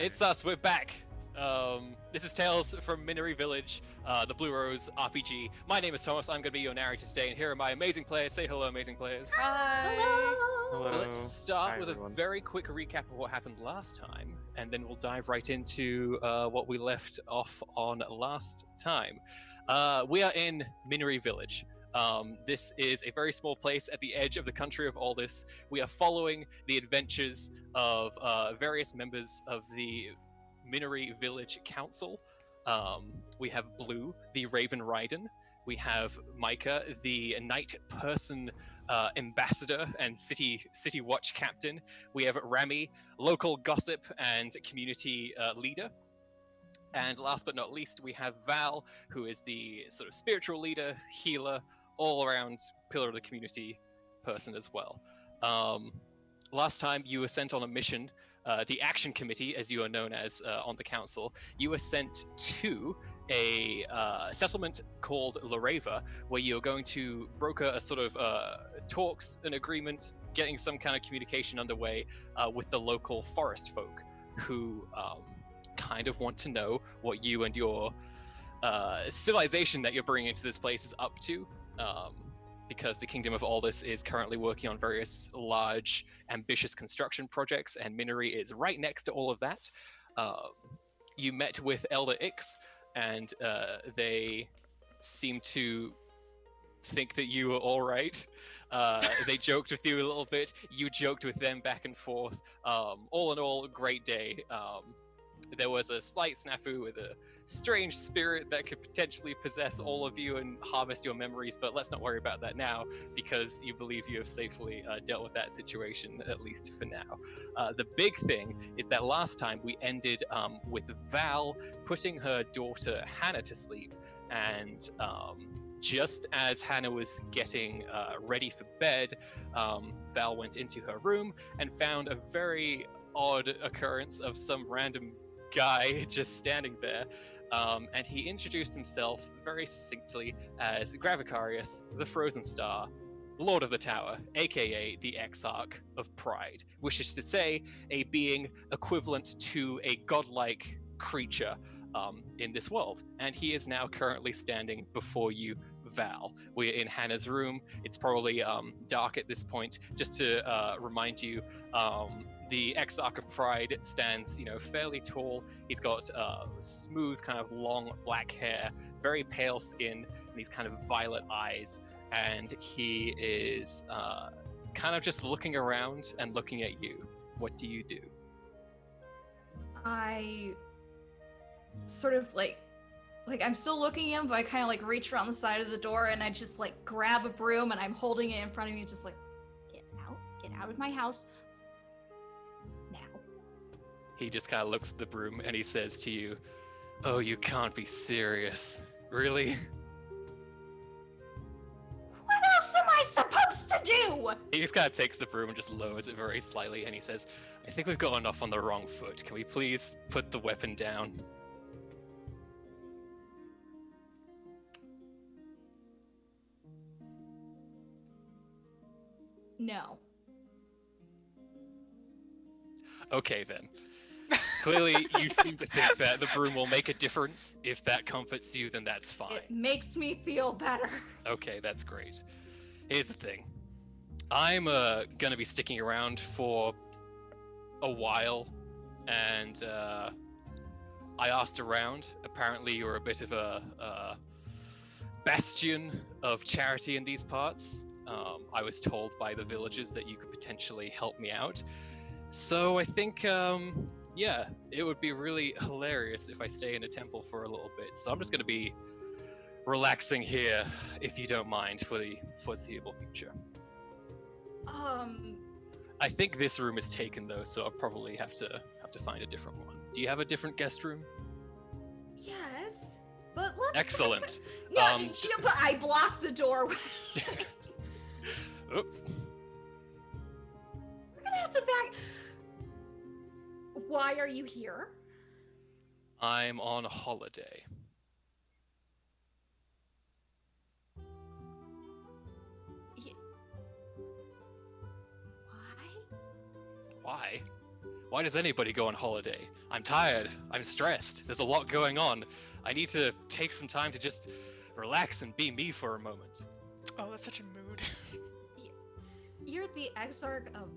It's us. We're back. This is Tales from Miniry Village, the Blue Rose RPG. My name is Thomas. I'm going to be your narrator today, and here are my amazing players. Say hello, amazing players. Hi. Hello. So let's start Hi, with everyone. a very quick recap of what happened last time, and then we'll dive right into what we left off on last time. We are in Miniry Village. This is a very small place at the edge of the country of Aldous. We are following the adventures of various members of the Miniry Village Council. We have Blue, the Raven Raiden. We have Micah, the Night Person Ambassador and City Watch Captain. We have Rami, local gossip and community leader. And last but not least, we have Val, who is the sort of spiritual leader, healer, all-around pillar of the community person as well. Last time you were sent on a mission, the Action Committee, as you are known as on the council, you were sent to a settlement called Lareva, where you're going to broker a sort of talks, an agreement, getting some kind of communication underway with the local forest folk, who kind of want to know what you and your civilization that you're bringing into this place is up to. Because the Kingdom of Aldous is currently working on various large, ambitious construction projects, and Miniry is right next to all of that. You met with Elder Ix, and they seem to think that you were all right. They joked with you a little bit. You joked with them back and forth. All in all, great day. There was a slight snafu with a strange spirit that could potentially possess all of you and harvest your memories, but let's not worry about that now, because you believe you have safely dealt with that situation, at least for now. The big thing is that last time we ended with Val putting her daughter Hannah to sleep, and just as Hannah was getting ready for bed, Val went into her room and found a very odd occurrence of some random guy just standing there, and he introduced himself very succinctly as Gravicarius, the Frozen Star, Lord of the Tower, aka the Exarch of Pride, which is to say, a being equivalent to a godlike creature in this world. And he is now currently standing before you, Val. We're in Hannah's room. It's probably dark at this point. Just to remind you, the Exarch of Pride stands, fairly tall. He's got smooth, kind of long black hair, very pale skin, and these kind of violet eyes. And he is kind of just looking around and looking at you. What do you do? I sort of like I'm still looking at him, but I kind of reach around the side of the door and I just grab a broom and I'm holding it in front of me, just get out of my house now. He just kind of looks at the broom and he says to you, "Oh, you can't be serious. Really?" What else am I supposed to do? He just kind of takes the broom and just lowers it very slightly, and he says, "I think we've gotten off on the wrong foot. Can we please put the weapon down?" No. Okay, then. Clearly, you seem to think that the broom will make a difference. If that comforts you, then that's fine. It makes me feel better. Okay, that's great. Here's the thing. I'm gonna be sticking around for a while, and I asked around. Apparently, you're a bit of a bastion of charity in these parts. I was told by the villagers that you could potentially help me out. So I think, it would be really hilarious if I stay in a temple for a little bit. So I'm just going to be relaxing here, if you don't mind, for the foreseeable future. I think this room is taken, though, so I'll probably have to find a different one. Do you have a different guest room? Yes, but let's... Excellent. No, but I blocked the door. Oop. We're gonna have to back... Why are you here? I'm on holiday. Why? Why? Why does anybody go on holiday? I'm tired. I'm stressed. There's a lot going on. I need to take some time to just relax and be me for a moment. Oh, that's such a mood. You're the Exarch of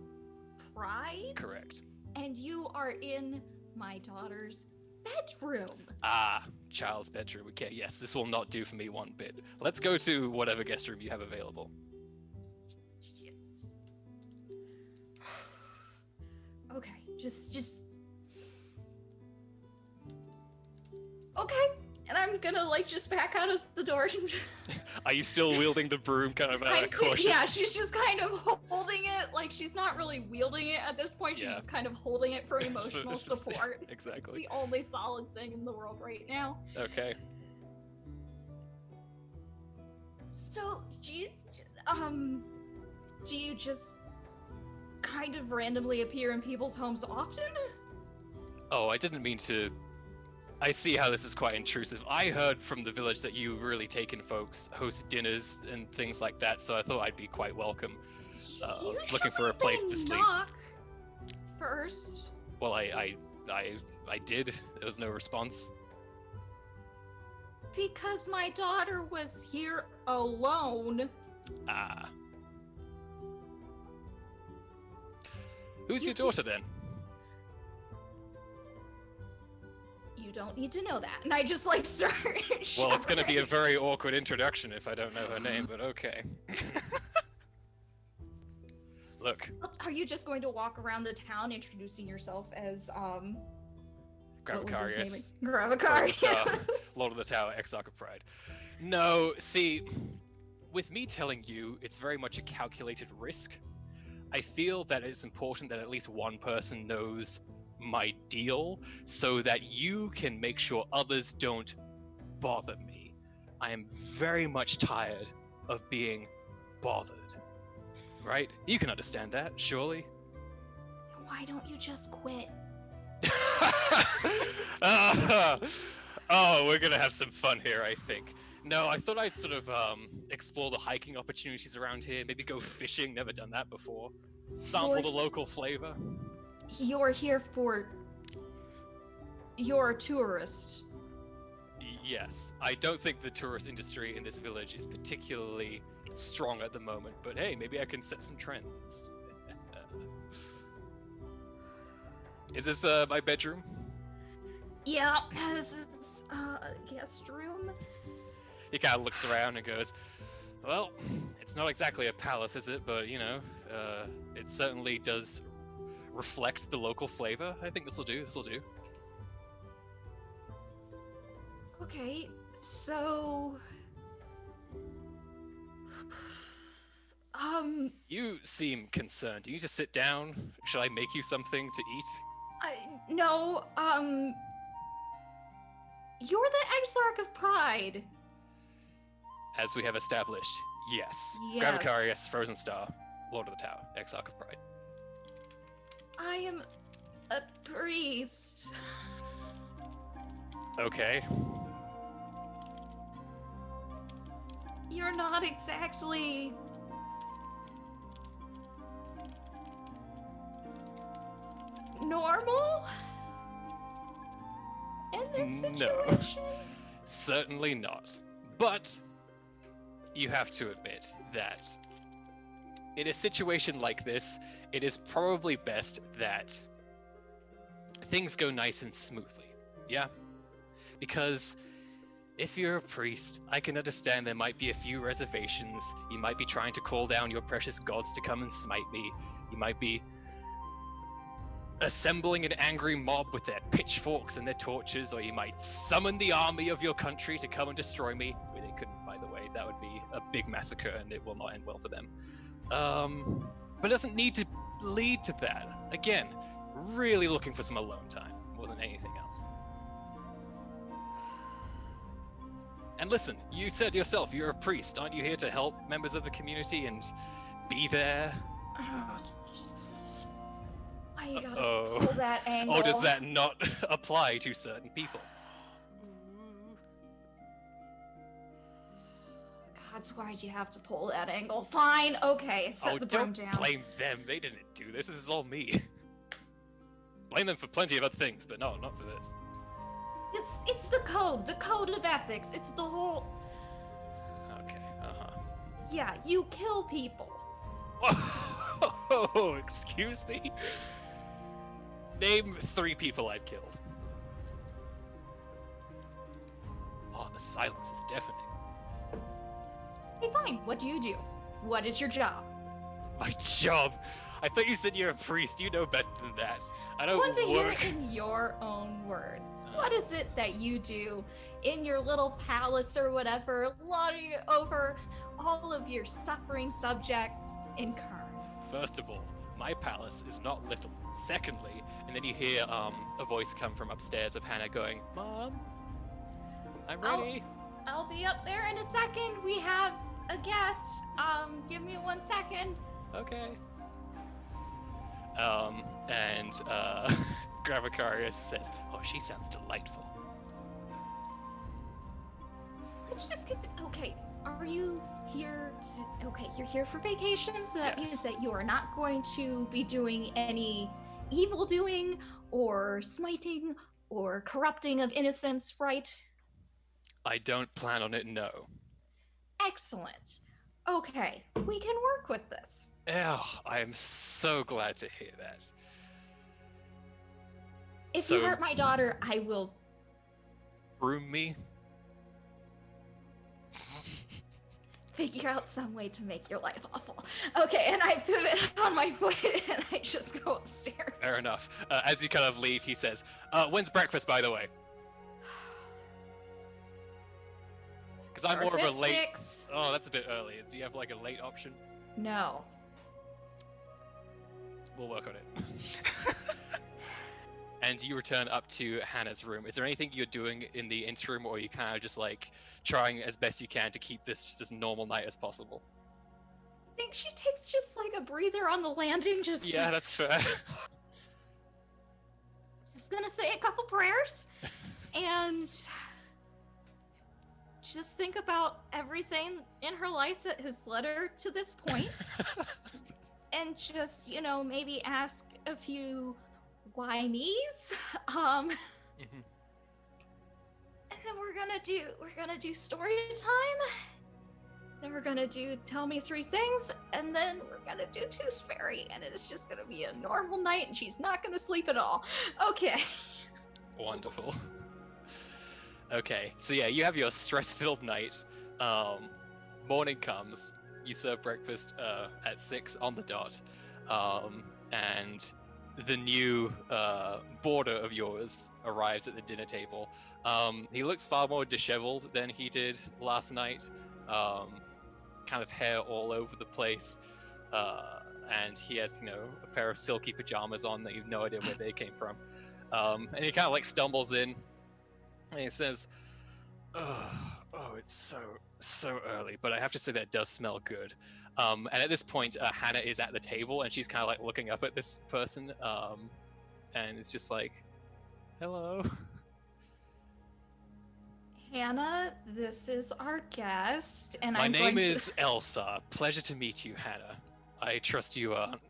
Pride? Correct. And you are in my daughter's bedroom. Ah, child's bedroom. Okay, yes, this will not do for me one bit. Let's go to whatever guest room you have available. Okay, just... Okay, and I'm gonna, like, just back out of the door. Are you still wielding the broom kind of cautious? Yeah, she's just kind of holding it. Like, she's not really wielding it at this point. She's just kind of holding it for emotional support. Exactly. It's the only solid thing in the world right now. Okay. So, do you just kind of randomly appear in people's homes often? Oh, I didn't mean to... I see how this is quite intrusive. I heard from the village that you really taken folks, host dinners and things like that, so I thought I'd be quite welcome. I was looking for a place to sleep. Knock first. Well, I did. There was no response. Because my daughter was here alone. Ah. Who's your daughter then? You don't need to know that. And I just like start Well, it's going to be a very awkward introduction if I don't know her name, but okay. Look. Are you just going to walk around the town introducing yourself as Gravicarius. Gravicarius. Lord of the Tower, Exarch of Pride. No, see, with me telling you, it's very much a calculated risk. I feel that it's important that at least one person knows my deal so that you can make sure others don't bother me. I am very much tired of being bothered. Right? You can understand that, surely? Why don't you just quit? Oh, we're gonna have some fun here, I think. No, I thought I'd sort of explore the hiking opportunities around here, maybe go fishing, never done that before. Sample the local flavor. You're here for... You're a tourist. Yes. I don't think the tourist industry in this village is particularly strong at the moment, but hey, maybe I can set some trends. Is this my bedroom? Yeah, this is a guest room. He kind of looks around and goes, well, it's not exactly a palace, is it? But, you know, it certainly does reflect the local flavor. I think this'll do. Okay, so... You seem concerned. Do you need to sit down? Should I make you something to eat? No, you're the Exarch of Pride. As we have established, yes. Yes. Gravicarius, Frozen Star, Lord of the Tower, Exarch of Pride. I am a priest. Okay. You're not exactly... normal? In this situation? No, certainly not. But you have to admit that in a situation like this, it is probably best that things go nice and smoothly. Yeah? Because if you're a priest, I can understand there might be a few reservations. You might be trying to call down your precious gods to come and smite me. You might be assembling an angry mob with their pitchforks and their torches, or you might summon the army of your country to come and destroy me. Well, they couldn't, by the way. That would be a big massacre, and it will not end well for them. But it doesn't need to lead to that. Again, really looking for some alone time more than anything else. And listen, you said yourself, you're a priest. Aren't you here to help members of the community and be there? Why you gotta pull that angle? Or does that not apply to certain people? God, why'd you have to pull that angle? Fine, okay, set the broom down. Don't blame them. They didn't do this. This is all me. blame them for plenty of other things, but no, not for this. It's the code of ethics. It's the whole. Okay. Yeah, you kill people. Oh, excuse me. Name 3 people I've killed. Oh, the silence is deafening. Hey, fine. What do you do? What is your job? My job. I thought you said you're a priest. You know better than that. I don't I want to hear work. it in your own words. What is it that you do in your little palace or whatever, lording over all of your suffering subjects in Kern? First of all, my palace is not little. Secondly, and then you hear a voice come from upstairs of Hannah going, "Mom, I'm ready." I'll be up there in a second. We have a guest. Give me 1 second. Okay. And Gravicarius says, "Oh, she sounds delightful." Let's just get okay. Are you here? Okay, you're here for vacation, so that Yes. means that you are not going to be doing any evil doing or smiting or corrupting of innocence, right? I don't plan on it, no. Excellent. Okay, we can work with this. Oh, I am so glad to hear that. If you hurt my daughter, I will Broom me? figure out some way to make your life awful. Okay, and I pivot on my foot and I just go upstairs. Fair enough. As you kind of leave, he says, "When's breakfast, by the way?" Because I'm more of a Starts at late. 6. Oh, that's a bit early. Do you have like a late option? No. We'll work on it. And you return up to Hannah's room. Is there anything you're doing in the interim, or are you kind of just like trying as best you can to keep this just as normal night as possible? I think she takes just like a breather on the landing, just Yeah, that's fair. just gonna say a couple prayers and just think about everything in her life that has led her to this point and just, maybe ask a few why me's. Mhm. And then we're gonna do story time. Then we're gonna do tell me 3 things, and then we're gonna do Tooth Fairy, and it's just gonna be a normal night, and she's not gonna sleep at all. Okay. Wonderful. Okay, so yeah, you have your stress-filled night. Morning comes. You serve breakfast at 6 on the dot, and the new boarder of yours arrives at the dinner table. He looks far more disheveled than he did last night. Kind of hair all over the place, and he has, a pair of silky pajamas on that you've no idea where they came from. And he kind of like stumbles in, and he says, "Oh, it's so early, but I have to say that does smell good." And at this point, Hannah is at the table, and she's kind of like looking up at this person, and it's just like, "Hello." Hannah, this is our guest, and My I'm name going is Elsa. Pleasure to meet you, Hannah. I trust you aren't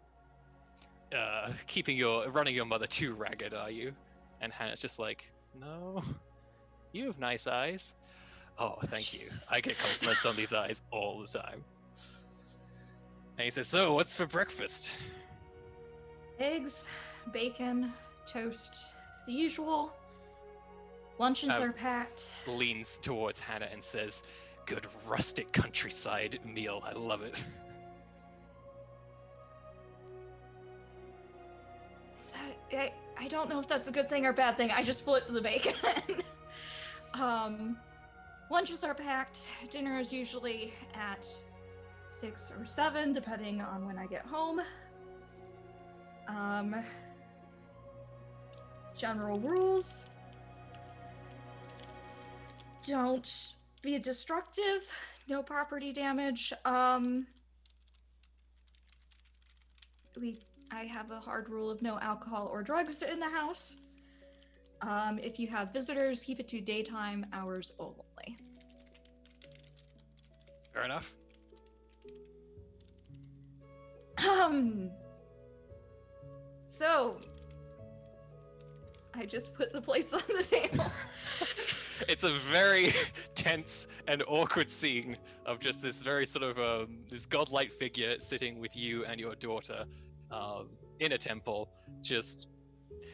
running your mother too ragged, are you? And Hannah's just like, "No, you have nice eyes." "Oh, thank you. Jesus. I get compliments on these eyes all the time." And he says, "So, what's for breakfast?" eggs, bacon, toast, the usual. Luncheons are packed. Leans towards Hannah and says, "Good rustic countryside meal. I love it." Is that, I don't know if that's a good thing or bad thing. I just flipped the bacon. Lunches are packed. Dinner is usually at 6 or 7, depending on when I get home. General rules. Don't be destructive. No property damage. I have a hard rule of no alcohol or drugs in the house. If you have visitors, keep it to daytime hours only. Fair enough. So, I just put the plates on the table. It's a very tense and awkward scene of just this very sort of this godlike figure sitting with you and your daughter in a temple. Just,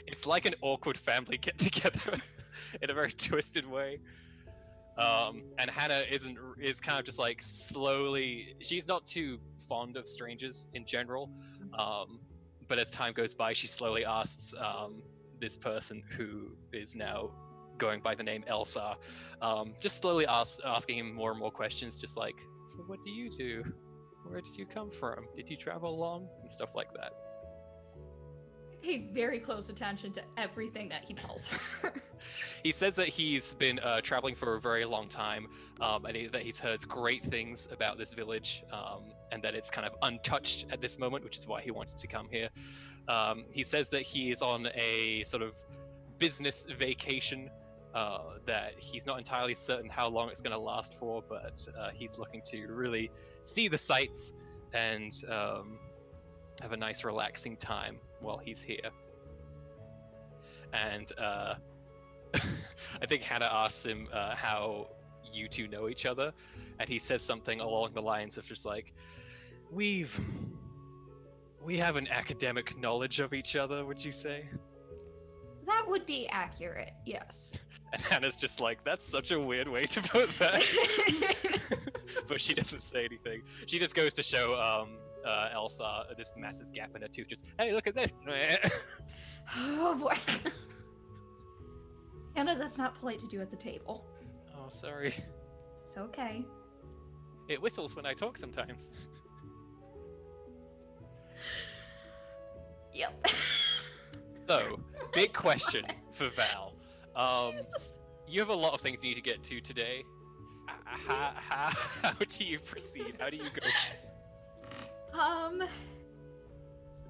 it's like an awkward family get together in a very twisted way. And Hannah is kind of just like slowly. She's not too fond of strangers in general, but as time goes by, she slowly asks this person who is now going by the name Elsa, just slowly asking him more and more questions, just like, so what do you do? Where did you come from? Did you travel long? And stuff like that. I pay very close attention to everything that he tells her. He says that he's been traveling for a very long time, and that he's heard great things about this village, and that it's kind of untouched at this moment, which is why he wanted to come here. He says that he is on a sort of business vacation, that he's not entirely certain how long it's going to last for, but he's looking to really see the sights and have a nice relaxing time while he's here. And I think Hannah asks him how you two know each other, and he says something along the lines of just like, we have an academic knowledge of each other, would you say? That would be accurate, yes. And Hannah's just like, that's such a weird way to put that. But she doesn't say anything. She just goes to show Elsa this massive gap in her tooth, just, hey, look at this. Oh boy. Hannah, that's not polite to do at the table. Oh, sorry. It's okay. It whistles when I talk sometimes. Yep. So, big question for Val. You have a lot of things you need to get to today. How do you proceed? How do you go?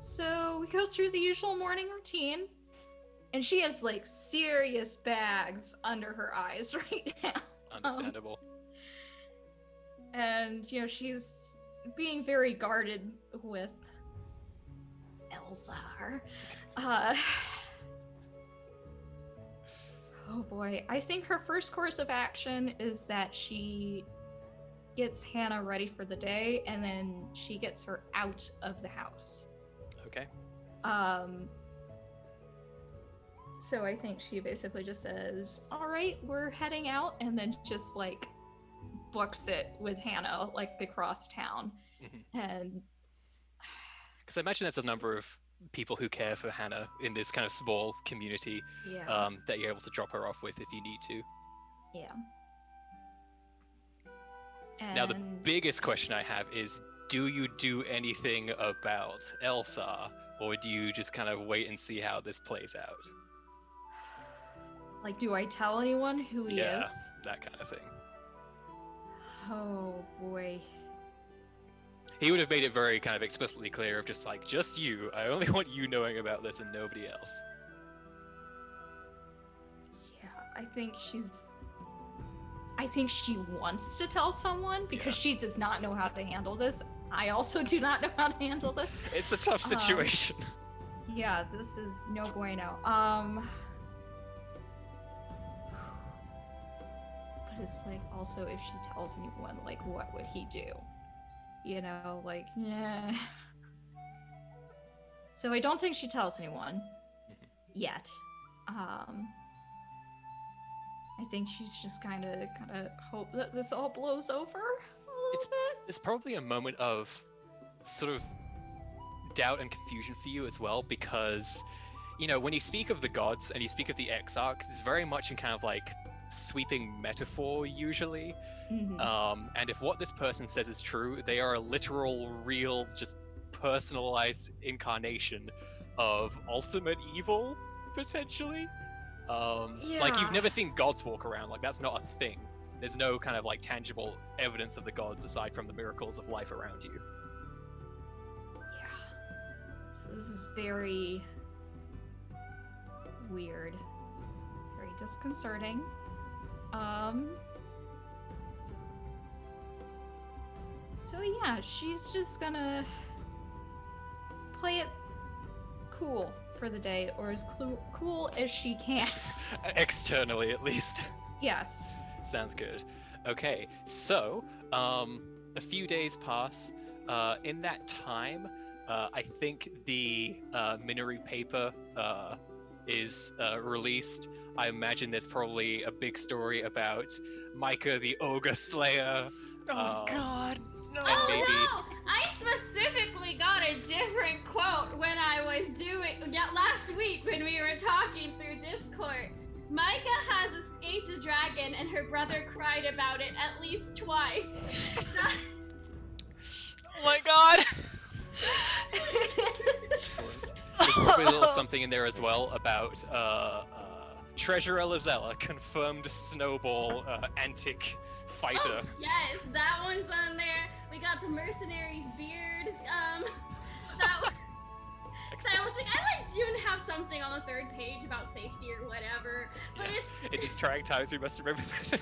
So we go through the usual morning routine, and she has like serious bags under her eyes right now. Understandable. And you know, she's being very guarded with Elzar. Oh boy, I think her first course of action is that she gets Hannah ready for the day, and then she gets her out of the house. Okay. So I think she basically just says, all right, we're heading out, and then just like books it with Hannah like across town. Mm-hmm. And because I imagine there's a number of people who care for Hannah in this kind of small community, yeah. That you're able to drop her off with if you need to. Yeah. Now the biggest question I have is, do you do anything about Elsa, or do you just kind of wait and see how this plays out? Like, do I tell anyone who he is? That kind of thing. Oh boy. He would have made it very kind of explicitly clear of just like, just you. I only want you knowing about this and nobody else. Yeah, I think she wants to tell someone because she does not know how to handle this. I also do not know how to handle this. It's a tough situation. Yeah, this is no bueno. But it's like, also, if she tells anyone, like, what would he do? You know, like, yeah. So I don't think she tells anyone yet. I think she's just kind of hope that this all blows over a little bit. It's probably a moment of sort of doubt and confusion for you as well, because, you know, when you speak of the gods and you speak of the Exarch, it's very much in kind of like sweeping metaphor usually. Mm-hmm. And if what this person says is true, they are a literal, real, just personalized incarnation of ultimate evil, potentially. Like, you've never seen gods walk around. Like, that's not a thing. There's no kind of like tangible evidence of the gods aside from the miracles of life around you. Yeah. So this is very weird, very disconcerting. So yeah, she's just gonna play it cool for the day, or as cool as she can. Externally, at least. Yes. Sounds good. Okay, so a few days pass. In that time, I think the Miniry paper is released. I imagine there's probably a big story about Micah the Ogre Slayer. Oh God, no. Oh maybe- no! I specifically got a different quote when I was last week when we were talking through Discord. Micah has escaped a dragon and her brother cried about it at least twice. Oh my God. There's probably a little something in there as well about Treasurer Lizella, confirmed snowball antic fighter. Oh, yes, that one's on there. We got the mercenary's beard. Stylistic. I let June have something on the 3rd page about safety or whatever. But Yes. In these trying times, we must remember that.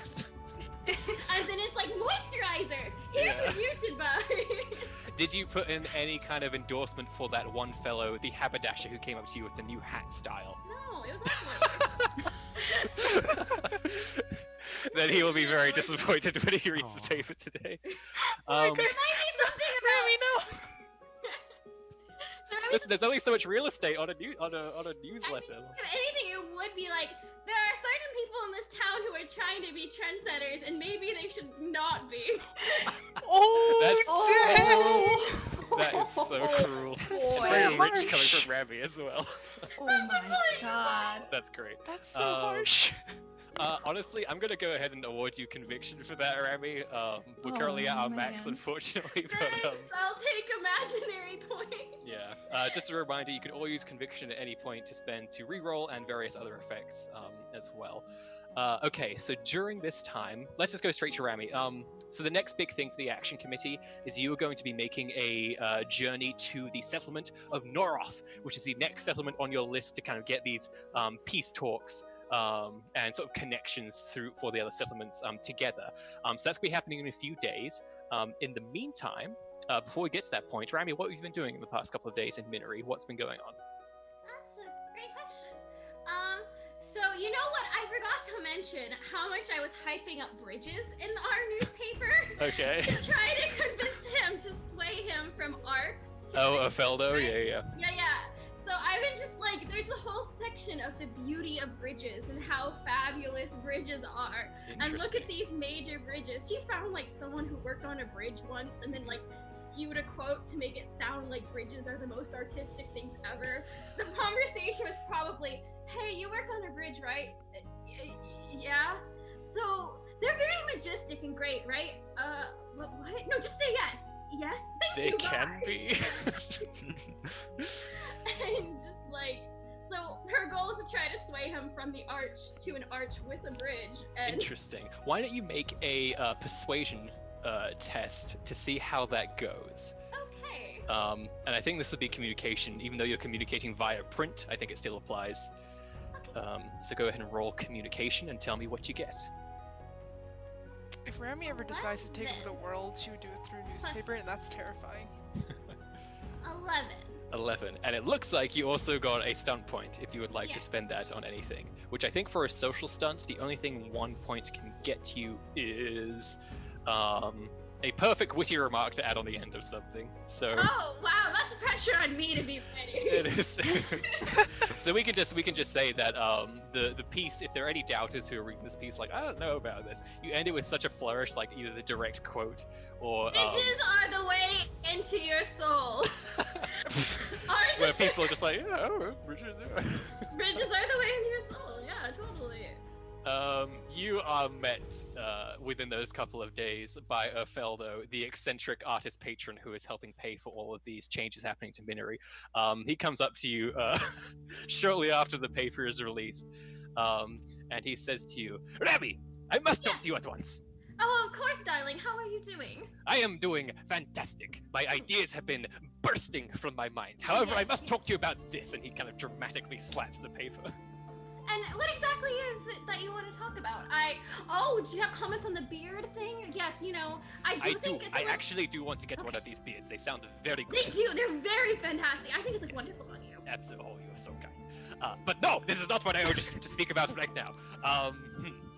and then it's like moisturizer. Here's what you should buy. Did you put in any kind of endorsement for that one fellow, the haberdasher, who came up to you with the new hat style? No, it was ugly. Then he will be very disappointed when he reads the paper today. There might be something about. Listen, there's only so much real estate on a newsletter. If anything, it would be like there are certain people in this town who are trying to be trendsetters, and maybe they should not be. That is so cruel. It's Boy. very rich Harsh. coming from Rami as well. Oh my god. That's great. That's so harsh. Honestly, I'm gonna go ahead and award you conviction for that, Rami. We're currently at our max, man. unfortunately, but Thanks, I'll take imaginary points. yeah. Just a reminder, you can all use conviction at any point to spend to reroll and various other effects as well. Okay, so during this time, let's just go straight to Rami. So the next big thing for the action committee is you are going to be making a journey to the settlement of Noroth, which is the next settlement on your list to kind of get these peace talks and sort of connections through for the other settlements together. So that's going to be happening in a few days. In the meantime, before we get to that point, Rami, what have you been doing in the past couple of days in Miniry? What's been going on? That's a great question. So you know what? I forgot to mention how much I was hyping up Bridges in our newspaper Okay. to try to convince him to sway him from arcs. To Oh, Ofeldo? Yeah. Yeah. So I've been just like, there's a whole section of the beauty of bridges and how fabulous bridges are. And look at these major bridges. She found like someone who worked on a bridge once and then like skewed a quote to make it sound like bridges are the most artistic things ever. The conversation was probably, hey, you worked on a bridge, right? Yeah. So they're very majestic and great, right? What? No, just say yes. Yes. Thank you. They can bye. be. And just like, so her goal is to try to sway him from the arch to an arch with a bridge. And Interesting. Why don't you make a persuasion test to see how that goes? okay. And I think this will be communication, even though you're communicating via print. I think it still applies. So go ahead and roll communication and tell me what you get. If Rami ever decides to take over the world, she would do it through newspaper, and that's terrifying. 11. 11. And it looks like you also got a stunt point if you would like to Yes. spend that on anything. Which I think for a social stunt, the only thing 1 point can get you is a perfect witty remark to add on the end of something. So Oh wow, that's pressure on me to be ready. it is. So we can just say that the piece, if there are any doubters who are reading this piece, like I don't know about this, you end it with such a flourish, like either the direct quote or Bridges are the way into your soul. where people are just like, yeah, oh, bridges. Yeah. Bridges are the way into your soul. Yeah, totally. You are met within those couple of days by Ofeldo, the eccentric artist patron who is helping pay for all of these changes happening to Miniry. He comes up to you shortly after the paper is released, and he says to you, Rami, I must talk to you at once. Oh, of course, darling. How are you doing? I am doing fantastic. My ideas have been bursting from my mind. However, I Yes, must yes. talk to you about this, and he kind of dramatically slaps the paper. And what exactly is it that you want to talk about? Do you have comments on the beard thing? Yes, you know, I think it's I like, actually do want to get one Okay. of these beards. They sound very They good. do. They're very fantastic. I think it's like wonderful on you. absolutely. Oh, you're so kind. But no, this is not what I urged you to speak about right now.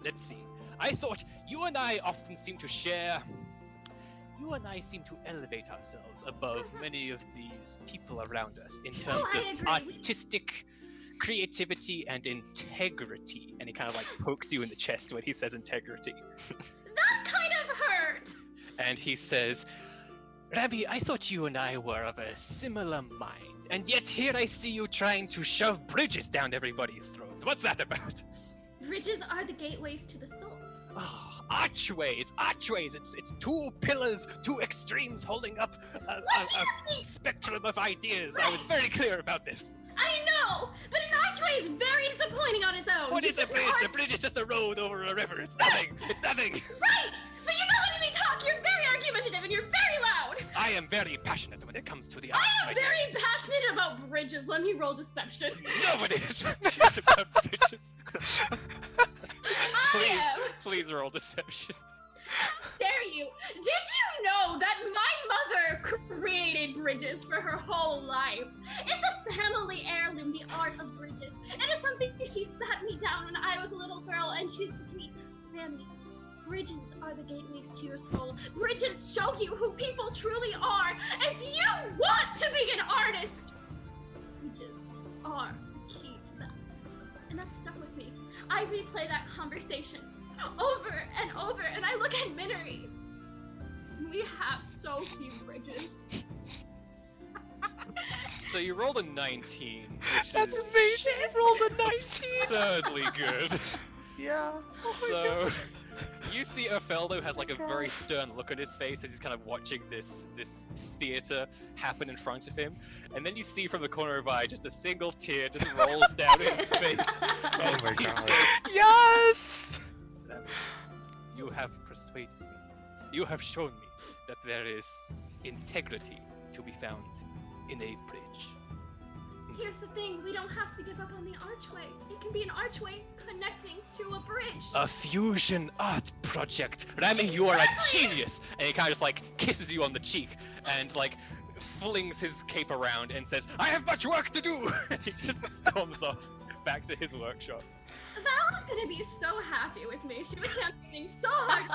Let's see. I thought you and I often seem to share. You and I seem to elevate ourselves above many of these people around us in terms of artistic creativity and integrity. And he kind of like pokes you in the chest when he says integrity. That kind of hurt! And he says, Rabbi, I thought you and I were of a similar mind, and yet here I see you trying to shove bridges down everybody's throats. What's that about? Bridges are the gateways to the soul. Oh, archways! It's two pillars, two extremes holding up a spectrum of ideas. I was very clear about this. I know, but an archway is very disappointing on its own. What is a bridge? A bridge is just a road over a river. It's nothing. It's nothing. Right, but you're not letting me talk. You're very argumentative and you're very loud. I am very passionate when it comes to the arts. I am very passionate about bridges. Let me roll deception. Nobody is passionate about bridges. Please roll deception. Dare you? Did you know that my mother created bridges for her whole life? It's a family heirloom, the art of bridges. It is something she sat me down when I was a little girl and she said to me, Rami, bridges are the gateways to your soul. Bridges show you who people truly are. If you want to be an artist, bridges are the key to that. And that stuck with me. I replay that conversation over and over, and I look at Miniry. We have so few bridges. So you rolled a 19. That's is amazing! You rolled a 19! Absurdly good. Yeah. Oh So you see Othello has like a very stern look on his face as he's kind of watching this theater happen in front of him, and then you see from the corner of eye just a single tear just rolls down his face. Oh my He god. says, Yes! You have persuaded me. You have shown me that there is integrity to be found in a bridge. Here's the thing, we don't have to give up on the archway. It can be an archway connecting to a bridge. A fusion art project. Rami, you are a genius! And he kind of just like kisses you on the cheek and like flings his cape around and says, I have much work to do! And he just storms off back to his workshop. Val is gonna be so happy with me. She was campaigning so hard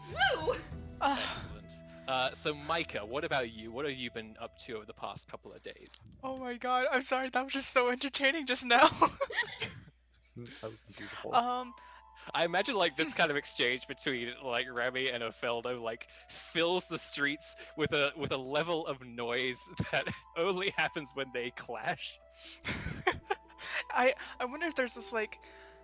to Woo! Excellent. So Micah, what about you? What have you been up to over the past couple of days? Oh my god, I'm sorry, that was just so entertaining just now. That was beautiful. I imagine like this kind of exchange between like Rami and Othello like fills the streets with a level of noise that only happens when they clash. I wonder if there's this like,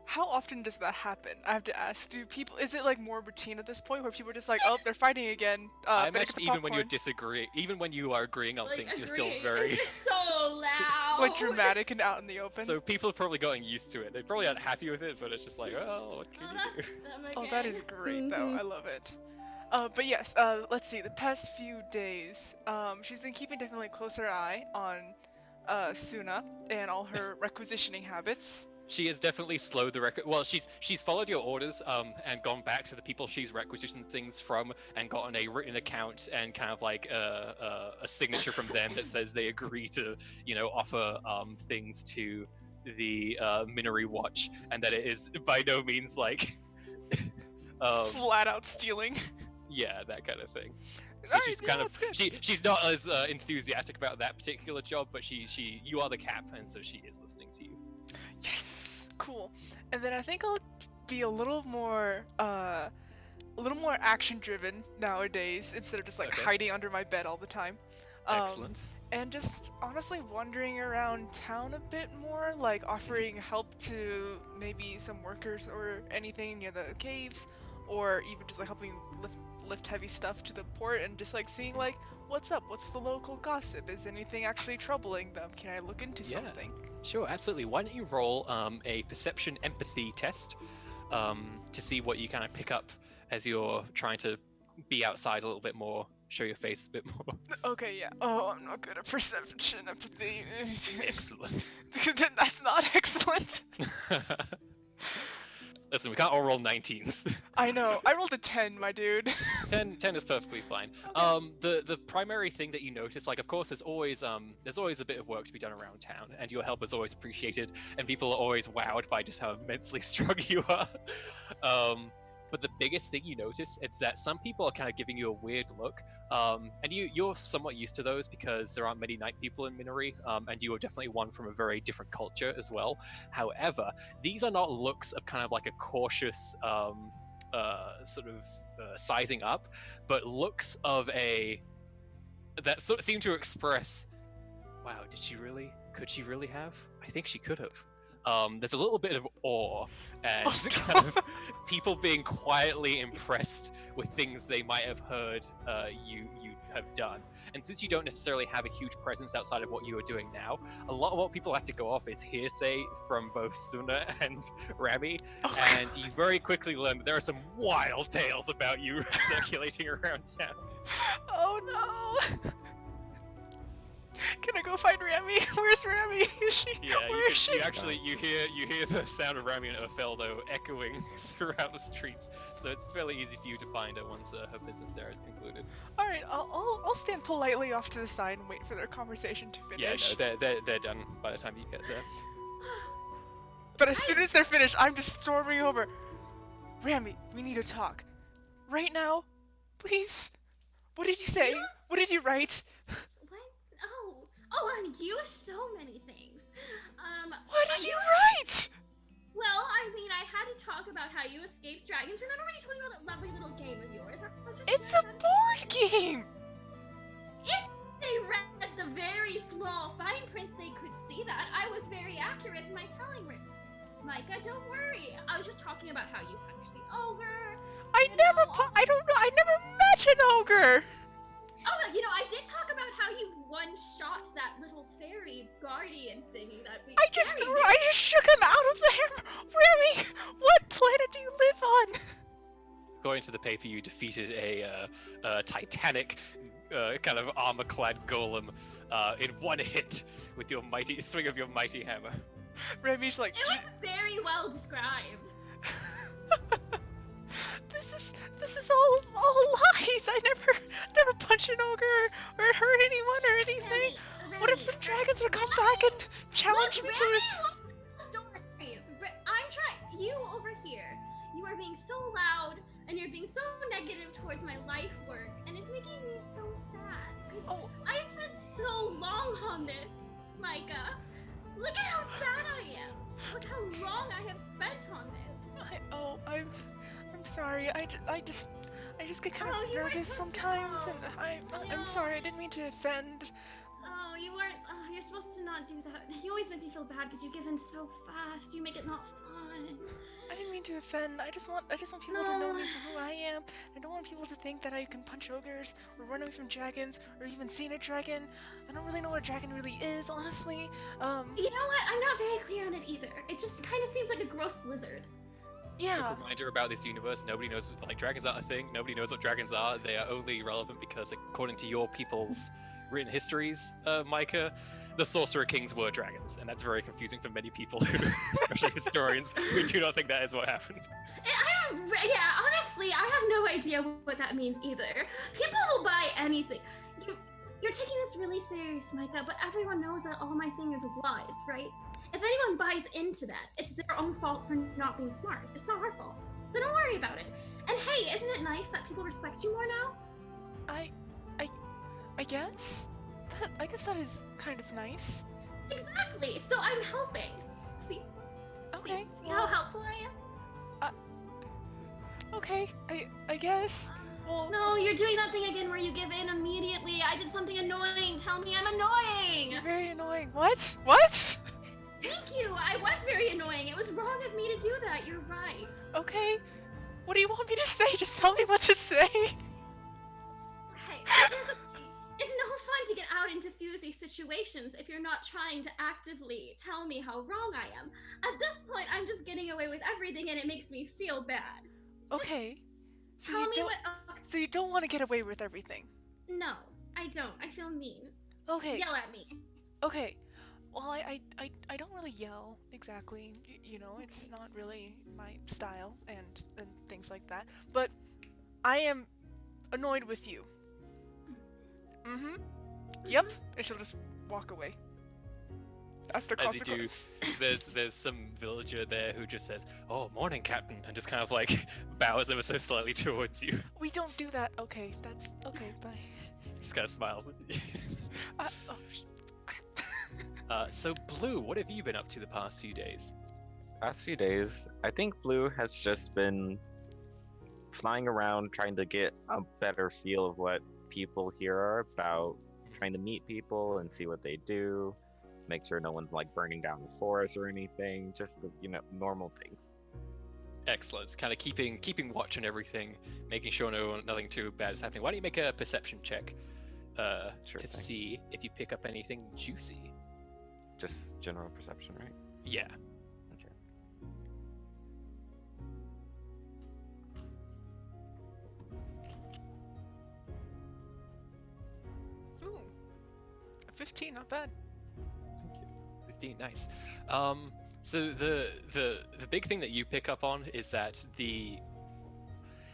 how often does that happen? I have to ask. Do people? Is it like more routine at this point where people are just like, oh, they're fighting again? I better imagine get the even when you're popcorn." disagreeing, even when you are agreeing on things, you're still agreeing. very. It's just so loud. Like dramatic and out in the open. So people are probably getting used to it. They probably aren't happy with it, but it's just like, oh, what can you do? Oh, that is great though. I love it. But yes, let's see. The past few days, she's been keeping definitely a closer eye on Suna and all her requisitioning habits. She has definitely slowed the record. Well, she's followed your orders and gone back to the people she's requisitioned things from and gotten a written account and kind of like a signature from them that says they agree to offer things to the Miniry Watch, and that it is by no means like Flat out stealing. yeah, that kind of thing. So Alright, she's yeah, kind that's of good. she's not as enthusiastic about that particular job, but you are the cap, and so she is listening to you. Yes, cool. And then I think I'll be a little more action driven nowadays instead of just like Okay. hiding under my bed all the time. Excellent. And just honestly wandering around town a bit more, like offering help to maybe some workers or anything near the caves, or even just like helping lift heavy stuff to the port and just like seeing like what's up, what's the local gossip, is anything actually troubling them, can I look into Yeah. something? Sure, absolutely. Why don't you roll a perception empathy test to see what you kind of pick up as you're trying to be outside a little bit more, show your face a bit more. Okay, yeah. Oh, I'm not good at perception, empathy. Excellent. That's not excellent. Listen, we can't all roll 19s. I know. I rolled a 10, my dude. 10 is perfectly fine. The primary thing that you notice, like, of course, there's always a bit of work to be done around town, and your help is always appreciated, and people are always wowed by just how immensely strong you are. But the biggest thing you notice is that some people are kind of giving you a weird look, and you're somewhat used to those because there aren't many night people in Miniry, and you are definitely one from a very different culture as well. However, these are not looks of kind of like a cautious sizing up, but looks of that sort of seem to express, wow, could she really have? I think she could have. There's a little bit of awe and kind of people being quietly impressed with things they might have heard you have done. And since you don't necessarily have a huge presence outside of what you are doing now, a lot of what people have to go off is hearsay from both Suna and Rami, and you very quickly learn that there are some wild tales about you circulating around town. Oh no! Can I go find Rami? Where's Rami? Is she? Yeah, Where is she? you hear the sound of Rami and Ofeldo echoing throughout the streets. So it's fairly easy for you to find her once her business there is concluded. All right, I'll stand politely off to the side and wait for their conversation to finish. Yeah, no, they're done by the time you get there. But as soon as they're finished, I'm just storming over. Rami, we need to talk. Right now, please. What did you say? What did you write? Oh, on you, so many things. What did you write? Well, I mean, I had to talk about how you escaped dragons. Remember when you told me about that lovely little game of yours? It's a board game! If they read the very small fine print, they could see that. I was very accurate in my telling. Micah, don't worry. I was just talking about how you punched the ogre. I never met an ogre! Oh, I did talk about how you one-shot that little fairy guardian thingy that we I just shook him out of there! Rami, what planet do you live on? According to the paper, you defeated a titanic kind of armor-clad golem in one hit with your swing of your mighty hammer. Rami's like... It was very well described. This is all lies. I never punched an ogre or hurt anyone or anything. Rami, What if some dragons would come back and challenge me to it? Stories. I'm trying. You over here. You are being so loud and you're being so negative towards my life work, and it's making me so sad. I spent so long on this, Micah. Look at how sad I am. Look how long I have spent on this. I'm sorry. I just get kind of nervous sometimes, and I'm sorry. I didn't mean to offend. Oh, you weren't. You're supposed to not do that. You always make me feel bad because you give in so fast. You make it not fun. I didn't mean to offend. I just want people to know me for who I am. I don't want people to think that I can punch ogres or run away from dragons or even seen a dragon. I don't really know what a dragon really is, honestly. You know what? I'm not very clear on it either. It just kind of seems like a gross lizard. Yeah. A reminder about this universe: nobody knows dragons aren't a thing. Nobody knows what dragons are. They are only relevant because, according to your people's written histories, Micah, the Sorcerer Kings were dragons, and that's very confusing for many people, especially historians, who do not think that is what happened. Honestly, I have no idea what that means either. People will buy anything. You're taking this really serious, Micah, but everyone knows that all my thing is lies, right? If anyone buys into that, it's their own fault for not being smart. It's not our fault. So don't worry about it. And hey, isn't it nice that people respect you more now? I guess? I guess that is kind of nice. Exactly! So I'm helping. See? Okay. See how helpful I am? Okay, I guess. Well... No, you're doing that thing again where you give in immediately. I did something annoying. Tell me I'm annoying! You're very annoying. What? What? Thank you! I was very annoying. It was wrong of me to do that. You're right. Okay. What do you want me to say? Just tell me what to say. Okay, here's the thing. It's no fun to get out into fusy situations if you're not trying to actively tell me how wrong I am. At this point, I'm just getting away with everything and it makes me feel bad. Okay. So Tell you me don't... what... So you don't want to get away with everything? No, I don't. I feel mean. Okay. Yell at me. Okay. Well, I don't really yell exactly. You know, it's not really my style and things like that. But I am annoyed with you. Mm-hmm. Yep. And she'll just walk away. That's the As you do, consequence. there's some villager there who just says, "Oh, morning, Captain," and just kind of like bows ever so slightly towards you. We don't do that. Okay, that's okay. Bye. Just kind of smiles. Oh, So, Blue, what have you been up to the past few days? Past few days, I think Blue has just been flying around trying to get a better feel of what people here are about, trying to meet people and see what they do, make sure no one's like burning down the forest or anything, just the, normal things. Excellent. Kind of keeping watch on everything, making sure nothing too bad is happening. Why don't you make a perception check Sure to thing. see if you pick up anything juicy? Just general perception, right? Yeah. Okay. ooh. A 15, not bad. Thank you. 15, nice. So the big thing that you pick up on is that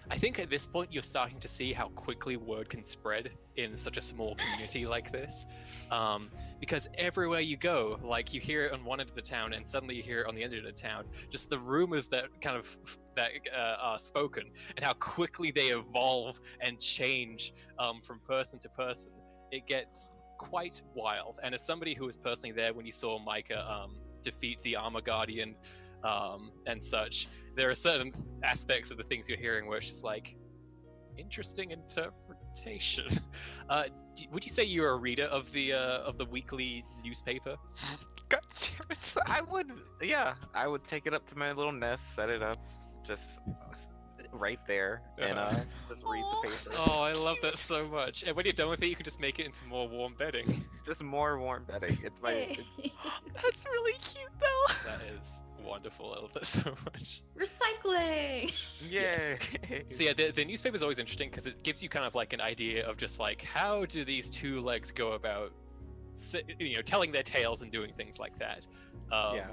I think at this point you're starting to see how quickly word can spread in such a small community like this, because everywhere you go, like you hear it on one end of the town, and suddenly you hear it on the other end of the town. Just the rumors that are spoken, and how quickly they evolve and change from person to person. It gets quite wild. And as somebody who was personally there when you saw Micah defeat the Armor Guardian and such, there are certain aspects of the things you're hearing where it's just like, interesting interpretation. Would you say you're a reader of the weekly newspaper? God damn it. I would take it up to my little nest, set it up, just right there, and just read the paper. Oh, I love that so much. And when you're done with it, you can just make it into more warm bedding. Just more warm bedding. It's my. Hey. That's really cute, though. That is wonderful. I love that so much. Recycling. Yay! So yeah, the newspaper is always interesting because it gives you kind of like an idea of just like, how do these two legs go about telling their tales and doing things like that. Yeah.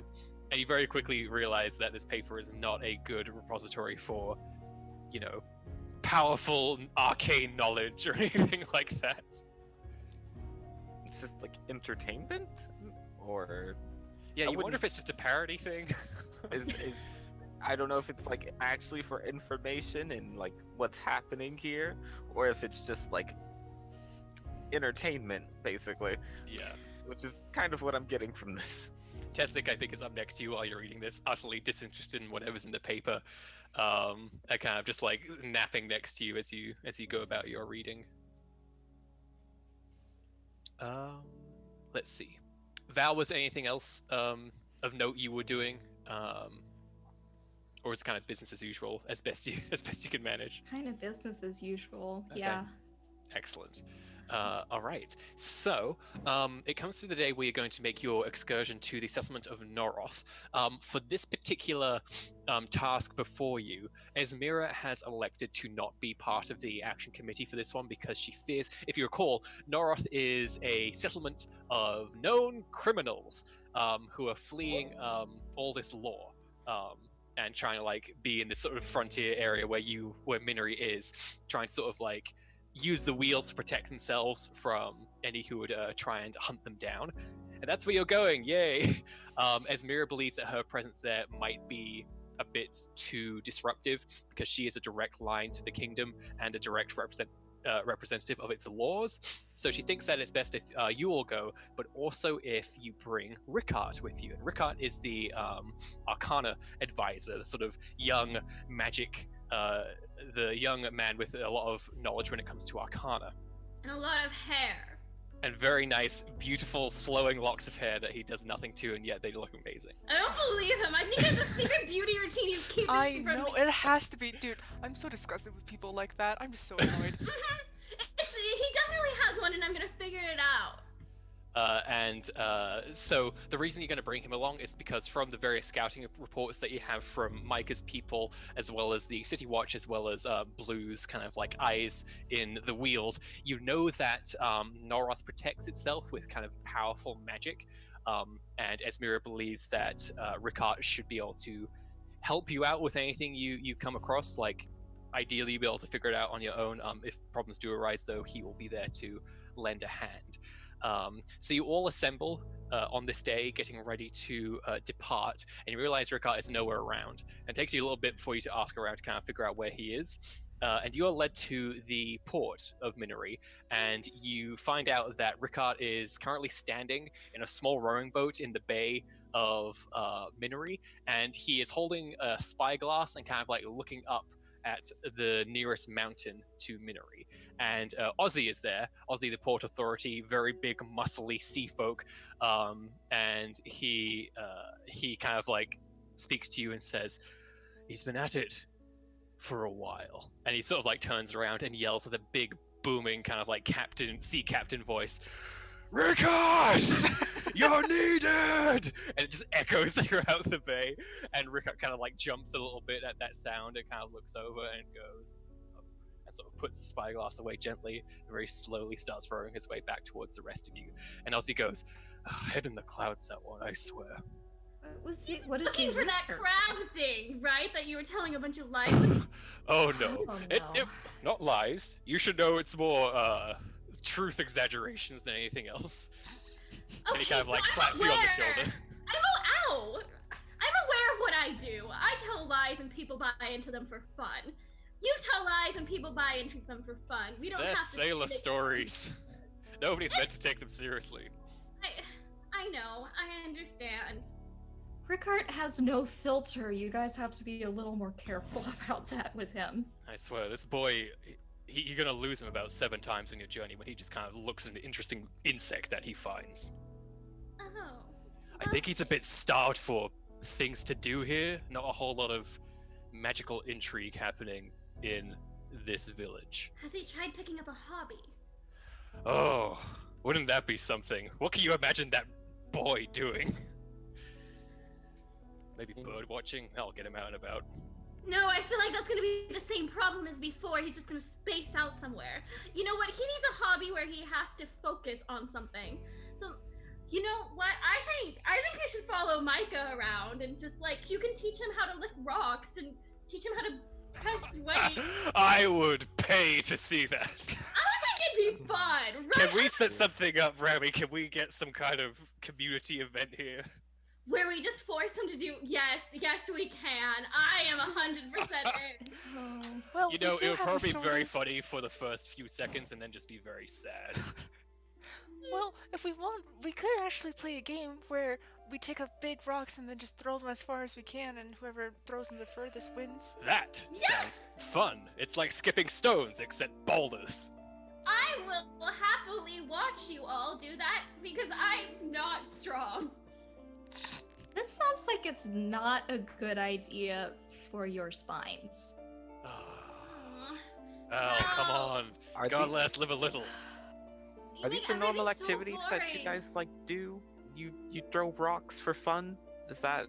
And you very quickly realize that this paper is not a good repository for, powerful arcane knowledge or anything like that. It's just like entertainment, or Yeah, I you wonder wouldn't- if it's just a parody thing. is I don't know if it's like actually for information and like what's happening here, or if it's just like entertainment, basically, Yeah. which is kind of what I'm getting from this. Testic, I think, is up next to you while you're reading this, utterly disinterested in whatever's in the paper, and kind of just like napping next to you as you go about your reading. Let's see. Val, was there anything else of note you were doing, or was it kind of business as usual, as best you can manage? Kind of business as usual. Okay. Yeah. Excellent. All right. So it comes to the day where you're going to make your excursion to the settlement of Noroth. For this particular task before you, Esmira has elected to not be part of the action committee for this one because she fears, if you recall, Noroth is a settlement of known criminals who are fleeing all this law. And trying to like be in this sort of frontier area where Miniry is, trying to sort of like use the wheel to protect themselves from any who would try and hunt them down. And that's where you're going, yay! Esmira believes that her presence there might be a bit too disruptive because she is a direct line to the kingdom and a direct representative of its laws. So she thinks that it's best if you all go, but also if you bring Rickard with you. And Rickard is the Arcana advisor, the sort of young magic the young man with a lot of knowledge when it comes to Arcana. And a lot of hair. And very nice, beautiful, flowing locks of hair that he does nothing to, and yet they look amazing. I don't believe him. I think it's a secret beauty routine he's keeping I from know, me. it has to be. Dude, I'm so disgusted with people like that. I'm just so annoyed. He definitely has one, and I'm gonna figure it out. So the reason you're going to bring him along is because from the various scouting reports that you have from Micah's people, as well as the City Watch, as well as Blue's kind of like eyes in the Weald, you know that Noroth protects itself with kind of powerful magic. And Esmira believes that Ricard should be able to help you out with anything you come across. Like, ideally, you'll be able to figure it out on your own. If problems do arise, though, he will be there to lend a hand. So you all assemble on this day, getting ready to depart, and you realize Ricard is nowhere around. And it takes you a little bit for you to ask around to kind of figure out where he is. And you are led to the port of Miniry, and you find out that Ricard is currently standing in a small rowing boat in the bay of Miniry, and he is holding a spyglass and kind of like looking up at the nearest mountain to Miniry. And Ozzy is there. Ozzy, the port authority, very big, muscly sea folk, and he kind of like speaks to you and says, "He's been at it for a while." And he sort of like turns around and yells with a big, booming kind of like sea captain voice, "Ricard, you're needed!" And it just echoes throughout the bay. And Ricard kind of like jumps a little bit at that sound and kind of looks over and goes, and sort of puts the spyglass away gently, and very slowly starts rowing his way back towards the rest of you. And Ozzy goes, "Head in the clouds, that one, I swear." What is he Looking for that researching? crab thing, right? That you were telling a bunch of lies. Oh no. Oh, It, no. not lies. You should know it's more truth exaggerations than anything else. And he kind of so like I'm slaps you on the aware. shoulder. Ow! I'm aware of what I do. I tell lies and people buy into them for fun. You tell lies and people buy into them for fun. We don't They're have to sailor stick- stories. Nobody's meant to take them seriously. I know. I understand. Ricard has no filter. You guys have to be a little more careful about that with him. I swear, this boy, you're gonna lose him about 7 times on your journey when he just kind of looks at an interesting insect that he finds. Oh. I think he's a bit starved for things to do here. Not a whole lot of magical intrigue happening in this village. Has he tried picking up a hobby? Oh, wouldn't that be something? What can you imagine that boy doing? Maybe bird watching? I'll get him out and about. No, I feel like that's gonna be the same problem as before. He's just gonna space out somewhere. You know what? He needs a hobby where he has to focus on something. So, you know what? I think you should follow Micah around and just like you can teach him how to lift rocks and teach him how to press weight. I would pay to see that. I think it'd be fun, right? Can we set something up, Rami? Can we get some kind of community event here? Where we just force him to do yes, we can. I am 100% in. Oh. Well, You know, we do it would have a probably be sort very of- funny for the first few seconds and then just be very sad. Well, if we want, we could actually play a game where we take up big rocks and then just throw them as far as we can, and whoever throws them the furthest wins. That Yes! sounds fun. It's like skipping stones, except boulders. I will happily watch you all do that because I'm not strong. This sounds like it's not a good idea for your spines. Aw. Oh, come No. on. Are, God the- let us live a little. You are these make the normal everything so activities that you boring. guys like do? You throw rocks for fun? Is that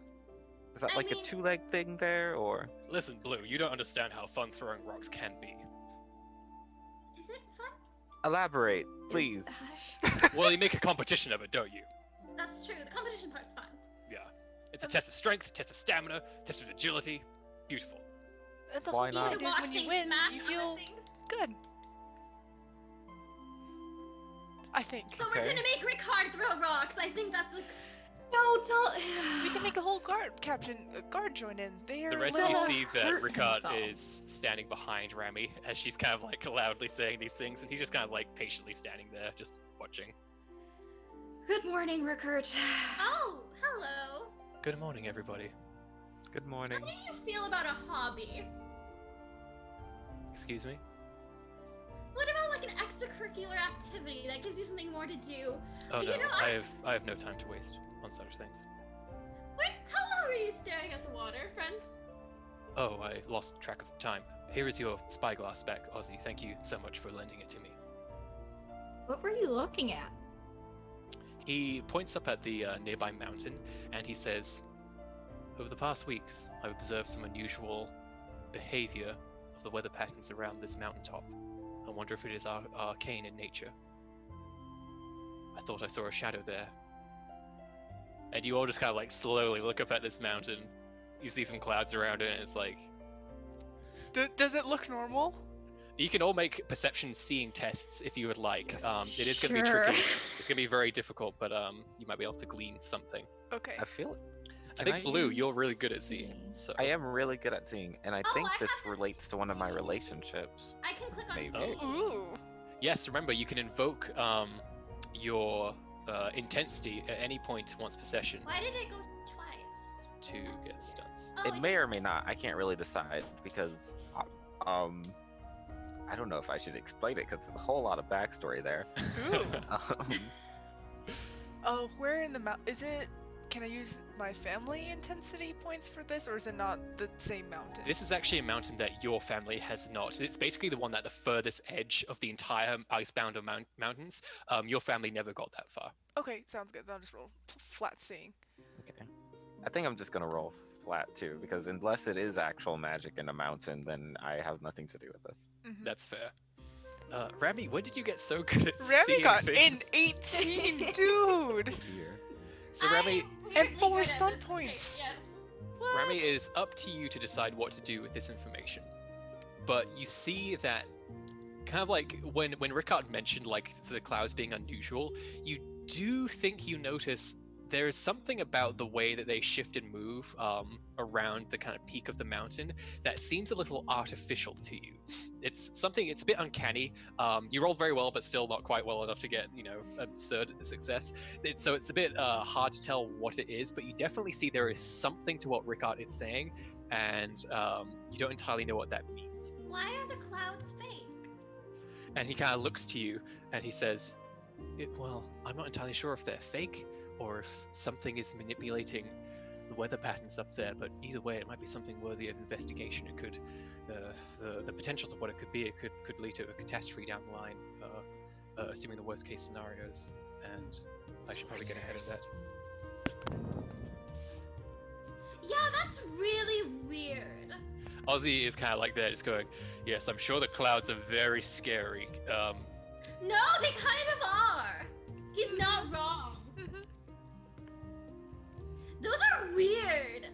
I like mean- a 2-leg thing there, or? Listen, Blue, you don't understand how fun throwing rocks can be. Is it fun? Elaborate, please. Well, you make a competition of it, don't you? That's true. The competition part's fun. Yeah. It's a test of strength, test of stamina, test of agility. Beautiful. And the Why whole not? point You is watch when you things win, smash you other feel things. good. I think. So we're Okay. gonna make Ricard throw rocks. I think that's like. No, don't. We can make a whole guard join in. They are The rest Well, of you uh, see that hurt Ricard himself. is standing behind Rami as she's kind of like loudly saying these things, and he's just kind of like patiently standing there, just watching. Good morning, Ricard. Oh, hello. Good morning, everybody. Good morning. How do you feel about a hobby? Excuse me? What about like an extracurricular activity that gives you something more to do? Oh You no, know, I have no time to waste on such things. How long were you staring at the water, friend? Oh, I lost track of time. Here is your spyglass back, Ozzy. Thank you so much for lending it to me. What were you looking at? He points up at the nearby mountain and he says, "Over the past weeks, I've observed some unusual behavior of the weather patterns around this mountaintop. I wonder if it is arcane in nature. I thought I saw a shadow there. And you all just kind of like slowly look up at this mountain. You see some clouds around it, and it's like... Does it look normal? You can all make perception seeing tests if you would like. Yes. It is going to be Sure. tricky. It's going to be very difficult, but you might be able to glean something. Okay. I feel. I Can think Blue, you're really good at seeing. So I am really good at seeing, and I Oh, think I this have- relates to one of my relationships. I can click on Maybe. see. Oh. Ooh. yes, remember you can invoke your intensity at any point once per session Why did I go twice? to get stunts. Oh, It may or may not. I can't really decide because, I don't know if I should explain it because there's a whole lot of backstory there. Ooh. Um, Oh, where in the mount? Is it? Can I use my family intensity points for this, or is it not the same mountain? This is actually a mountain that your family has not. It's basically the one at the furthest edge of the entire Icebound of mountains. Your family never got that far. Okay, sounds good. Then I'll just roll flat seeing. okay. I think I'm just gonna roll flat too because unless it is actual magic in a mountain, then I have nothing to do with this. Mhm. That's fair. Rami, when did you get so good at Remy seeing got things? an 18, dude. Dear. So Rami, And weirdly 4 good at stun this. Okay, points. Yes. Rami, it is up to you to decide what to do with this information. But you see that kind of like when Rickard mentioned like the clouds being unusual, you do think you notice there is something about the way that they shift and move around the kind of peak of the mountain that seems a little artificial to you. It's a bit uncanny. You rolled very well, but still not quite well enough to get, absurd success. So it's a bit hard to tell what it is, but you definitely see there is something to what Rickard is saying, and you don't entirely know what that means. Why are the clouds fake? And he kind of looks to you and he says, well, I'm not entirely sure if they're fake or if something is manipulating the weather patterns up there, but either way, it might be something worthy of investigation. It could, the potentials of what it could be, it could lead to a catastrophe down the line, assuming the worst case scenarios, and I should probably get ahead of that. Yeah, that's really weird. Ozzy is kind of like that, just going, yes, I'm sure the clouds are very scary. No, they kind of are. He's not wrong. Those are weird.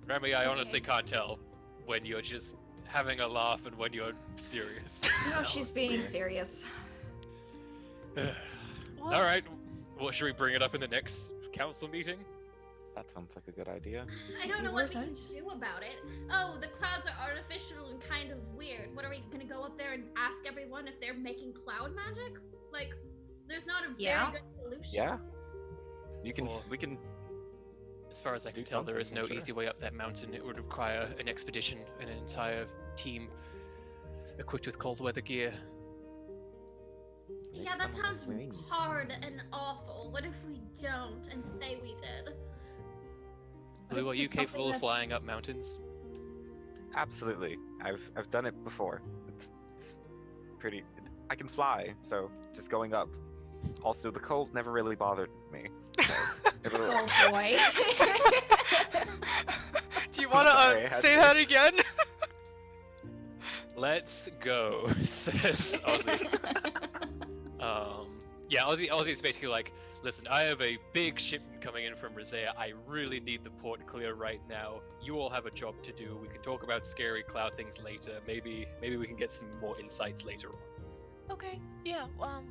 Remy, I honestly can't tell when you're just having a laugh and when you're serious. No, she's being serious. What? All right, well, should we bring it up in the next council meeting? That sounds like a good idea. I don't know You what were we can touched. do about it. Oh, the clouds are artificial and kind of weird. What are we gonna go up there and ask everyone if they're making cloud magic? Like, there's not a Yeah. very good solution. Yeah. You can. Or- We can. As far as I can Do tell, there is something, no sure. easy way up that mountain. It would require an expedition and an entire team equipped with cold weather gear. Yeah, that Someone sounds wings. hard and awful. What if we don't and say we did? Blue, are if you it's something capable of flying up that's- mountains? Absolutely. I've done it before. It's pretty. I can fly, so just going up. Also, the cold never really bothered me. So it'll- Oh boy. Do you want to Sorry, I had say to- that again? Let's go, says Ozzy. Yeah, Ozzy is basically like, listen, I have a big shipment coming in from Rizea. I really need the port clear right now. You all have a job to do. We can talk about scary cloud things later. Maybe we can get some more insights later on. Okay, yeah,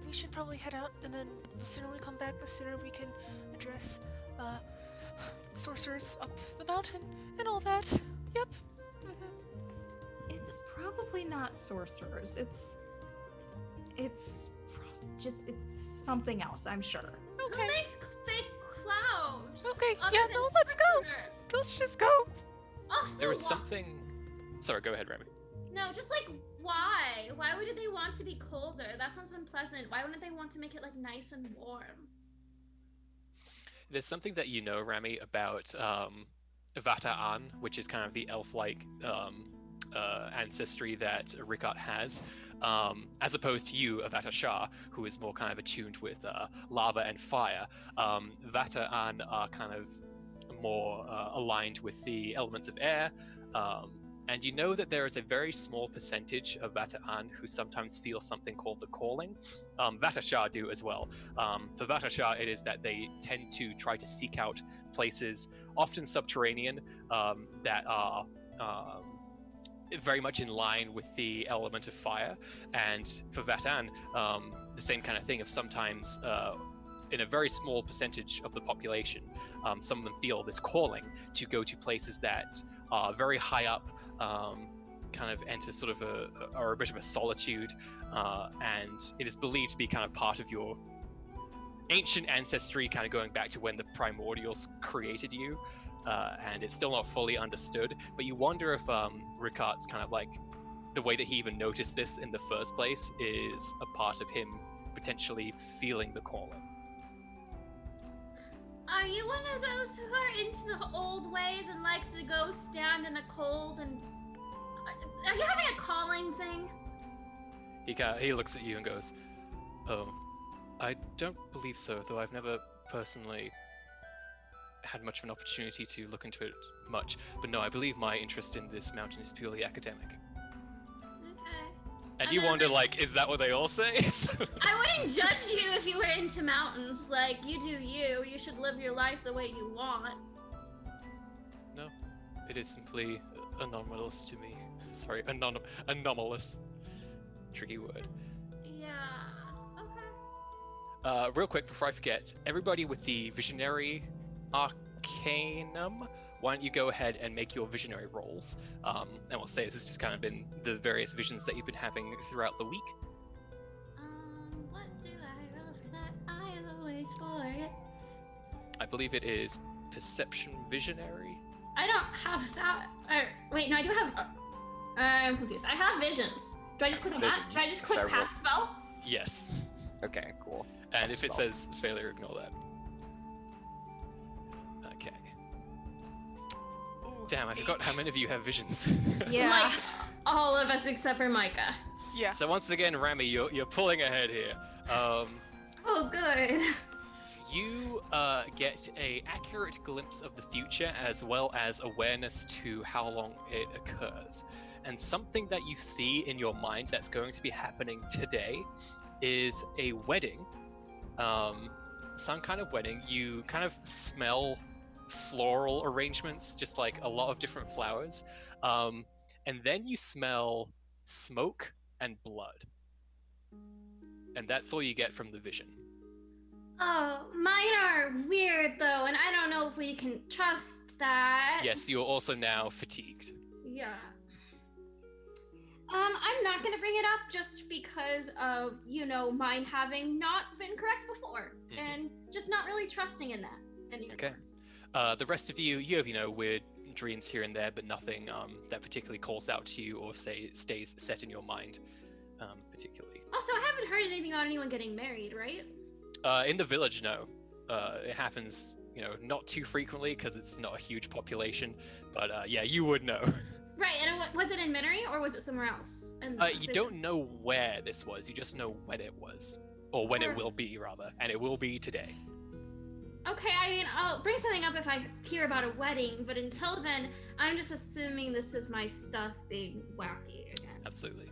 we should probably head out, and then the sooner we come back, the sooner we can address, sorcerers up the mountain and all that. Yep. Mhm. It's probably not sorcerers. It's something else, I'm sure. Who makes fake clouds? Okay, other yeah, than no, let's go. sorcerers? Let's just go. Also, There was why- something. Sorry, go ahead, Remy. No, just like why? Why would they want to be colder? That sounds unpleasant. Why wouldn't they want to make it like nice and warm? There's something that you know, Rami, about Vata-An, which is kind of the elf-like ancestry that Rickard has, as opposed to you, Avata Shah, who is more kind of attuned with lava and fire. Vata-An are kind of more aligned with the elements of air, And you know that there is a very small percentage of Vata'an who sometimes feel something called the calling. Vatashar do as well. For Vatashar, it is that they tend to try to seek out places, often subterranean, that are very much in line with the element of fire. And for Vatan, the same kind of thing of sometimes in a very small percentage of the population, some of them feel this calling to go to places that are very high up, kind of enter sort of a bit of a solitude, and it is believed to be kind of part of your ancient ancestry, kind of going back to when the primordials created you, and it's still not fully understood, but you wonder if Ricard's kind of like, the way that he even noticed this in the first place is a part of him potentially feeling the calling. Are you one of those who are into the old ways and likes to go stand in the cold and... Are you having a calling thing? He looks at you and goes, "Oh, I don't believe so, though I've never personally had much of an opportunity to look into it much. But no, I believe my interest in this mountain is purely academic." Okay. And you wonder, like, is that what they all say? I wouldn't judge you if you were into mountains. Like, you do you. You should live your life the way you want. No, it is simply anomalous to me. Sorry, anomalous. Tricky word. Yeah, okay. Real quick, before I forget, everybody with the Visionary Arcanum, why don't you go ahead and make your Visionary rolls? And we'll say this has just kind of been the various visions that you've been having throughout the week. What do I roll for that? I always forget. I believe it is Perception Visionary. I don't have that. Wait, no, I do have... I'm confused. I have visions. Do I just click on that? Visions. Do I just click Several. cast spell? Yes. Okay, cool. And if it Spell. says failure, ignore that. Okay. Ooh, Damn, I forgot 8. how many of you have visions. Yeah. Like, all of us except for Micah. Yeah. So once again, Rami, you're pulling ahead here. Oh, good. You get a accurate glimpse of the future as well as awareness to how long it occurs. And something that you see in your mind that's going to be happening today is a wedding. Some kind of wedding. You kind of smell floral arrangements, just like a lot of different flowers. And then you smell smoke and blood. And that's all you get from the vision. Oh, mine are weird though, and I don't know if we can trust that. Yes, you're also now fatigued. Yeah. I'm not gonna bring it up just because of, mine having not been correct before, and just not really trusting in that anymore. Okay. The rest of you have, weird dreams here and there, but nothing that particularly calls out to you or stays set in your mind, particularly. Also, I haven't heard anything about anyone getting married, right? In the village, no. It happens, not too frequently because it's not a huge population, but yeah, you would know. Right, and was it in Miniry or was it somewhere else? You don't know where this was, you just know when it was. Or when it will be, rather. And it will be today. Okay, I mean, I'll bring something up if I hear about a wedding, but until then, I'm just assuming this is my stuff being wacky again. Absolutely.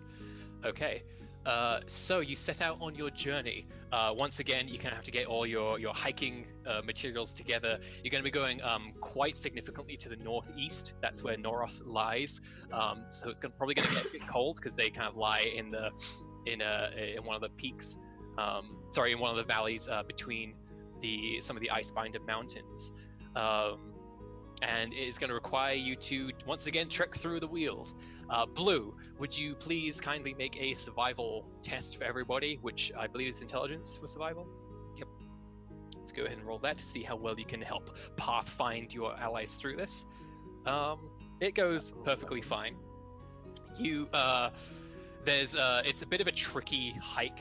Okay. So you set out on your journey. Once again, you're going to have to get all your hiking materials together. You're going to be going quite significantly to the northeast. That's where Noroth lies. So it's probably going to get a bit cold because they kind of lie in one of the peaks. In one of the valleys between some of the Icebinder mountains. And it is going to require you to once again trek through the Weald. Blue, would you please kindly make a survival test for everybody, which I believe is intelligence for survival? Yep. Let's go ahead and roll that to see how well you can help pathfind your allies through this. It goes perfectly fine. It's a bit of a tricky hike,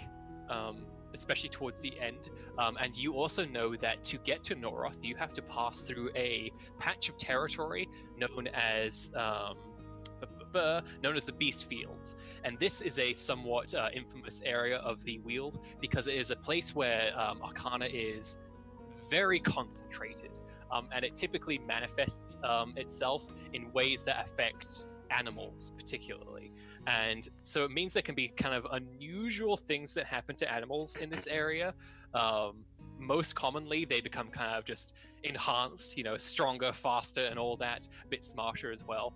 especially towards the end. And you also know that to get to Noroth, you have to pass through a patch of territory known as the Beast Fields. And this is a somewhat infamous area of the Weald because it is a place where Arcana is very concentrated. And it typically manifests itself in ways that affect animals particularly. And so it means there can be kind of unusual things that happen to animals in this area. Most commonly, they become kind of just enhanced, stronger, faster, and all that, a bit smarter as well.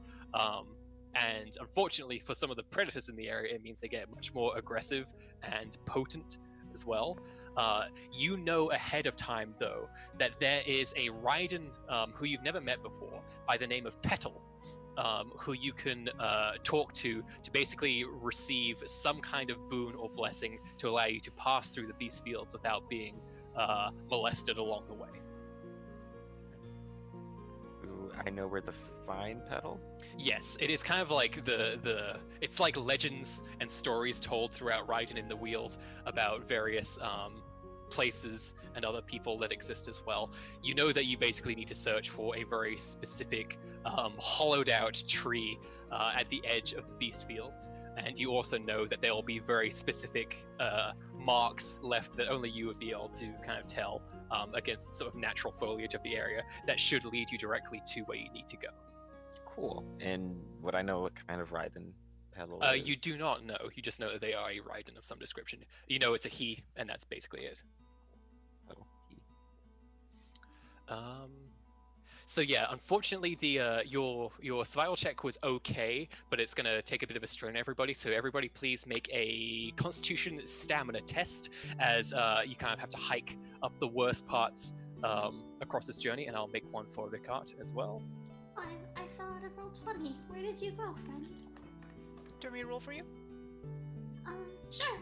And unfortunately, for some of the predators in the area, it means they get much more aggressive and potent as well. You know ahead of time, though, that there is a Raiden who you've never met before by the name of Petal, who you can talk to basically receive some kind of boon or blessing to allow you to pass through the beast fields without being molested along the way. Ooh, I know where to find Petal. Yes, it is kind of like it's like legends and stories told throughout Raiden in the Weald about various places and other people that exist as well. You know that you basically need to search for a very specific hollowed out tree at the edge of the beast fields, and you also know that there will be very specific marks left that only you would be able to kind of tell against sort of natural foliage of the area that should lead you directly to where you need to go. Cool. And would I know what kind of Raiden Petal is? You do not know. You just know that they are a Raiden of some description. You know it's a he, and that's basically it. Oh, he. So yeah, unfortunately, the your survival check was okay, but it's gonna take a bit of a strain on everybody. So everybody, please make a Constitution stamina test, as you kind of have to hike up the worst parts across this journey, and I'll make one for Ricard as well. I fell out of roll 20. Where did you go, friend? Do you want me to roll for you? Sure.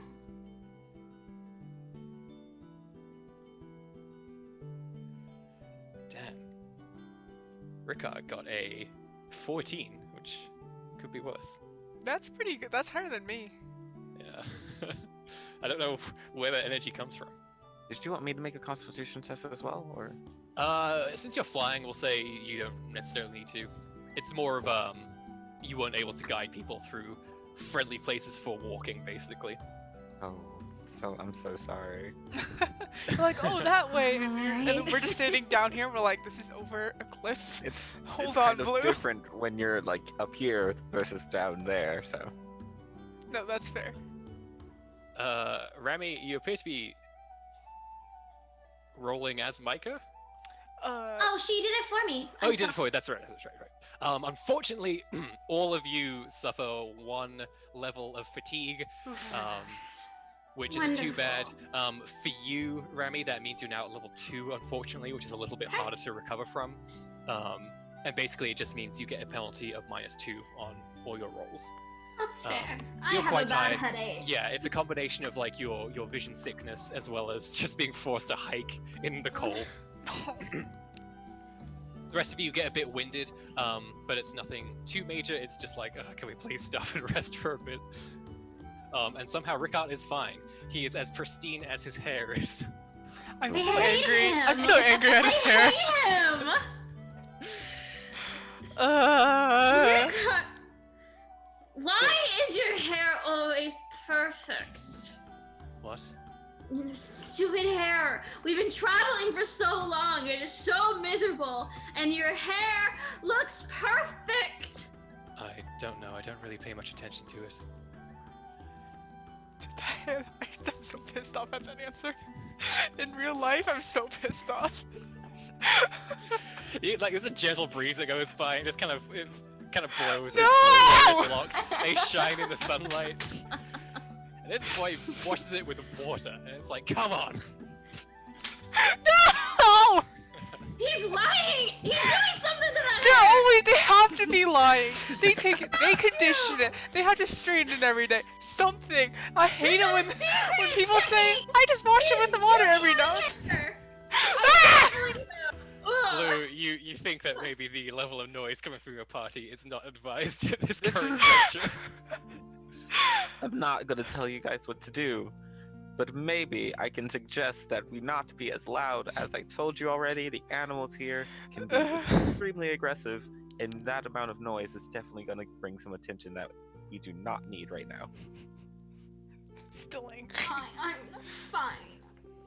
Damn. Ricard got a 14, which could be worse. That's pretty good. That's higher than me. Yeah. I don't know where that energy comes from. Did you want me to make a Constitution test as well, or? Since you're flying, we'll say you don't necessarily need to. It's more of you weren't able to guide people through friendly places for walking, basically. Oh, so I'm so sorry. We're like, oh, that way, and then we're just standing down here. We're like, this is over a cliff. Hold it's on, kind Blue. of different when you're like up here versus down there. So. No, that's fair. Rami, you appear to be rolling as Micah. Oh, she did it for me. Oh, you did it for you. That's right. That's right. Unfortunately, all of you suffer one level of fatigue, which isn't too bad. For you, Rami, that means you're now at level 2, unfortunately, which is a little bit harder to recover from. And basically, it just means you get a penalty of -2 on all your rolls. That's fair. So you're I have quite a bad tired. headache. Yeah, it's a combination of like your vision sickness as well as just being forced to hike in the cold. The rest of you get a bit winded, but it's nothing too major. It's just like, can we please stop and rest for a bit? And somehow Ricard is fine. He is as pristine as his hair is. I'm I so hate angry. him. I'm so angry at his hair. I hate him. Why is your hair always perfect? What? Your stupid hair. We've been traveling for so long. It is so miserable, and your hair looks perfect. I don't know. I don't really pay much attention to it. I'm so pissed off at that answer. In real life, I'm so pissed off. Like there's a gentle breeze that goes by and just kind of blows. No! His locks. They shine in the sunlight. And this boy washes it with water, and it's like, come on. No! He's lying. He's doing something to that They have to be lying. They condition it. They have to straighten it every day. Something. I hate it when people say, I just wash it with the water every night. Blue, you think that maybe the level of noise coming from your party is not advised at this current juncture. I'm not gonna tell you guys what to do, but maybe I can suggest that we not be as loud. As I told you already, the animals here can be extremely aggressive, and that amount of noise is definitely gonna bring some attention that we do not need right now. Still angry. I'm fine.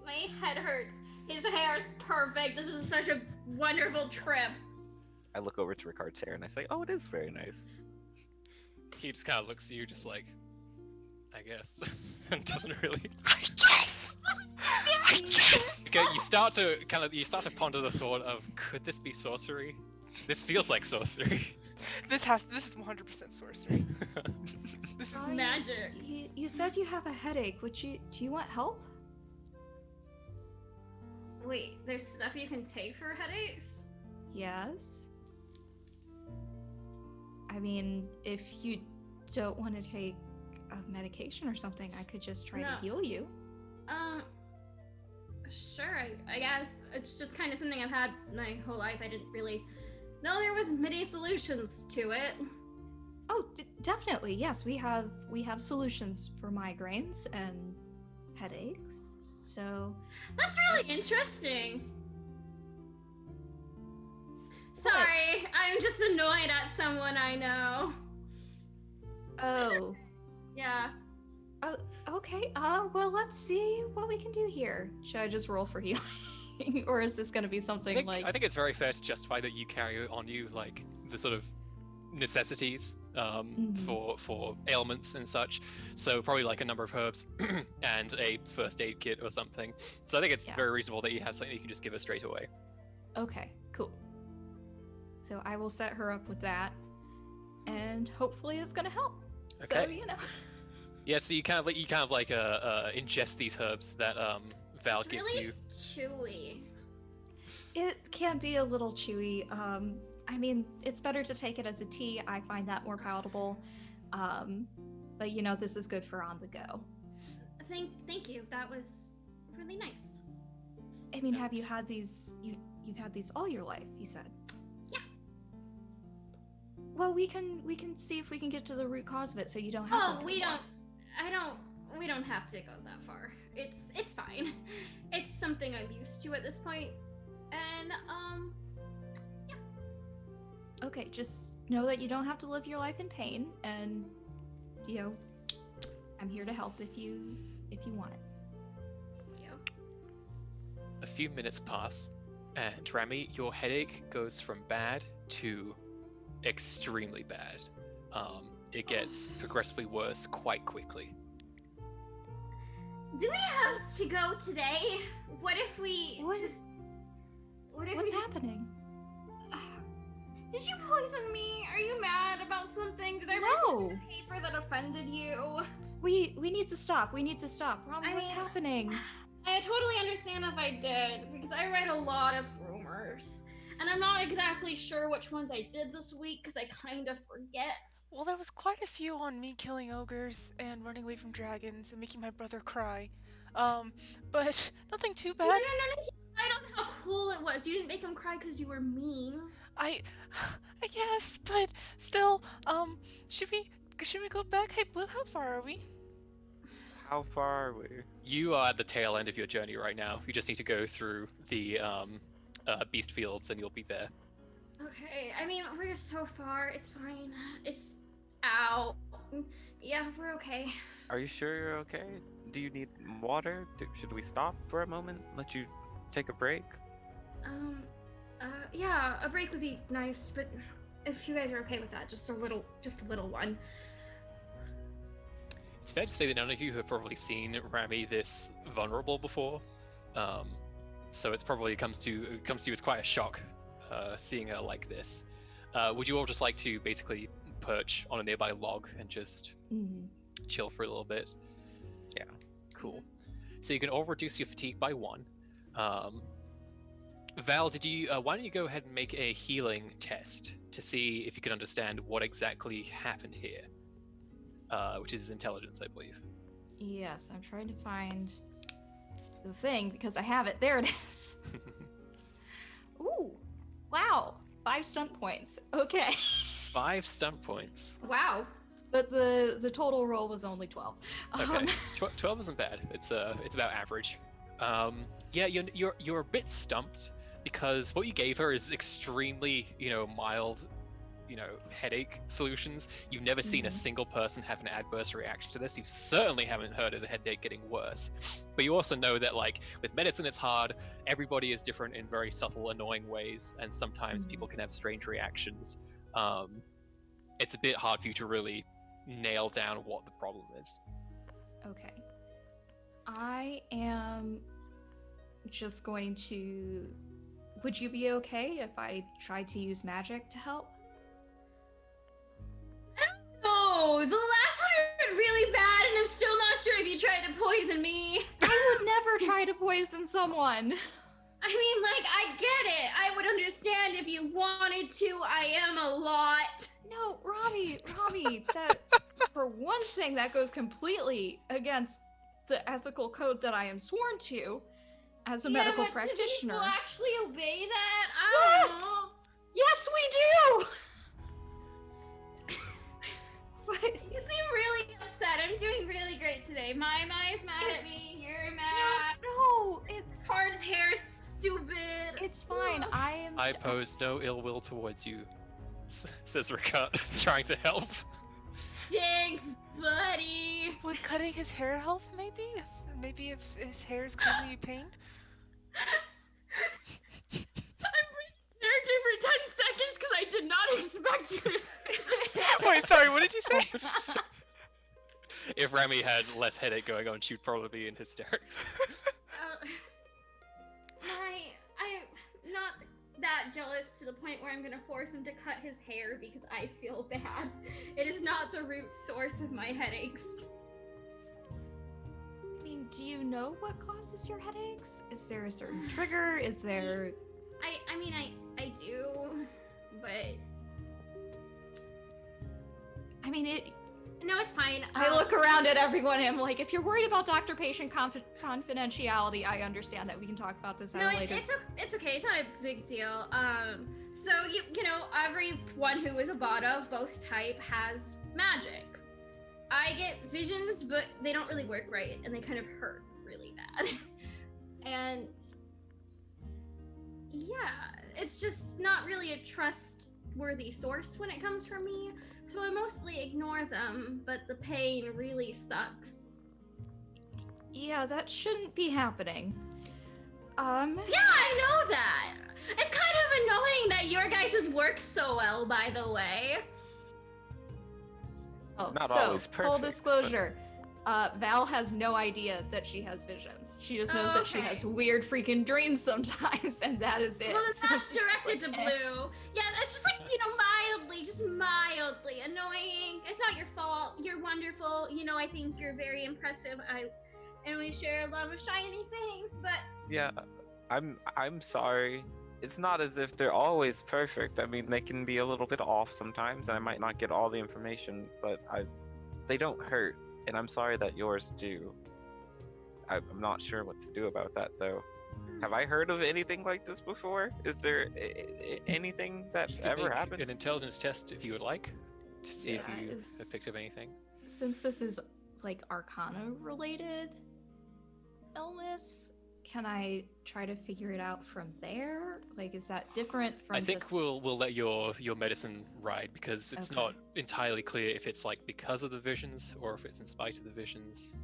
My head hurts. His hair is perfect. This is such a wonderful trip. I look over to Ricard's hair and I say, oh, it is very nice. he just kind of looks at you, just like, I guess, and doesn't really. I guess. I guess. Okay, you start to ponder the thought of, could this be sorcery? This feels like sorcery. This is 100% sorcery. This is magic. You said you have a headache. Do you want help? Wait, there's stuff you can take for headaches? Yes. I mean, if you don't want to take a medication or something, I could just try to heal you. Sure, I guess. It's just kind of something I've had my whole life. I didn't really know there was many solutions to it. Oh, definitely. Yes, we have solutions for migraines and headaches. So that's really interesting. Sorry, I'm just annoyed at someone I know. Oh. Yeah. Oh, okay. Well, let's see what we can do here. Should I just roll for healing? Or is this going to be something I think it's very fair to justify that you carry on you, like, the sort of necessities for ailments and such. So probably like a number of herbs and a first aid kit or something. So I think it's very reasonable that you have something you can just give her straight away. Okay, cool. So I will set her up with that, and hopefully it's going to help. Okay. So, you know. Yeah, so you kind of ingest these herbs that Val gives really you. Chewy. It can be a little chewy. I mean, it's better to take it as a tea. I find that more palatable. But you know, this is good for on the go. Thank you. That was really nice. I mean, have you had these? You've had these all your life, you said. Yeah. Well, we can see if we can get to the root cause of it, so you don't have. Oh, we don't have to go that far. It's fine. It's something I'm used to at this point. And yeah. Okay, just know that you don't have to live your life in pain, and you know, I'm here to help if you want it. Yeah. A few minutes pass, and Rami, your headache goes from bad to extremely bad. It gets progressively worse quite quickly. Do we have to go today? What if we? What's happening? Did you poison me? Are you mad about something? Did I write something in the paper that offended you? We need to stop. We need to stop. Rami, what's happening? I totally understand if I did, because I read a lot of rumors. And I'm not exactly sure which ones I did this week, because I kind of forget. Well, there was quite a few on me killing ogres and running away from dragons and making my brother cry. But nothing too bad. No. I don't know how cool it was. You didn't make him cry because you were mean. I guess, but still, should we go back? Hey, Blue, how far are we? How far are we? You are at the tail end of your journey right now. You just need to go through the beast fields and you'll be there. Okay, I mean, we're so far. It's fine. It's out. Yeah, we're okay. Are you sure you're okay? Do you need water? Should we stop for a moment? Let you take a break? Yeah, a break would be nice, but if you guys are okay with that, just a little one. It's fair to say that none of you have probably seen Rami this vulnerable before. So it's probably comes to you as quite a shock seeing her like this. Would you all just like to basically perch on a nearby log and just chill for a little bit? Yeah, cool. So you can all reduce your fatigue by 1. Val, why don't you go ahead and make a healing test to see if you can understand what exactly happened here, which is intelligence, I believe. Yes, I'm trying to find the thing because I have it. There it is. Ooh, wow, 5 stunt points. Okay. 5 stunt points. Wow. But the total roll was only 12. Okay, 12 isn't bad. It's about average. Yeah, you're a bit stumped because what you gave her is extremely, mild, headache solutions. You've never seen a single person have an adverse reaction to this. You certainly haven't heard of the headache getting worse. But you also know that, like, with medicine, it's hard. Everybody is different in very subtle, annoying ways, and sometimes people can have strange reactions. It's a bit hard for you to really nail down what the problem is. Okay. I am just going to... Would you be okay if I tried to use magic to help? Oh, the last one hurt really bad, and I'm still not sure if you tried to poison me. I would never try to poison someone. I mean, like, I get it. I would understand if you wanted to. I am a lot. No, Rami, that, for one thing, that goes completely against the ethical code that I am sworn to as a medical but practitioner. Do people actually obey that? I Yes! don't know. Yes, we do! What? You seem really upset. I'm doing really great today. My is mad at me. You're mad. No, it's... Card's hair is stupid. It's fine, I pose no ill will towards you, says Rikat, trying to help. Thanks, buddy. Would cutting his hair help, maybe? If his hair is causing you pain? I'm character for 10 seconds because I did not expect you to say that. Wait, sorry, what did you say? If Remy had less headache going on, she'd probably be in hysterics. I'm not that jealous to the point where I'm gonna force him to cut his hair because I feel bad. It is not the root source of my headaches. I mean, do you know what causes your headaches? Is there a certain trigger? Is there... I mean, I do, but... I mean, it... No, it's fine. I look around at everyone and I'm like, if you're worried about doctor-patient confidentiality, I understand that. We can talk about this later. It's okay. It's not a big deal. So you know, everyone who is a bot of both type has magic. I get visions, but they don't really work right, and they kind of hurt really bad. And yeah, it's just not really a trustworthy source when it comes from me. So I mostly ignore them, but the pain really sucks. Yeah, that shouldn't be happening. Yeah, I know that. It's kind of annoying that your guys' works so well, by the way. Oh, Not so, always perfect, full disclosure, Val has no idea that she has visions. She just knows that she Okay. has weird freaking dreams sometimes, and that is it. Well, So that's she's just directed like, to Blue. Yeah, that's just like, you know, mildly annoying. It's not your fault. You're wonderful. You know, I think you're very impressive. And we share a love of shiny things, but Yeah, I'm sorry. It's not as if they're always perfect. I mean, they can be a little bit off sometimes, and I might not get all the information, but they don't hurt, and I'm sorry that yours do. I'm not sure what to do about that, though. Have I heard of anything like this before? Is there anything that's You can ever make happened? an intelligence test if you would like, to see if you Yes. have picked up anything. Since this is like Arcana related illness, can I try to figure it out from there? Like, is that different from I think just... we'll let your medicine ride because it's Okay. not entirely clear if it's like because of the visions or if it's in spite of the visions.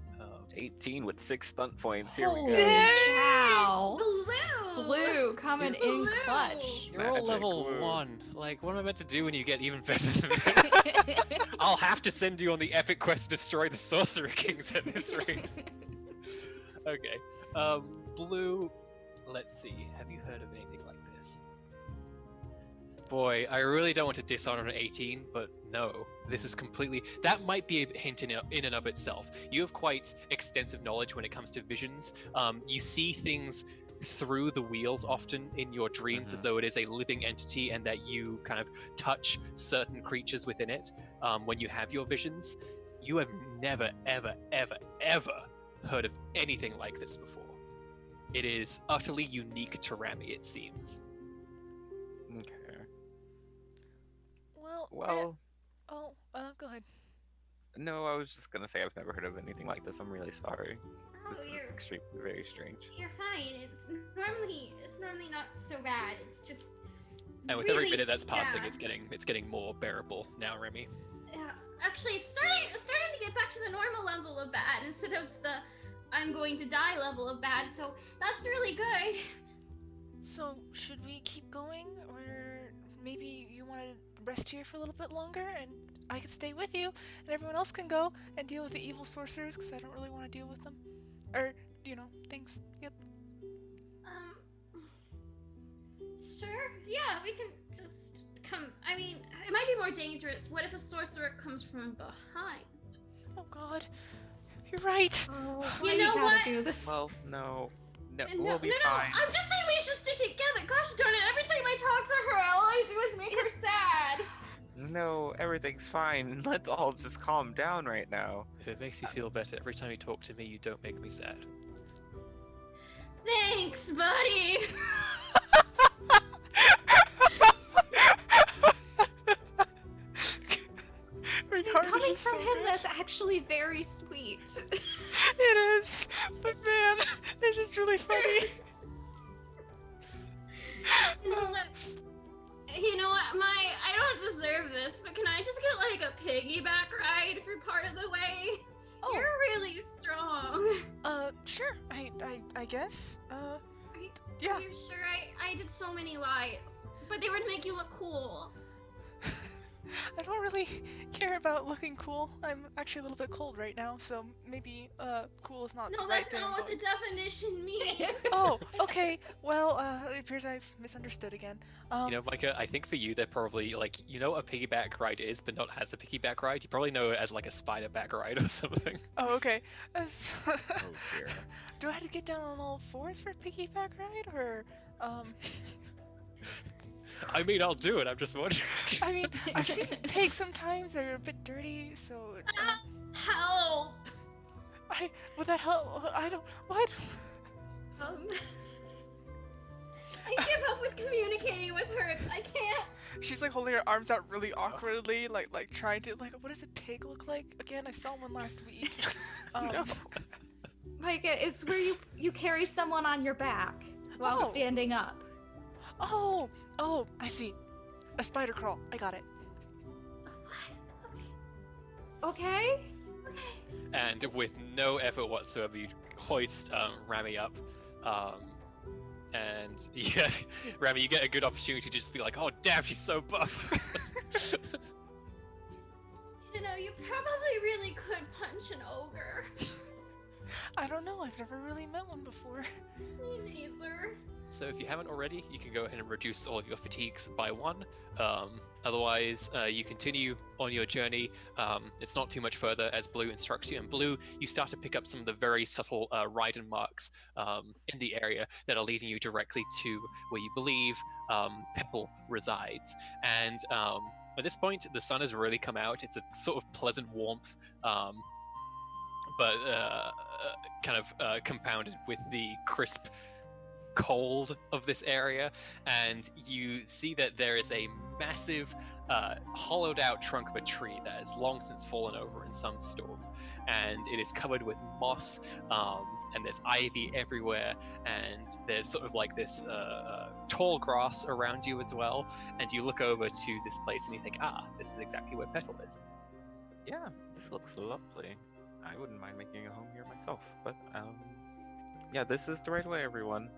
18 with 6 stunt points. Here we Holy go. cow! Blue! Blue coming in Blue! clutch. You're all Magic level word. 1. Like, what am I meant to do when you get even better than this? I'll have to send you on the epic quest to destroy the Sorcerer Kings at this rate. Okay. Blue, let's see. Have you heard of anything like this? Boy, I really don't want to dishonor an 18, but no. This is completely... That might be a hint in and of itself. You have quite extensive knowledge when it comes to visions. You see things through the wheels often in your dreams as though it is a living entity and that you kind of touch certain creatures within it when you have your visions. You have never, ever, ever, ever heard of anything like this before. It is utterly unique to Rami, it seems. Okay. Well, Well, go ahead. no, I was just gonna say I've never heard of anything like this. I'm really sorry. Oh, This is extremely very strange. you're fine. It's normally not so bad. It's just And with really every minute that's passing, bad. it's getting more bearable now, Remy. Yeah, actually, it's starting to get back to the normal level of bad instead of the I'm going to die level of bad. So that's really good. So, should we keep going? Or maybe you want to rest here for a little bit longer, and I can stay with you, and everyone else can go and deal with the evil sorcerers, because I don't really want to deal with them. Or, things. Yep. Sure. Yeah, we can just come. I mean, it might be more dangerous. What if a sorcerer comes from behind? Oh God, you're right. Oh, You why know gotta what? do this? Well, no, No, we'll be no, fine. I'm just saying we should stick together. Gosh darn it! Every time I talk to her, all I do is make her sad. No, everything's fine. Let's all just calm down right now. If it makes you feel better, every time you talk to me, you don't make me sad. Thanks, buddy. Coming from him, that's actually very sweet. It is, but man, it's just really funny. You know what? I don't deserve this, but can I just get like a piggyback ride for part of the way? Oh. You're really strong. Sure. I guess. Are Yeah. you sure? I did so many lies, but they were to make you look cool. I don't really care about looking cool. I'm actually a little bit cold right now, so maybe cool is not No, the right that's thing. not what the definition means. Oh, okay. Well, it appears I've misunderstood again. Micah, I think for you, they're probably like, a piggyback ride is, but not as a piggyback ride. You probably know it as like a spider back ride or something. Oh, okay. Oh dear. Do I have to get down on all fours for a piggyback ride, or I mean, I'll do it. I'm just wondering. I mean, I've seen pigs sometimes. They're a bit dirty, so. Help! Would that help? I don't. What? I give up with communicating with her. I can't. She's like holding her arms out really awkwardly, like trying to what does a pig look like? Again, I saw one last week. No. Micah, it's where you carry someone on your back while Oh. standing up. Oh, I see. A spider crawl. I got it. Okay? And with no effort whatsoever, you hoist Rami up. And yeah, Rami, you get a good opportunity to just be like, oh damn, she's so buff. You probably really could punch an ogre. I don't know. I've never really met one before. Me neither. So if you haven't already, you can go ahead and reduce all of your fatigues by 1. Otherwise, you continue on your journey. It's not too much further as Blue instructs you. And Blue, you start to pick up some of the very subtle Raiden marks in the area that are leading you directly to where you believe Pebble resides. And at this point, the sun has really come out. It's a sort of pleasant warmth, but kind of compounded with the crisp cold of this area, and you see that there is a massive hollowed out trunk of a tree that has long since fallen over in some storm, and it is covered with moss, and there's ivy everywhere, and there's sort of like this tall grass around you as well, and you look over to this place and you think, this is exactly where Petal is. Yeah, this looks lovely. I wouldn't mind making a home here myself, but yeah, this is the right way, everyone.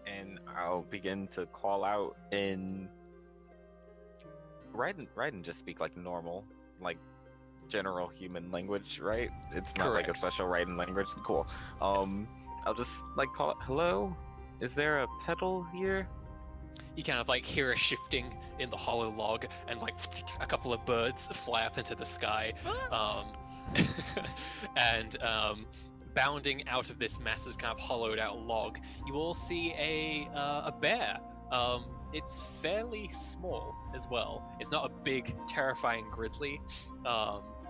And I'll begin to call out in Raiden just speak like normal, like general human language, right? It's not like a Correct. special Raiden language. Cool. I'll just like call it, hello? Is there a Petal here? You kind of like hear a shifting in the hollow log, and like a couple of birds fly up into the sky. And bounding out of this massive kind of hollowed out log, you all see a bear. It's fairly small as well. It's not a big, terrifying grizzly.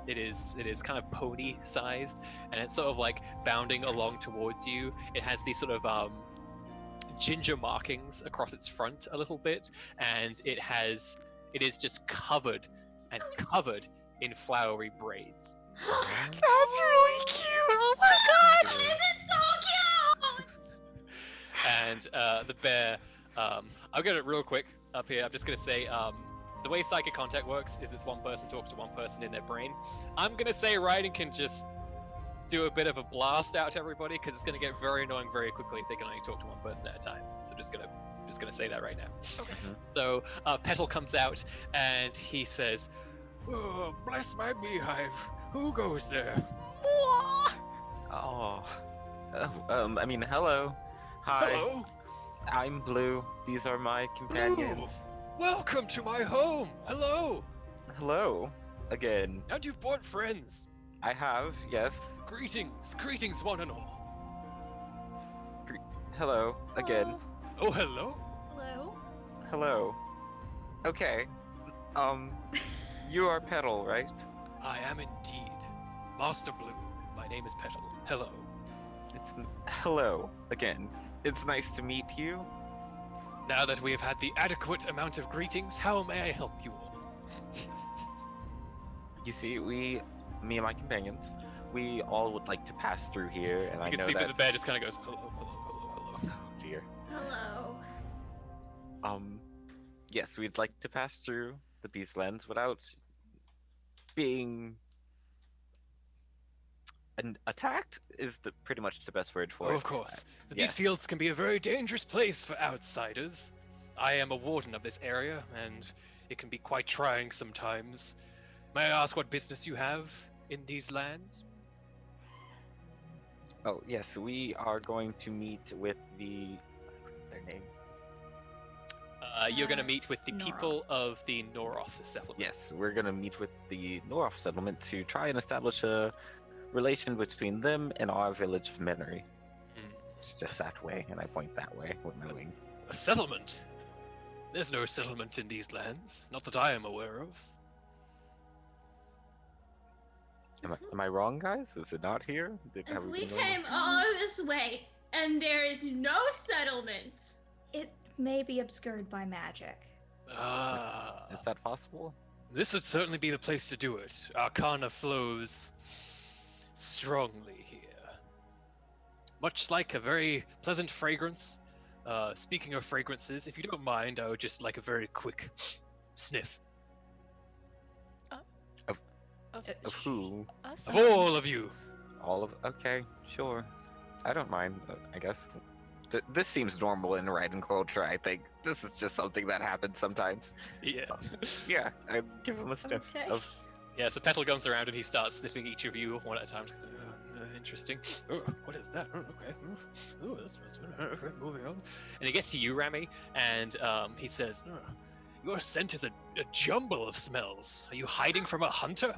It is kind of pony sized, and it's sort of like bounding along towards you. It has these sort of ginger markings across its front a little bit, and it is just covered in flowery braids. That's really cute. Oh my gosh. Is it so cute? And the bear, I'll get it real quick up here. I'm just gonna say, the way psychic contact works is it's one person talks to one person in their brain. I'm gonna say Raiden can just do a bit of a blast out to everybody because it's going to get very annoying very quickly if they can only talk to one person at a time. So just gonna say that right now. Okay. So Petal comes out and he says, "Oh, bless my beehive. Who goes there?" Oh. I mean, hello. Hi. Hello. I'm Blue. These are my companions. Welcome to my home. Hello. Hello. Again. And you've brought friends. I have, yes. Greetings, one and all. Hello. Again. Oh, hello. Hello. Hello. Okay. You are Petal, right? I am indeed. Master Blue. My name is Petal. Hello. Hello. Again. It's nice to meet you. Now that we have had the adequate amount of greetings, how may I help you all? You see, me and my companions, we all would like to pass through here, and I You can know see that. that the bed just kind of goes, hello. Oh dear. Hello. Yes, we'd like to pass through the Beastlands without being attacked. Is pretty much the best word for Oh, it. of course. The yes. Beast Fields can be a very dangerous place for outsiders. I am a warden of this area, and it can be quite trying sometimes. May I ask what business you have in these lands? Oh yes, we are going to meet with their names. You're going to meet with the Noroth. people of the Noroth settlement. Yes, we're going to meet with the Noroth settlement to try and establish a relation between them and our village of Miniry. It's just that way, and I point that way with my wing. A settlement? There's no settlement in these lands, not that I am aware of. Am I wrong, guys? Is it not here? Have We been going- came all this way, and there is no settlement. It may be obscured by magic. Is that possible? This would certainly be the place to do it. Arcana flows strongly here. Much like a very pleasant fragrance. Speaking of fragrances, if you don't mind, I would just like a very quick sniff. Of who? Us? Of all of you. All of? Okay, sure. I don't mind. I guess. This seems normal in Raiden culture. I think this is just something that happens sometimes. Yeah. Yeah, I give him a sniff. Okay. Of, Yeah, so Petal comes around and he starts sniffing each of you one at a time. Interesting. Oh, what is that? Oh, okay. Oh, that's moving on. And he gets to you, Rami, and he says, "Your scent is a jumble of smells. Are you hiding from a hunter?"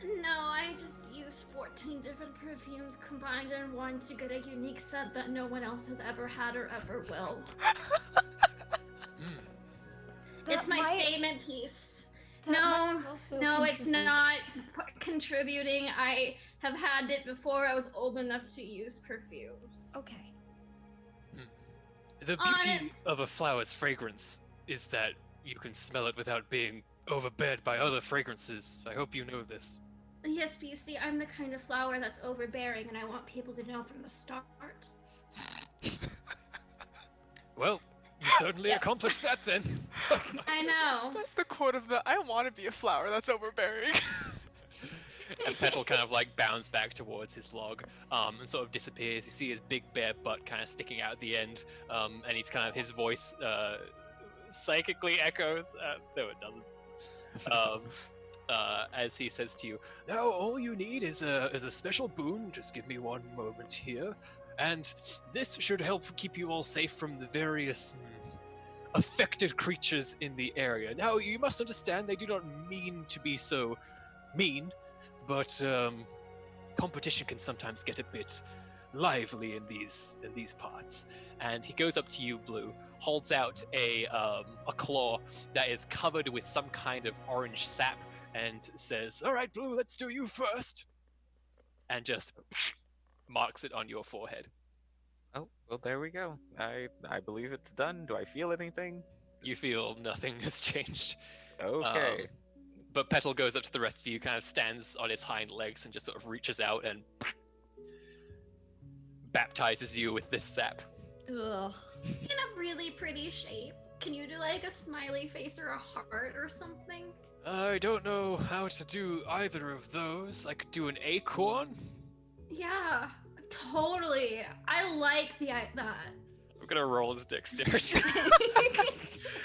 No, I just used 14 different perfumes combined in one to get a unique scent that no one else has ever had or ever will. It's my statement piece. No, it's not contributing. I have had it before I was old enough to use perfumes. Okay. The beauty of a flower's fragrance is that you can smell it without being overbeared by other fragrances. I hope you know this. Yes, but you see, I'm the kind of flower that's overbearing, and I want people to know from the start. Well, you certainly accomplished that then. I know. That's the quote of the I want to be a flower that's overbearing. And Petal kind of like bounds back towards his log and sort of disappears. You see his big bare butt kind of sticking out at the end, and he's kind of his voice psychically echoes. No, it doesn't. As he says to you, "Now all you need is a special boon. Just give me one moment here, and this should help keep you all safe from the various affected creatures in the area. Now you must understand they do not mean to be so mean, but competition can sometimes get a bit lively in these parts." And he goes up to you, Blue, holds out a claw that is covered with some kind of orange sap, and says, "All right, Blue, let's do you first," and just marks it on your forehead. oh, well, there we go. I believe it's done. Do I feel anything? You feel nothing has changed. Okay. But Petal goes up to the rest of you, kind of stands on his hind legs, and just sort of reaches out and baptizes you with this sap. Ugh. In a really pretty shape. Can you do like a smiley face or a heart or something? I don't know how to do either of those. I could do an acorn. Yeah, totally. I like that. I'm gonna roll his dexterity.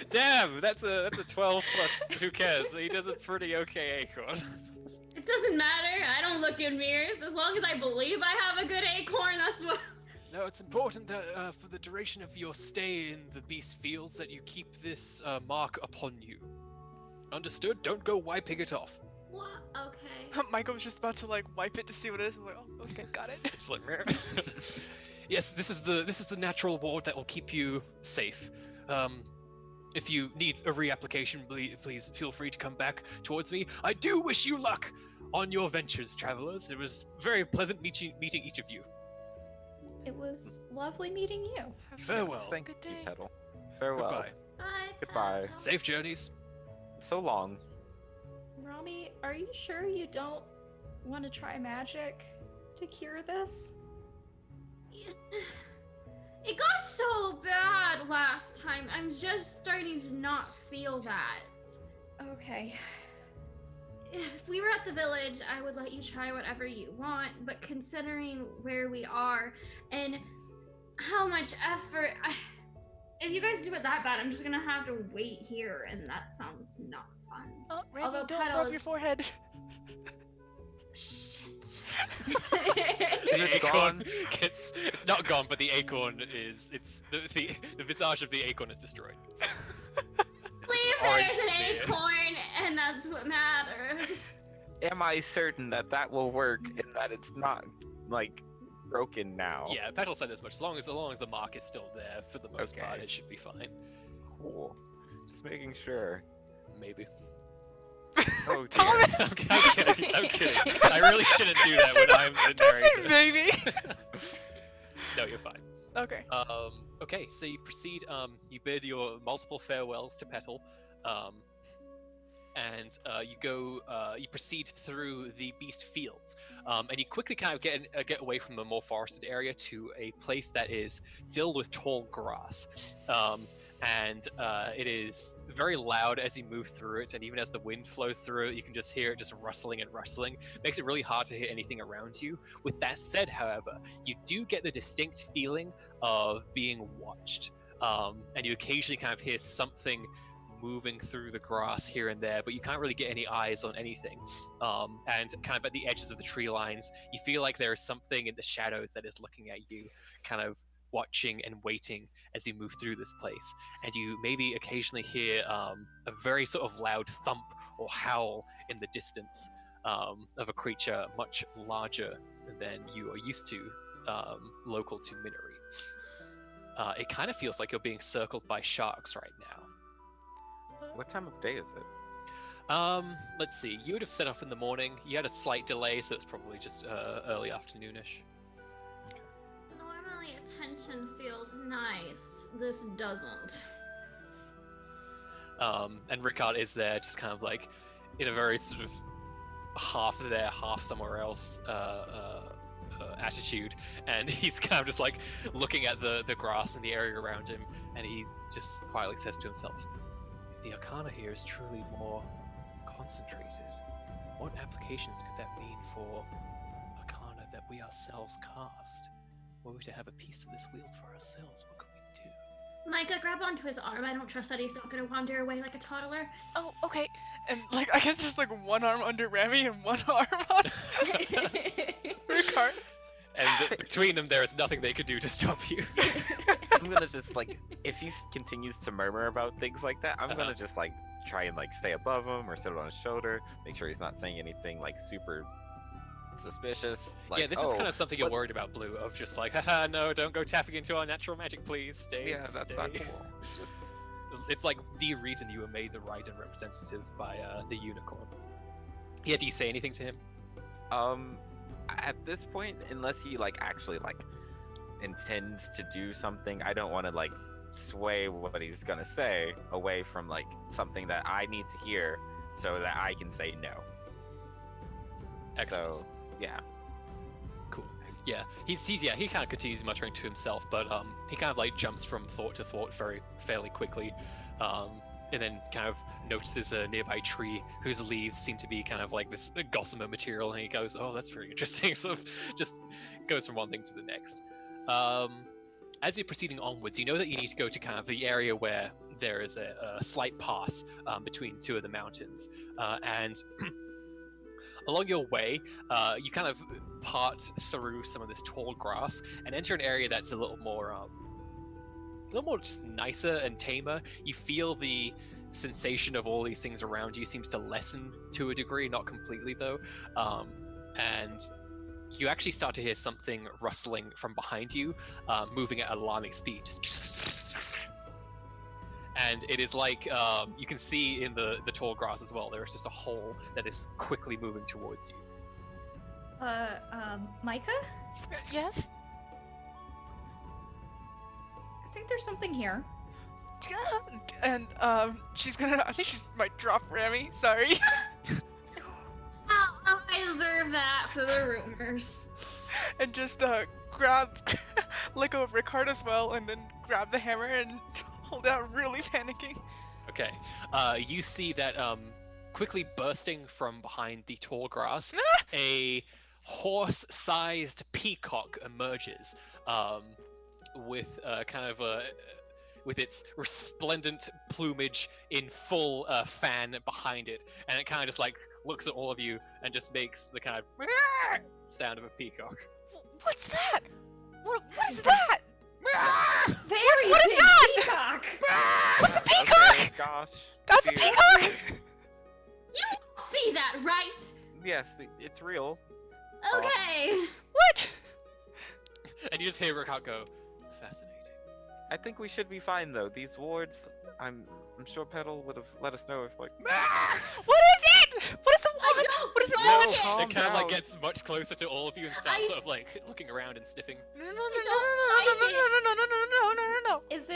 Damn, that's a 12 plus. Who cares? He does a pretty okay acorn. It doesn't matter. I don't look in mirrors. As long as I believe I have a good acorn, that's what. No, it's important that for the duration of your stay in the beast fields that you keep this mark upon you. Understood? Don't go wiping it off. What? Okay. Michael was just about to like wipe it to see what it is. I'm like, oh, okay, got it. Just like, yes, this is the natural ward that will keep you safe. If you need a reapplication, please feel free to come back towards me. I do wish you luck on your ventures, travelers. It was very pleasant meeting each of you. It was lovely meeting you. Farewell. Thank Good you, day. Petal. Farewell. Goodbye. Bye. Goodbye. Petal. Safe journeys. So long. Rami, are you sure you don't want to try magic to cure this? It got so bad last time. I'm just starting to not feel that. Okay. If we were at the village, I would let you try whatever you want, but considering where we are and how much effort, if you guys do it that bad, I'm just gonna have to wait here, and that sounds not fun. Oh, Randy, Although don't Petal rub is- your forehead. Shit. The it acorn gone? it's not gone, but the acorn is the visage of the acorn is destroyed. Leave orange there's an smear. acorn, and that's what matters. Am I certain that that will work and that it's not like broken now? Yeah, Petal said as much. As long as the mark is still there for the most part, Okay. it should be fine. Cool. Just making sure. Maybe. Oh dear. Thomas! I'm kidding. I'm kidding. I really shouldn't do that when I'm the Don't say narrator. maybe. No, you're fine. Okay. Okay, so you proceed. You bid your multiple farewells to Petal, and you go. You proceed through the beast fields, and you quickly kind of get away from the more forested area to a place that is filled with tall grass. And it is very loud as you move through it, and even as the wind flows through it, you can just hear it just rustling and rustling. Makes it really hard to hear anything around you. With that said, however, you do get the distinct feeling of being watched, and you occasionally kind of hear something moving through the grass here and there, but you can't really get any eyes on anything. And kind of at the edges of the tree lines, you feel like there is something in the shadows that is looking at you, kind of watching and waiting as you move through this place. And you maybe occasionally hear a very sort of loud thump or howl in the distance of a creature much larger than you are used to, local to Miniry. It kind of feels like you're being circled by sharks right now. What time of day is it? Let's see. You would have set off in the morning. You had a slight delay, so it's probably just early afternoonish. Normally, attention feels nice. This doesn't. And Rickard is there, just kind of like in a very sort of half there, half somewhere else attitude, and he's kind of just like looking at the grass and the area around him, and he just quietly says to himself, "If the arcana here is truly more concentrated, what applications could that mean for arcana that we ourselves cast? Were we to have a piece of this wield for ourselves, what could we do?" Micah, grab onto his arm. I don't trust that he's not gonna wander away like a toddler. Oh, okay. And like, I guess just like one arm under Remy and one arm on Ricard. And between them, there is nothing they could do to stop you. I'm gonna just like, if he continues to murmur about things like that, I'm Uh-huh. gonna just like try and like stay above him or sit on his shoulder, make sure he's not saying anything like super suspicious. Like, Yeah, this is oh, kind of something you're what- worried about, Blue, of just like, haha, no, don't go tapping into our natural magic, please. Stay. Yeah, that's stay. not cool. Just, It's like the reason you were made the right and representative by the unicorn. Yeah, do you say anything to him? at this point, unless he like actually like intends to do something, I don't want to like sway what he's gonna say away from like something that I need to hear so that I can say no. Excellent. So yeah. Cool. Yeah, he kind of continues muttering to himself, but he kind of like jumps from thought to thought fairly quickly, and then kind of notices a nearby tree whose leaves seem to be kind of like this gossamer material, and he goes, "Oh, that's very interesting." Sort of just goes from one thing to the next. As you're proceeding onwards, you know that you need to go to kind of the area where there is a slight pass between two of the mountains, and along your way, you kind of part through some of this tall grass and enter an area that's a little more just nicer and tamer. You feel the sensation of all these things around you seems to lessen to a degree, not completely though, and you actually start to hear something rustling from behind you, moving at alarming speed. And it is like, you can see in the tall grass as well, there is just a hole that is quickly moving towards you. Micah? Yes? I think there's something here. And, she's gonna, I think she might drop Rami, sorry. I deserve that for the rumors. And just, grab, let go of Rickard as well, and then grab the hammer and hold out, really panicking. Okay, you see that quickly bursting from behind the tall grass, a horse-sized peacock emerges with kind of a with its resplendent plumage in full fan behind it, and it kind of just like looks at all of you and just makes the kind of sound of a peacock. What's that? What is that? Very What is big that? peacock! What's a peacock? Okay, gosh. That's a Dude. peacock? You see that, right? Yes, it's real. Okay. What? And you just hear Rickard go, fascinating. I think we should be fine though. These wards, I'm sure Petal would have let us know if like. What is it? What is a wand? don't What is a like wand? it. Calm It kind of like down. gets much closer to all of you and starts I- sort of like looking around and sniffing. No. Is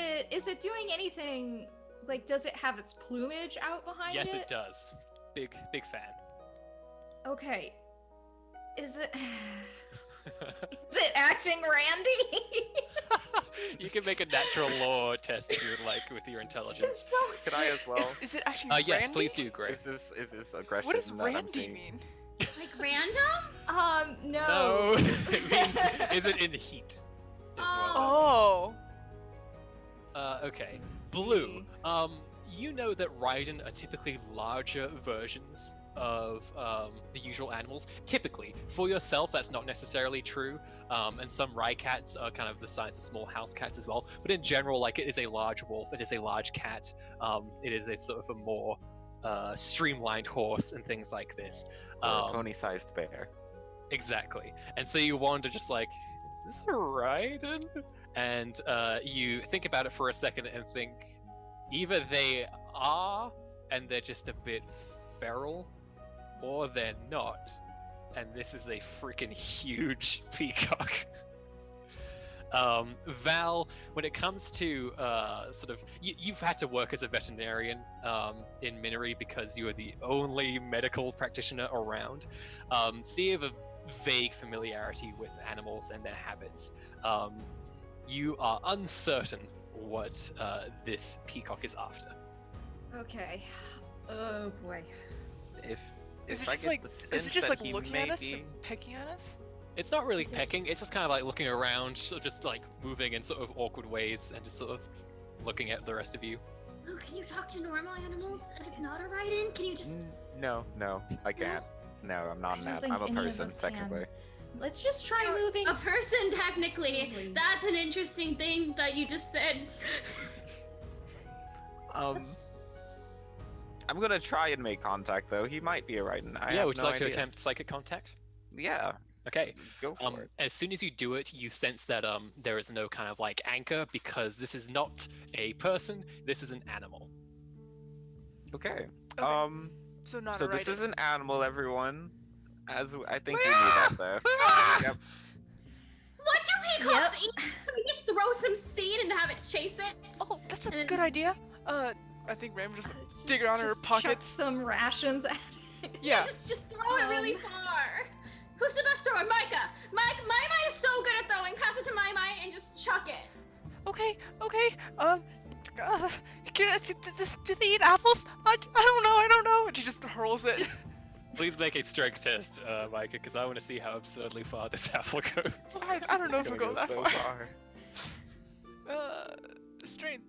it doing anything? Like, does it have its plumage out behind Yes, it? it does. Big fan. Okay. Is it? Is it acting Randy? You can make a natural law test if you would like with your intelligence. It's so. Could I as well? Is it actually Yes, Randy? please do, Gray. Is this aggression? What does that I'm Randy seeing? mean? Like random? No. No, it means is it in heat? Is what Oh. okay. Blue. You know that Raiden are typically larger versions of the usual animals. Typically, for yourself, that's not necessarily true. And some Raikats are kind of the size of small house cats as well. But in general, like it is a large wolf, it is a large cat. It is a sort of a more streamlined horse and things like this. Or a pony-sized bear. Exactly. And so you wander just like, is this a Raiden? And you think about it for a second and think, either they are and they're just a bit feral, or they're not. And this is a freaking huge peacock. Val, when it comes to sort of, you've had to work as a veterinarian in Miniry because you are the only medical practitioner around. So you have a vague familiarity with animals and their habits. You are uncertain what this peacock is after. Okay. Oh boy. Is it I just get like the is sense it just that like he looking may at us be- and pecking at us? It's not really Is it- pecking, it's just kind of like looking around, sort of just like moving in sort of awkward ways and just sort of looking at the rest of you. Oh, can you talk to normal animals if it's not a Raiden? Can you just... No, I can't. No, I'm not I an don't animal. think I'm a any of person us can. technically. Let's just try moving. A person, technically. slowly. That's an interesting thing that you just said. I'm gonna try and make contact though. He might be a Raiden. I Yeah, have would you no like to idea. attempt psychic contact? Yeah. Okay. Go for it. As soon as you do it, you sense that there is no kind of like anchor because this is not a person, this is an animal. Okay. Okay. So not So a this Raiden. is an animal, everyone. I think we knew that though. Yep. What do peacocks eat? Can we just throw some seed and have it chase it? Oh, that's a And- good idea. I think Ram just dig around in her Just chuck pockets. some rations at it. Yeah. Just throw it really far. Who's the best thrower? Micah. Mai is so good at throwing. Pass it to Mai and just chuck it. Okay. do they eat apples? I don't know. And she just hurls it. Please make a strength test, Micah, because I want to see how absurdly far this apple goes. I don't know if Gonna we'll go that so far. Strength.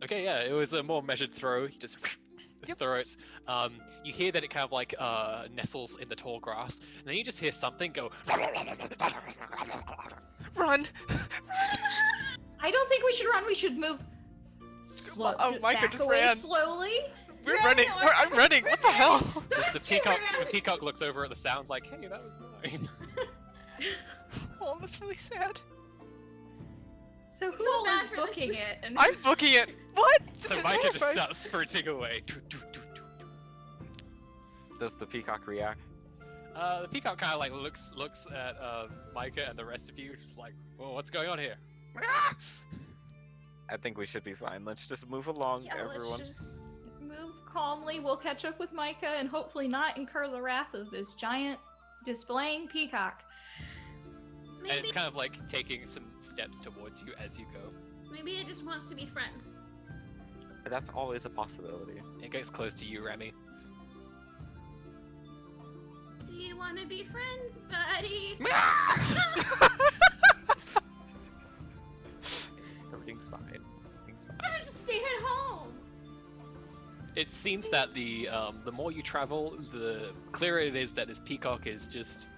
Okay, yeah, it was a more measured throw. You just throw it. You hear that it kind of like nestles in the tall grass, and then you just hear something go. Run! I don't think we should run. We should move. Slow. Oh, Micah back just away ran. slowly. We're Yeah, running. no, I'm running. What the hell? The peacock looks over at the sound like, hey, that was mine. Oh, that's really sad. So who Feel all bad is for this. booking it? And I'm booking it. What? This So is Micah just terrifying. starts sprinting away. Does the peacock react? The peacock kind of like looks at Micah and the rest of you, just like, well, what's going on here? I think we should be fine. Let's just move along, yeah, everyone. let's just move calmly. We'll catch up with Micah and hopefully not incur the wrath of this giant displaying peacock. And Maybe, it's kind of like taking some steps towards you as you go. maybe it just wants to be friends. That's always a possibility. It gets close to you, Remy. Do you want to be friends, buddy? Everything's fine. Everything's fine. I should just stay at home. It seems that the more you travel, the clearer it is that this peacock is just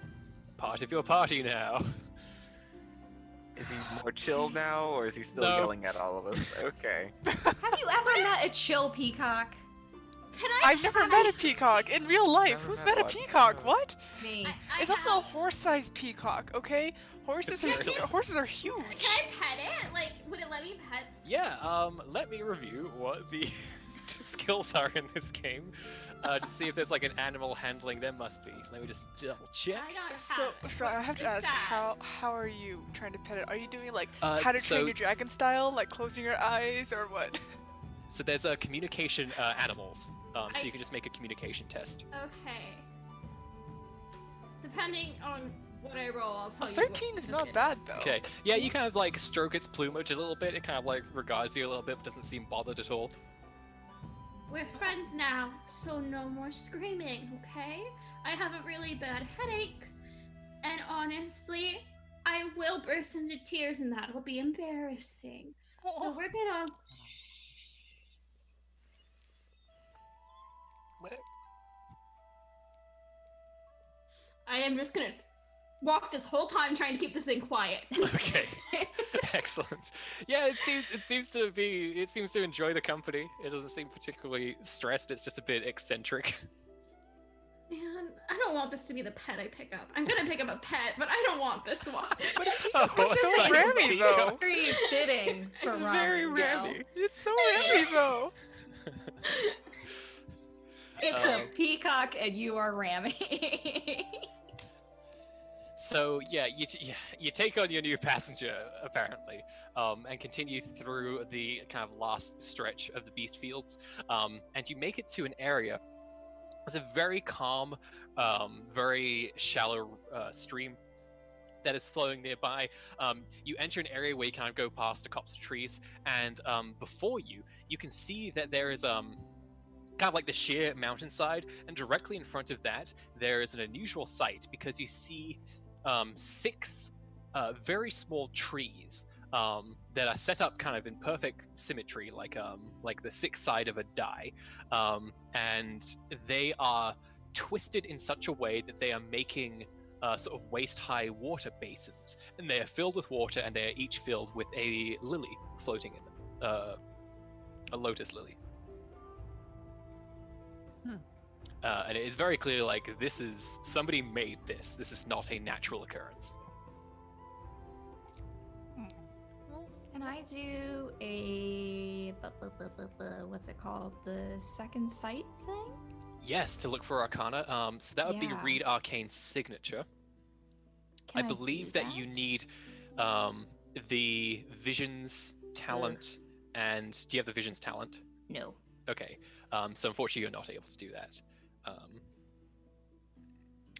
part of your party now. Is he more chill now, or is he still No. yelling at all of us? Okay. Have you ever met a chill peacock? Can I? I've never met a peacock in real life. Never Who's met met a one. peacock? What? Me. I It's also a have- horse-sized peacock. Okay, horses Really? are huge. Can I pet it? Like, would it let me pet? Yeah, let me review what the skills are in this game to see if there's like an animal handling. There must be. Let me just double check. I don't have So, it. so I have to It's ask, sad. how are you trying to pet it? Are you doing like Uh, How to Train so- Your Dragon style, like closing your eyes, or what? So there's a communication animals. So I- you can just make a communication test. Okay. Depending on what I roll, I'll tell you. 13 is not bad though. Okay. Yeah, you kind of like stroke its plumage a little bit. It kind of like regards you a little bit, but doesn't seem bothered at all. We're friends now, so no more screaming, okay? I have a really bad headache, and honestly, I will burst into tears, and that'll be embarrassing. So Oh, we're gonna. I am just gonna walk this whole time trying to keep this thing quiet. Okay. Excellent. Yeah, it seems to enjoy the company. It doesn't seem particularly stressed. It's just a bit eccentric. Man, I don't want this to be the pet I pick up. I'm gonna pick up a pet, but I don't want this one. but a peacock Oh, is so it's Remy like- though. Very fitting for It's Ron, very you know. Remy. It's so Remy though. It's Um, a peacock and you are Rami. So yeah, you take on your new passenger apparently, and continue through the kind of last stretch of the beast fields, and you make it to an area. It's a very calm, very shallow stream that is flowing nearby. You enter an area where you kind of go past a copse of trees, and before you, you can see that there is kind of like the sheer mountainside, and directly in front of that, there is an unusual sight because you see 6 very small trees that are set up kind of in perfect symmetry, like the 6th side of a die, and they are twisted in such a way that they are making sort of waist-high water basins, and they are filled with water, and they are each filled with a lily floating in them, a lotus lily. And it is very clear, like, this is somebody made this. This is not a natural occurrence. Can I do a what's it called? The second sight thing? Yes, to look for Arcana. So that would be Yeah. read Arcane Signature. Can I believe do that you need the Visions talent, and do you have the Visions talent? No. Okay. So unfortunately, you're not able to do that.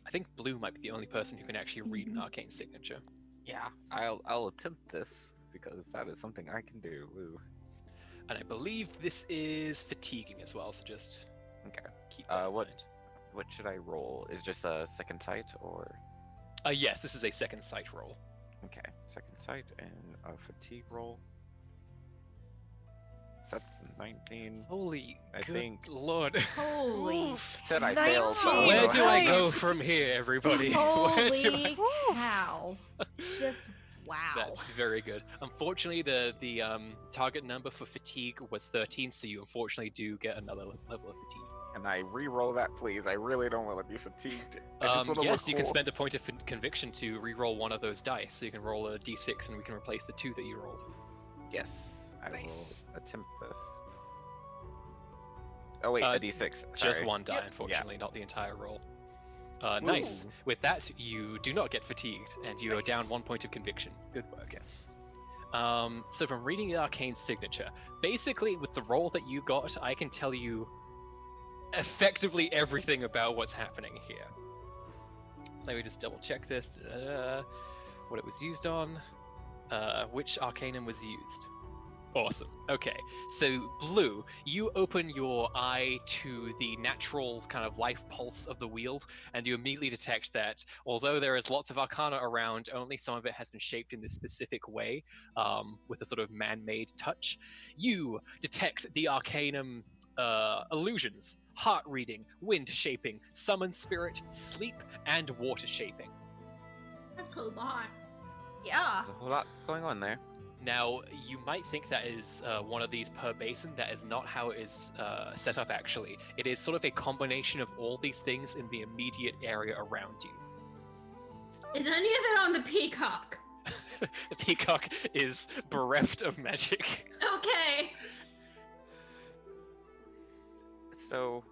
I think Blue might be the only person who can actually read an Arcane Signature. Yeah, I'll attempt this because that is something I can do. Woo. And I believe this is fatiguing as well, so just Okay. keep that in What mind. what should I roll? Is just a second sight or? Yes, this is a second sight roll. Okay, second sight and a fatigue roll. So that's 19. Holy I good think- lord. Holy. Oof. Said I failed, so I don't Where know do how I to- go Nice. from here, everybody? Where do I... Holy cow. Just wow. That's very good. Unfortunately, the target number for fatigue was 13, so you unfortunately do get another level of fatigue. Can I re-roll that, please? I really don't want to be fatigued. I just want to Yes, look you can cool. spend a point of conviction to re-roll one of those dice, so you can roll a d6 and we can replace the 2 that you rolled. Yes, I Nice. will attempt this. Oh wait, a d6. Sorry. Just one die, Yep. unfortunately, not the entire roll. Nice. Ooh. With that, you do not get fatigued, and you are Nice. down 1 point of conviction. Good work. Yes. So from reading the arcane signature, basically with the roll that you got, I can tell you effectively everything about what's happening here. Let me just double check this. What it was used on, which arcanum was used. Awesome. Okay, so Blue, you open your eye to the natural kind of life pulse of the Weald, and you immediately detect that although there is lots of arcana around, only some of it has been shaped in this specific way, with a sort of man-made touch. You detect the arcanum illusions, heart reading, wind shaping, summon spirit, sleep, and water shaping. That's a lot. Yeah. There's a whole lot going on there. Now, you might think that is one of these per basin. That is not how it is set up, actually. It is sort of a combination of all these things in the immediate area around you. Is any of it on the peacock? The peacock is bereft of magic. Okay. So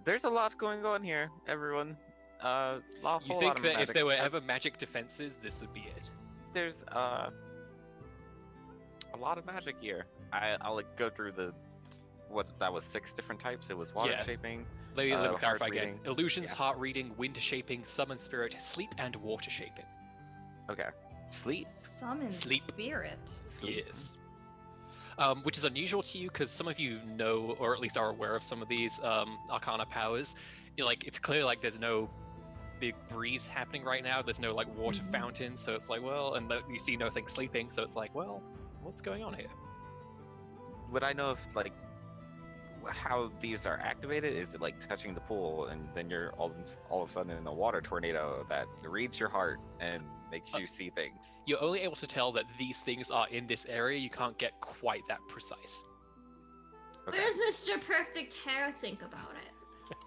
there's a lot going on here, everyone. You Whole lot think of that if magic. there were ever magic defenses, this would be it. There's a lot of magic here. I'll like go through the what that was 6 different types. It was water Yeah. shaping. Let me Heart clarify again. reading. Illusions, Yeah. heart reading, wind shaping, summon spirit, sleep, and water shaping. Okay. Sleep. Summon Sleep. spirit. Sleep. Yes. Which is unusual to you because some of you know, or at least are aware of some of these arcana powers. Like it's clear like there's no big breeze happening right now. There's no like water Mhm. fountain, so it's like well, and you see nothing sleeping, so it's like well, what's going on here? Would I know if like how these are activated? Is it like touching the pool and then you're all of a sudden in a water tornado that reads your heart and makes you see things? You're only able to tell that these things are in this area. You can't get quite that precise. What Okay. does Mr. Perfect Hair think about it?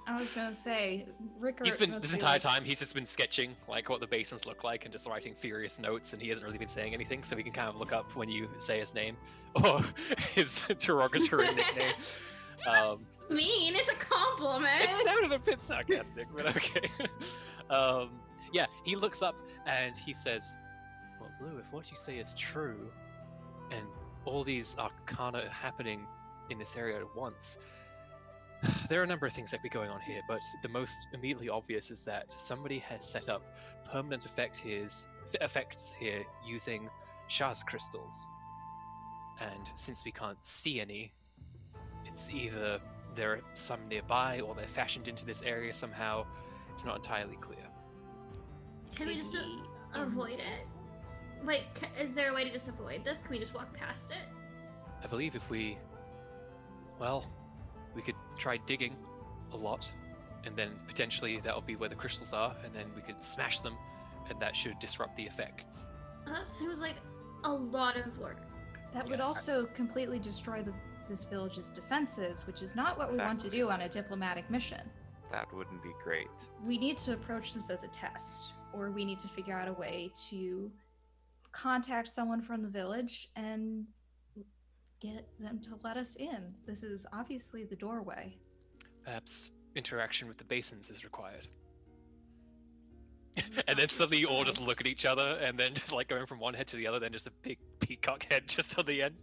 I was gonna say, Ricker. He's been must this be entire like, time. He's just been sketching like what the basins look like and just writing furious notes, and he hasn't really been saying anything. So he can kind of look up when you say his name or his derogatory nickname. Mean, it's a compliment. It sounded a bit sarcastic, but okay. Yeah, he looks up and he says, "Well, Blue, if what you say is true, and all these arcana happening in this area at once." There are a number of things that could be going on here, but the most immediately obvious is that somebody has set up permanent effects here using Shaz crystals. And since we can't see any, it's either there are some nearby or they're fashioned into this area somehow. It's not entirely clear. Can we just maybe avoid in it? this- Wait, is there a way to just avoid this? Can we just walk past it? I believe if we, well, we could try digging a lot, and then potentially that'll be where the crystals are, and then we could smash them, and that should disrupt the effects. That seems like a lot of work. That would Yes. also completely destroy this village's defenses, which is not what we want to Exactly. do on a diplomatic mission. That wouldn't be great. We need to approach this as a test, or we need to figure out a way to contact someone from the village and get them to let us in. This is obviously the doorway. Perhaps interaction with the basins is required. And then suddenly you all just look at each other, and then just like going from one head to the other, then just a big peacock head just on the end.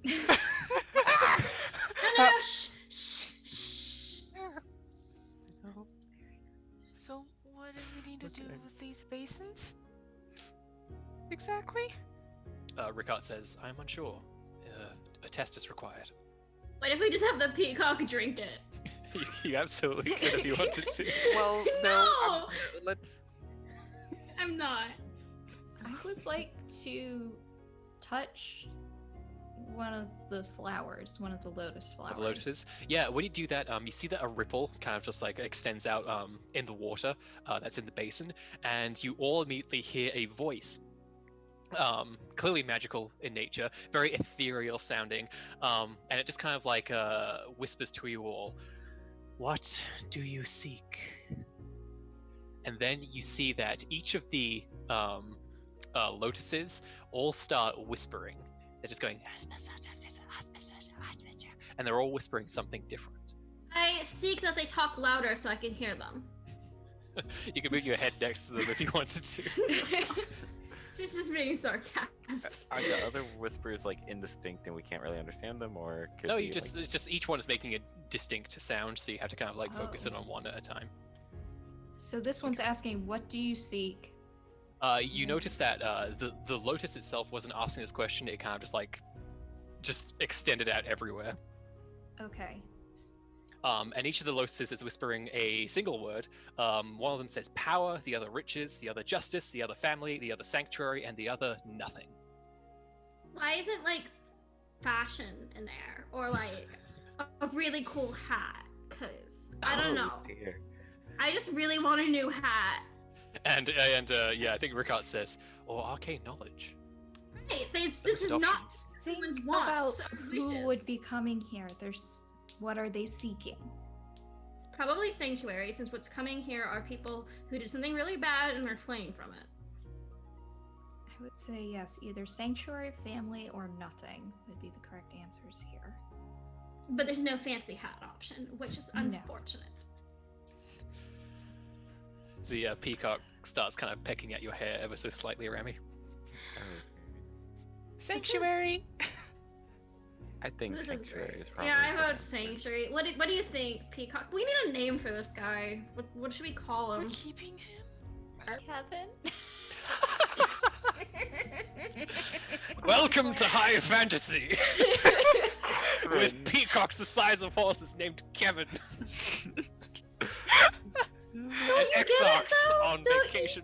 No, shh, shh, shh. So, what do we need to do with these basins? Exactly? Ricard says, "I'm unsure. a test is required. What if we just have the peacock drink it? You absolutely could if you wanted to. Well, No! let's. I'm not. I would like to touch one of the flowers, one of the lotus flowers. The lotuses. Yeah, when you do that, you see that a ripple kind of just like extends out in the water that's in the basin, and you all immediately hear a voice. Clearly magical in nature, very ethereal sounding, and it just kind of like whispers to you all, "What do you seek?" And then you see that each of the lotuses all start whispering. They're just going, and they're all whispering something different. I seek that they talk louder so I can hear them. You can move your head next to them if you wanted to. She's just being sarcastic. Are the other whispers like indistinct and we can't really understand them, or could No, we, you just like... it's just each one is making a distinct sound, so you have to kind of like focus in on one at a time. So this one's asking, what do you seek? You notice that the lotus itself wasn't asking this question; it kind of just extended out everywhere. Okay. And each of the lotuses is whispering a single word. One of them says power, the other riches, the other justice, the other family, the other sanctuary, and the other nothing. Why isn't like fashion in there, or like a really cool hat? Cause I don't know. Dear. I just really want a new hat. And yeah, I think Rickard says, or arcane knowledge. Right, this Those is not options. Think someone's about wants or who would wishes. be coming here. What are they seeking? Probably sanctuary, since what's coming here are people who did something really bad and are fleeing from it. I would say yes, either sanctuary, family, or nothing would be the correct answers here. But there's no fancy hat option, which is No. unfortunate. The peacock starts kind of pecking at your hair ever so slightly, Rami. Sanctuary. I think This is sanctuary great. is probably. Yeah, I the vote best. sanctuary. What do you think, Peacock? We need a name for this guy. What should we call We're him? keeping him. Kevin? Welcome to high fantasy with peacocks the size of horses named Kevin. And exarchs on vacation.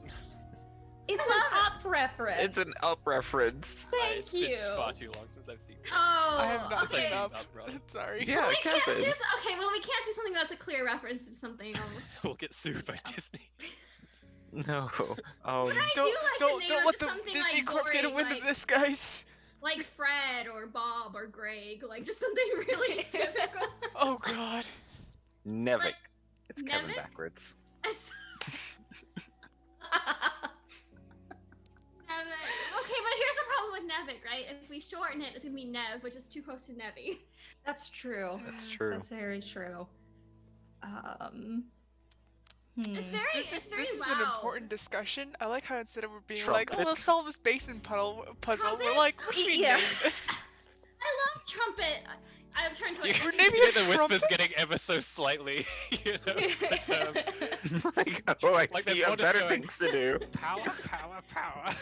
It's an up reference. It's an up reference. Thank It's you. been far too long since I've seen it. Oh, I have not It's like seen okay. up. up, brother. Sorry. Yeah, We can't Kevin. do okay. Well, we can't do something that's a clear reference to something else. We'll get sued by Disney. No. But I do like Don't the name let of the something Disney like Corp get a boring, wind of like, this, guys. like Fred or Bob or Greg, like just something really typical. Oh God. Nevik. Like, It's Kevin Nevik? backwards. It's- Okay, but here's the problem with Nevik, right? If we shorten it, it's gonna be Nev, which is too close to Nevi. That's true. That's true. That's very true. It's very, This it's is very an loud. important discussion. I like how instead of being like, oh, Trumpet. let's solve this basin puzzle, we're Trumpet? like, what should we Yeah. name this? I love trumpet. I'm trying to. We're naming You it hear the whispers trumpet? getting ever so slightly, you know, but, Like, oh, I Like see. there's You have one just better going- things to do. power, power, power.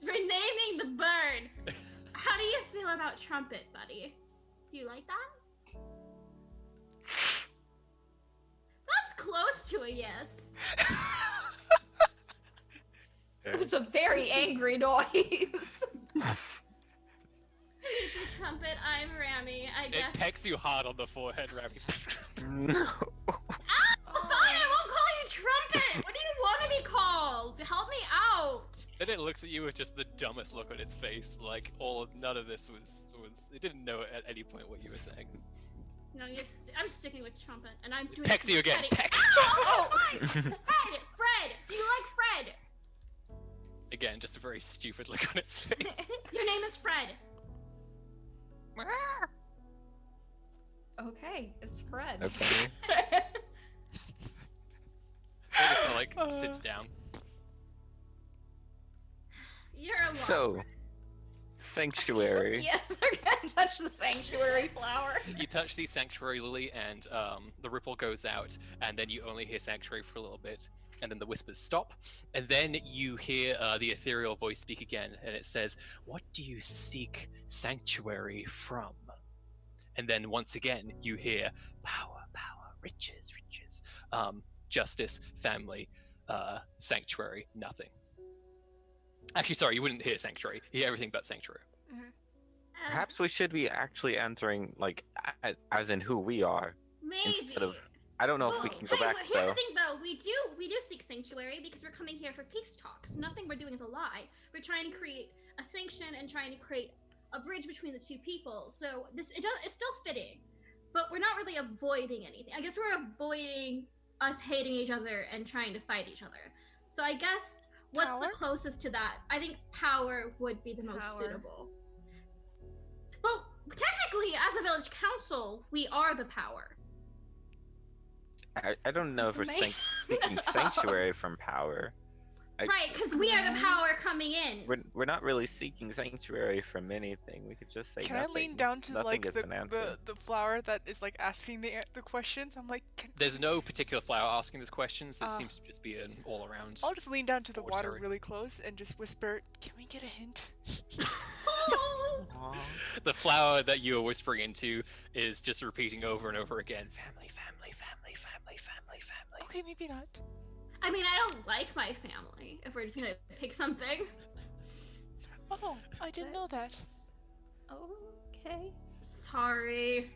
Renaming the bird. How do you feel about trumpet, buddy? Do you like that? That's close to a yes. It's a very angry noise. Meet you, trumpet. I'm Rami. I It guess. pecks you hard on the forehead, Rami. No. Fine, I won't call you trumpet. What do you want to be called? Help me out. Then it looks at you with just the dumbest look on its face, like none of this was. It didn't know at any point what you were saying. No, I'm sticking with trumpet, and I'm doing. Pecks you again. confetti. Peck. Ow! Fine. Fred. Do you like Fred? Again, just a very stupid look on its face. Your name is Fred. Okay, it's Fred. Okay. It just kinda, like sits down. You're a lot. sanctuary. Yes, I'm gonna touch the sanctuary flower. You touch the sanctuary lily, and the ripple goes out, and then you only hear sanctuary for a little bit, and then the whispers stop, and then you hear the ethereal voice speak again, and it says, "What do you seek sanctuary from?" And then once again, you hear power, power, riches, riches, justice, family, sanctuary, nothing. Actually, sorry, you wouldn't hear sanctuary. You hear everything but sanctuary. Perhaps we should be actually answering, like, as in who we are, Maybe. instead of. I don't know if we can go back Here's though. the thing, though. We do seek sanctuary because we're coming here for peace talks. Nothing we're doing is a lie. We're trying to create a sanction and trying to create a bridge between the two people. So it's still fitting, but we're not really avoiding anything. I guess we're avoiding us hating each other and trying to fight each other. So I guess what's Power? the closest to that? I think power would be the most Power. suitable. Well, technically, as a village council, we are the power. I don't know if we're May- seeking No. sanctuary from power. Right, because we are the power coming in. We're not really seeking sanctuary from anything. We could just say Can I nothing. lean down to Nothing like gets an answer. the flower that is like asking the questions? I'm like, There's no particular flower asking these questions. It Ah. seems to just be an all-around. I'll just lean down to the water Sorry. really close and just whisper, "Can we get a hint?" Aw. The flower that you are whispering into is just repeating over and over again, family, family, family, family, family, family. Okay, maybe not. I mean, I don't like my family, if we're just gonna pick something. Oh, I didn't know that. Okay. Sorry.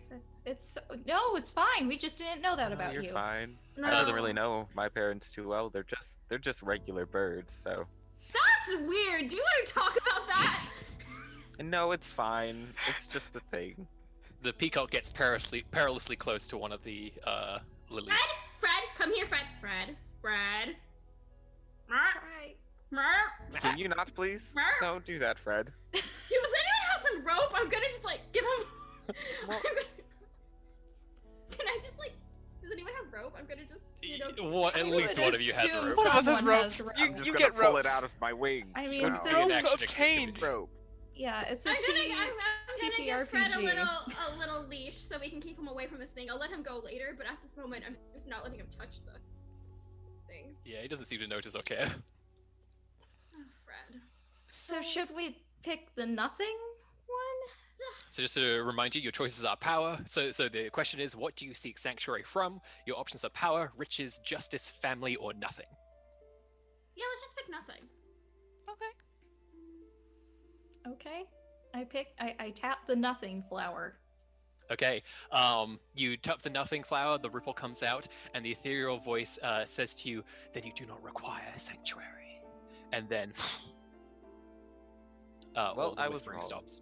No, it's fine. We just didn't know that about You're you. fine. No. I don't really know my parents too well. They're just regular birds, so. That's weird. Do you want to talk about that? No, it's fine. It's just a thing. The peacock gets perilously close to one of the lilies. Fred, come here, Fred. Fred. Try. Can you not, please? Don't do that, Fred. Does anyone have some rope? I'm gonna just like give him. Well- Can I just like? Does anyone have rope? I'm gonna just At We least would one of you has a assume rope. One of us has someone rope. has rope. You I'm just you gonna get pull rope. it out of my wings. I mean, now. this- Give me an Rope action obtained. activity. rope. Yeah, it's a I'm gonna T- give Fred a TTRPG. little leash so we can keep him away from this thing. I'll let him go later, but at this moment, I'm just not letting him touch the things. Yeah, he doesn't seem to notice or care. Oh, Fred. So should we pick the nothing one? So just to remind you, your choices are power. So the question is, what do you seek sanctuary from? Your options are power, riches, justice, family, or nothing. Yeah, let's just pick nothing. Okay. Okay. I tap the nothing flower. Okay, you tap the nothing flower, the ripple comes out, and the ethereal voice says to you, "Then you do not require sanctuary." And then, Well, the I was whispering wrong. stops.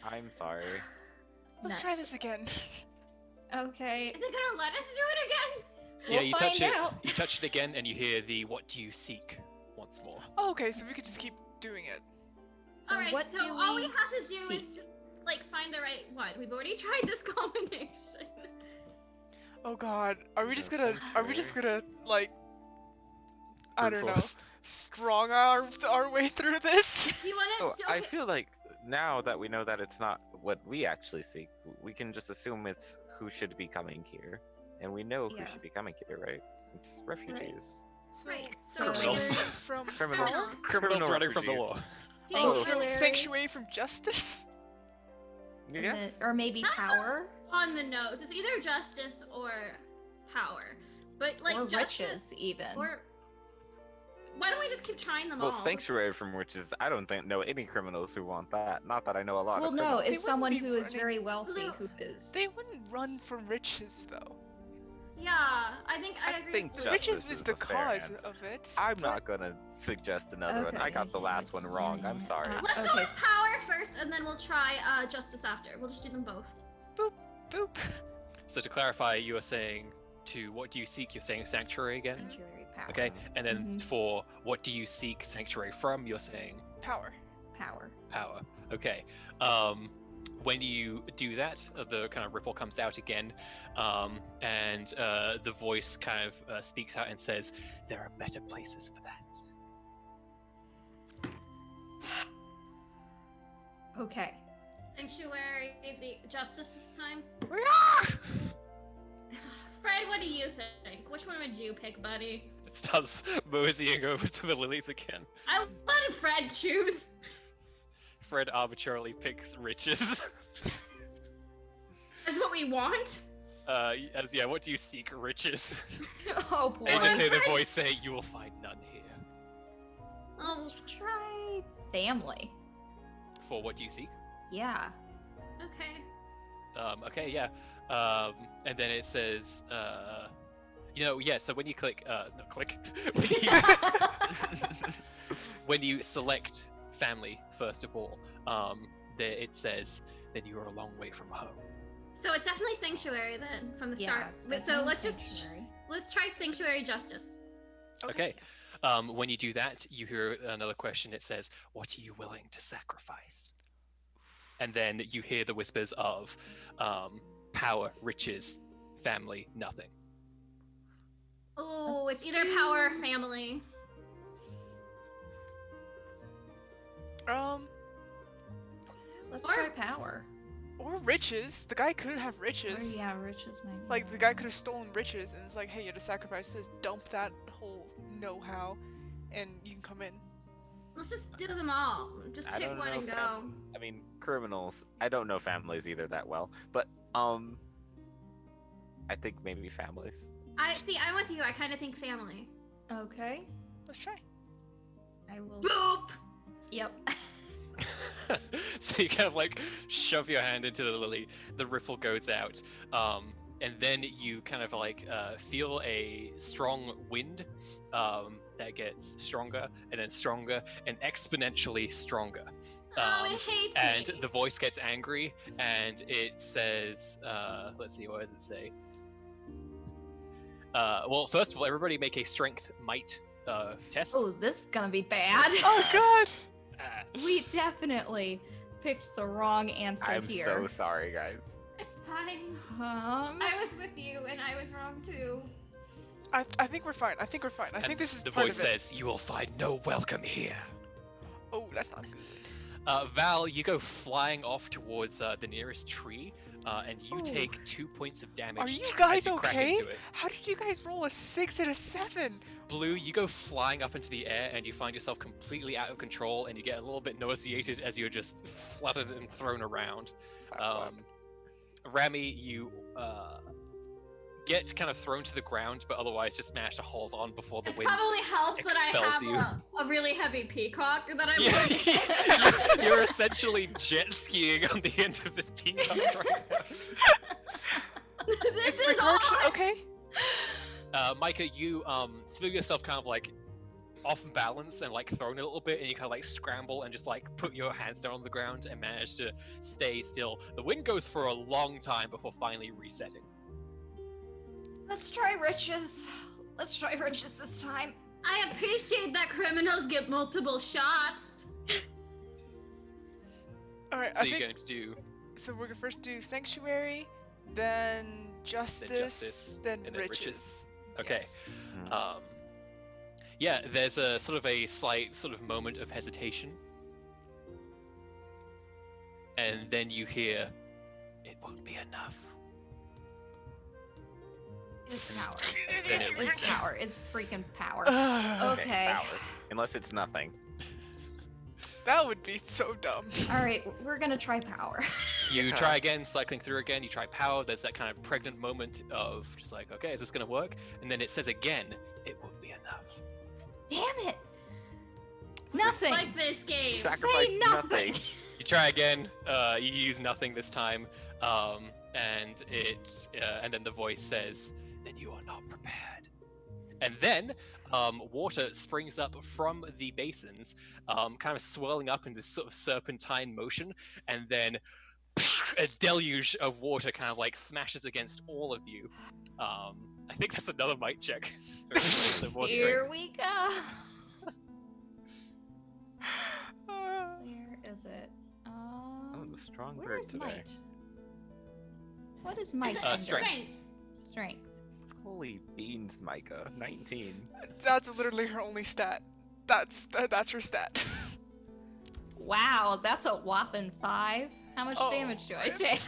I'm sorry. Let's try Nuts. this again. Okay. Is it gonna let us do it again? Yeah, We'll you touch find it. out. You touch it again, and you hear the "What do you seek?" once more. Oh, okay, so we could just keep doing it. So All right, what so do all we we have to do seek? is just like find the right one. We've already tried this combination. Oh God, are we just No gonna like, I Brute don't know, force. strong arm our way through this? Do you want Oh, to? I feel like now that we know that it's not what we actually seek, we can just assume it's who should be coming here, and we know who Yeah. should be coming here, right? It's refugees. So, Right, so sanctuary Criminals. from Criminals. power? Criminals running from the refugees. law. Oh, so Sanctuary. sanctuary from justice? And Yes. then- or maybe That was power on the nose. It's either justice or power, but like or justice riches even. or. Why don't we just keep trying them Well, all? sanctuary from riches. I don't know any criminals who want that. Not that I know a lot Well, of no, criminals. They it's wouldn't someone be who is running- very wealthy Blue- who is. They wouldn't run from riches though. Yeah, I think I I agree. think with Justice Riches is is the a fair cause answer. of it. I'm not gonna suggest another one. I Okay. got the last one wrong. I'm sorry. Let's go Okay. with power first, and then we'll try justice after. We'll just do them both. Boop. So to clarify, you are saying to what do you seek? You're saying sanctuary again. Sanctuary power. Okay, and then Mhm. for what do you seek sanctuary from? You're saying Power. Power. power. Okay. When you do that, the kind of ripple comes out again, and the voice kind of speaks out and says, "There are better places for that." Okay. Sanctuary, the justice this time. Fred, what do you think? Which one would you pick, buddy? It starts moseying over to the lilies again. I let Fred choose. Fred arbitrarily picks riches. That's what we want. What do you seek? Riches. Oh boy. And you just hear the Fred- voice say, "You will find none here." Let's try family. For what do you seek? Yeah. Okay. Okay, yeah. And then it says, so when you click, when you select family, first of all, there it says, then you are a long way from home. So it's definitely sanctuary then from the start. it's So definitely let's sanctuary. let's try sanctuary justice. Okay. When you do that, you hear another question. It says, what are you willing to sacrifice? And then you hear the whispers of power, riches, family, nothing. Oh, it's Let's either do- power or family. Let's Or- try power. Or riches. The guy could have Or, riches. yeah, riches maybe. Like, the guy could have stolen riches, and it's like, hey, you had to sacrifice this, dump that whole know-how, and you can come in. Let's just do them all. Just I pick don't one know and if go. I mean, criminals. I don't know families either that well, but I think maybe families. I'm with you. I kind of think family. Okay. Let's try. I will. Boop. Yep. So you kind of like shove your hand into the lily, the ripple goes out, and then you kind of like feel a strong wind that gets stronger and then stronger and exponentially stronger. Oh, it hates And me. the voice gets angry and it says, let's see, what does it say? Well, first of all, everybody make a strength might test. Oh, this is gonna be bad. Oh, God! We definitely picked the wrong answer I'm here. so sorry, guys. It's fine. I I was with you, and I was wrong too. I think we're fine. I think we're fine. I And think this is the part voice of it. says, "You will find no welcome here." Oh, that's not good. Val, you go flying off towards the nearest tree, and you Ooh. take 2 points of damage. Are you as guys you crack okay? into it. How did you guys roll a 6 and a 7? Blue, you go flying up into the air, and you find yourself completely out of control, and you get a little bit nauseated as you're just fluttered and thrown around. Rami, you get kind of thrown to the ground, but otherwise just manage to hold on before the It wind. probably helps that I expels have you. a really heavy peacock that I'm Yeah, looking you're essentially jet skiing on the end of this peacock right now. This is Rick all. Roach okay? Micah, you feel yourself kind of like off balance and like thrown a little bit, and you kind of like scramble and just like put your hands down on the ground and manage to stay still. The wind goes for a long time before finally resetting. Let's try riches. Let's try riches this time. I appreciate that criminals get multiple shots. Alright, So I you're think... going to do So we're gonna first do Sanctuary, then Justice, then and then Riches. Riches. Okay. Yes. Yeah, there's a sort of a slight sort of moment of hesitation, and then you hear, "It won't be enough." It's power. Then it It's power. It's freaking power. Ugh, Okay. Power. Unless it's nothing. that would be so dumb. All right, we're gonna try power. You Yeah. try again, cycling through again. You try power. There's that kind of pregnant moment of just like, okay, is this gonna work? And then it says again, "It won't be enough." Damn it! Nothing. Like this game. Sacrifice Say nothing. nothing. You try again. You use nothing this time, and then the voice says, "Then you are not prepared." And then water springs up from the basins, kind of swirling up in this sort of serpentine motion, and then a deluge of water kind of like smashes against all of you. I think that's another mic check. Here we go. Where is it? Oh, the strong Where bird is today. might? What is might? Is it under? strength. Strength. Holy beans, Micah. 19. That's literally her only stat. That's her stat. Wow, that's a whopping 5. How much Oh, damage do I rip. take?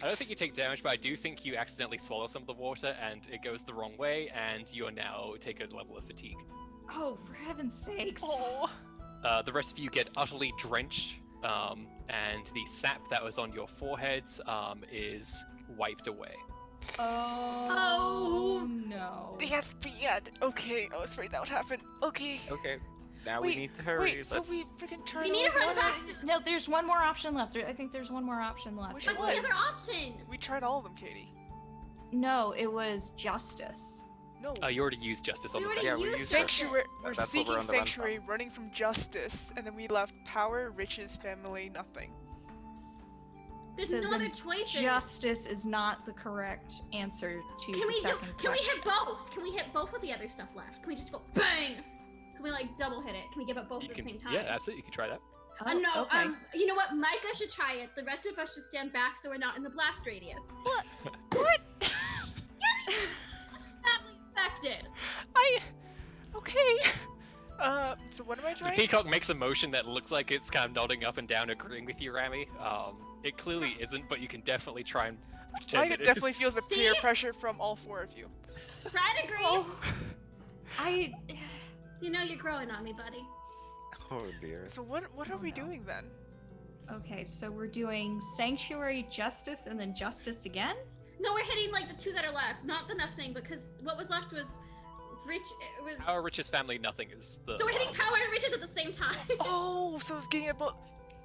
I don't think you take damage, but I do think you accidentally swallow some of the water and it goes the wrong way, and you are now take a level of fatigue. Oh, for heaven's sakes. Oh. The rest of you get utterly drenched, and the sap that was on your foreheads is wiped away. Oh, no. Yes, bad. Okay, I was afraid that would happen. Okay. Okay, now Wait, we need to hurry. Wait, so Let's- we freaking tried We all need to of the run other- back. No, there's one more option left. I think there's one more option left. Which It What's the was- other option? We tried all of them, Katie. No, it was justice. No. You already used justice on We the already second. we used used Sanctuary. justice. We're That's what seeking we're on the run sanctuary, running from justice, and then we left power, riches, family, nothing. There's So no then other choices. Justice is not the correct answer to Can the we second can we question. hit both? Can we hit both with the other stuff left? Can we just go bang? Can we like double hit it? Can we give it both You at can, the same time? yeah, absolutely. You can try that. Oh, No, okay. you know what? Micah should try it. The rest of us should stand back so we're not in the blast radius. What? Badly affected. Okay. So what am I The trying? peacock makes a motion that looks like it's kind of nodding up and down, agreeing with you, Rami. It clearly isn't, but you can definitely try and pretend Micah it is. definitely feels the peer See? pressure from all 4 of you. Fred agrees. Oh, I. You know you're growing on me, buddy. Oh dear. So what are we doing then? Okay, so we're doing sanctuary, justice, and then justice again. No, we're hitting like the 2 that are left, not the nothing, because what was left was rich. It was. Our richest family, nothing is the. So we're hitting power and riches at the same time. Oh, so it's getting about.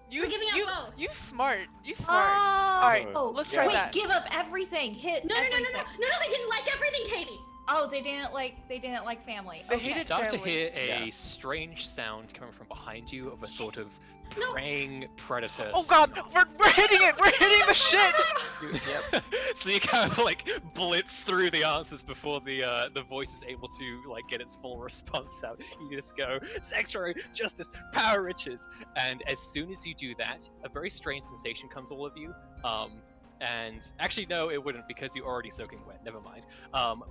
We're giving out both. You smart. You smart. Oh, All right, oh, let's try wait, that. give up everything. Hit. No, everything. they didn't like everything, Katie. Oh, they didn't like family. They Okay. You hated start to family. hear a Yeah. strange sound coming from behind you of a sort of No. praying predator. Oh god, we're hitting it. We're hitting the shit. Yep. So you kind of like blitz through the answers before the voice is able to like get its full response out. You just go sanctuary, justice, power, riches, and as soon as you do that, a very strange sensation comes all of you. And actually, no, it wouldn't because you're already soaking wet. Never mind.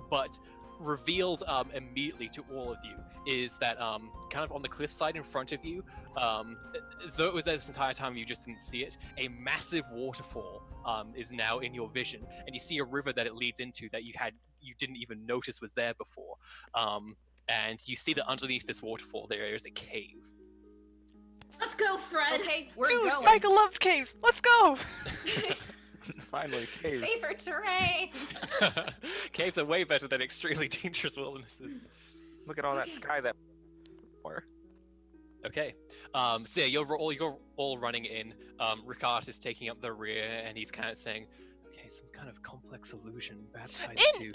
But revealed immediately to all of you is that kind of on the cliffside in front of you, as though it was there this entire time you just didn't see it, a massive waterfall is now in your vision, and you see a river that it leads into that you didn't even notice was there before. And you see that underneath this waterfall there is a cave. Let's go, Fred. Okay, we're Dude, going. Micah loves caves. Let's go. Finally, caves. Favorite terrain. Caves are way better than extremely dangerous wildernesses. Look at all that sky that. Or Okay. So yeah, you're all running in. Ricard is taking up the rear, and he's kind of saying, "Okay, some kind of complex illusion, perhaps tied to." In.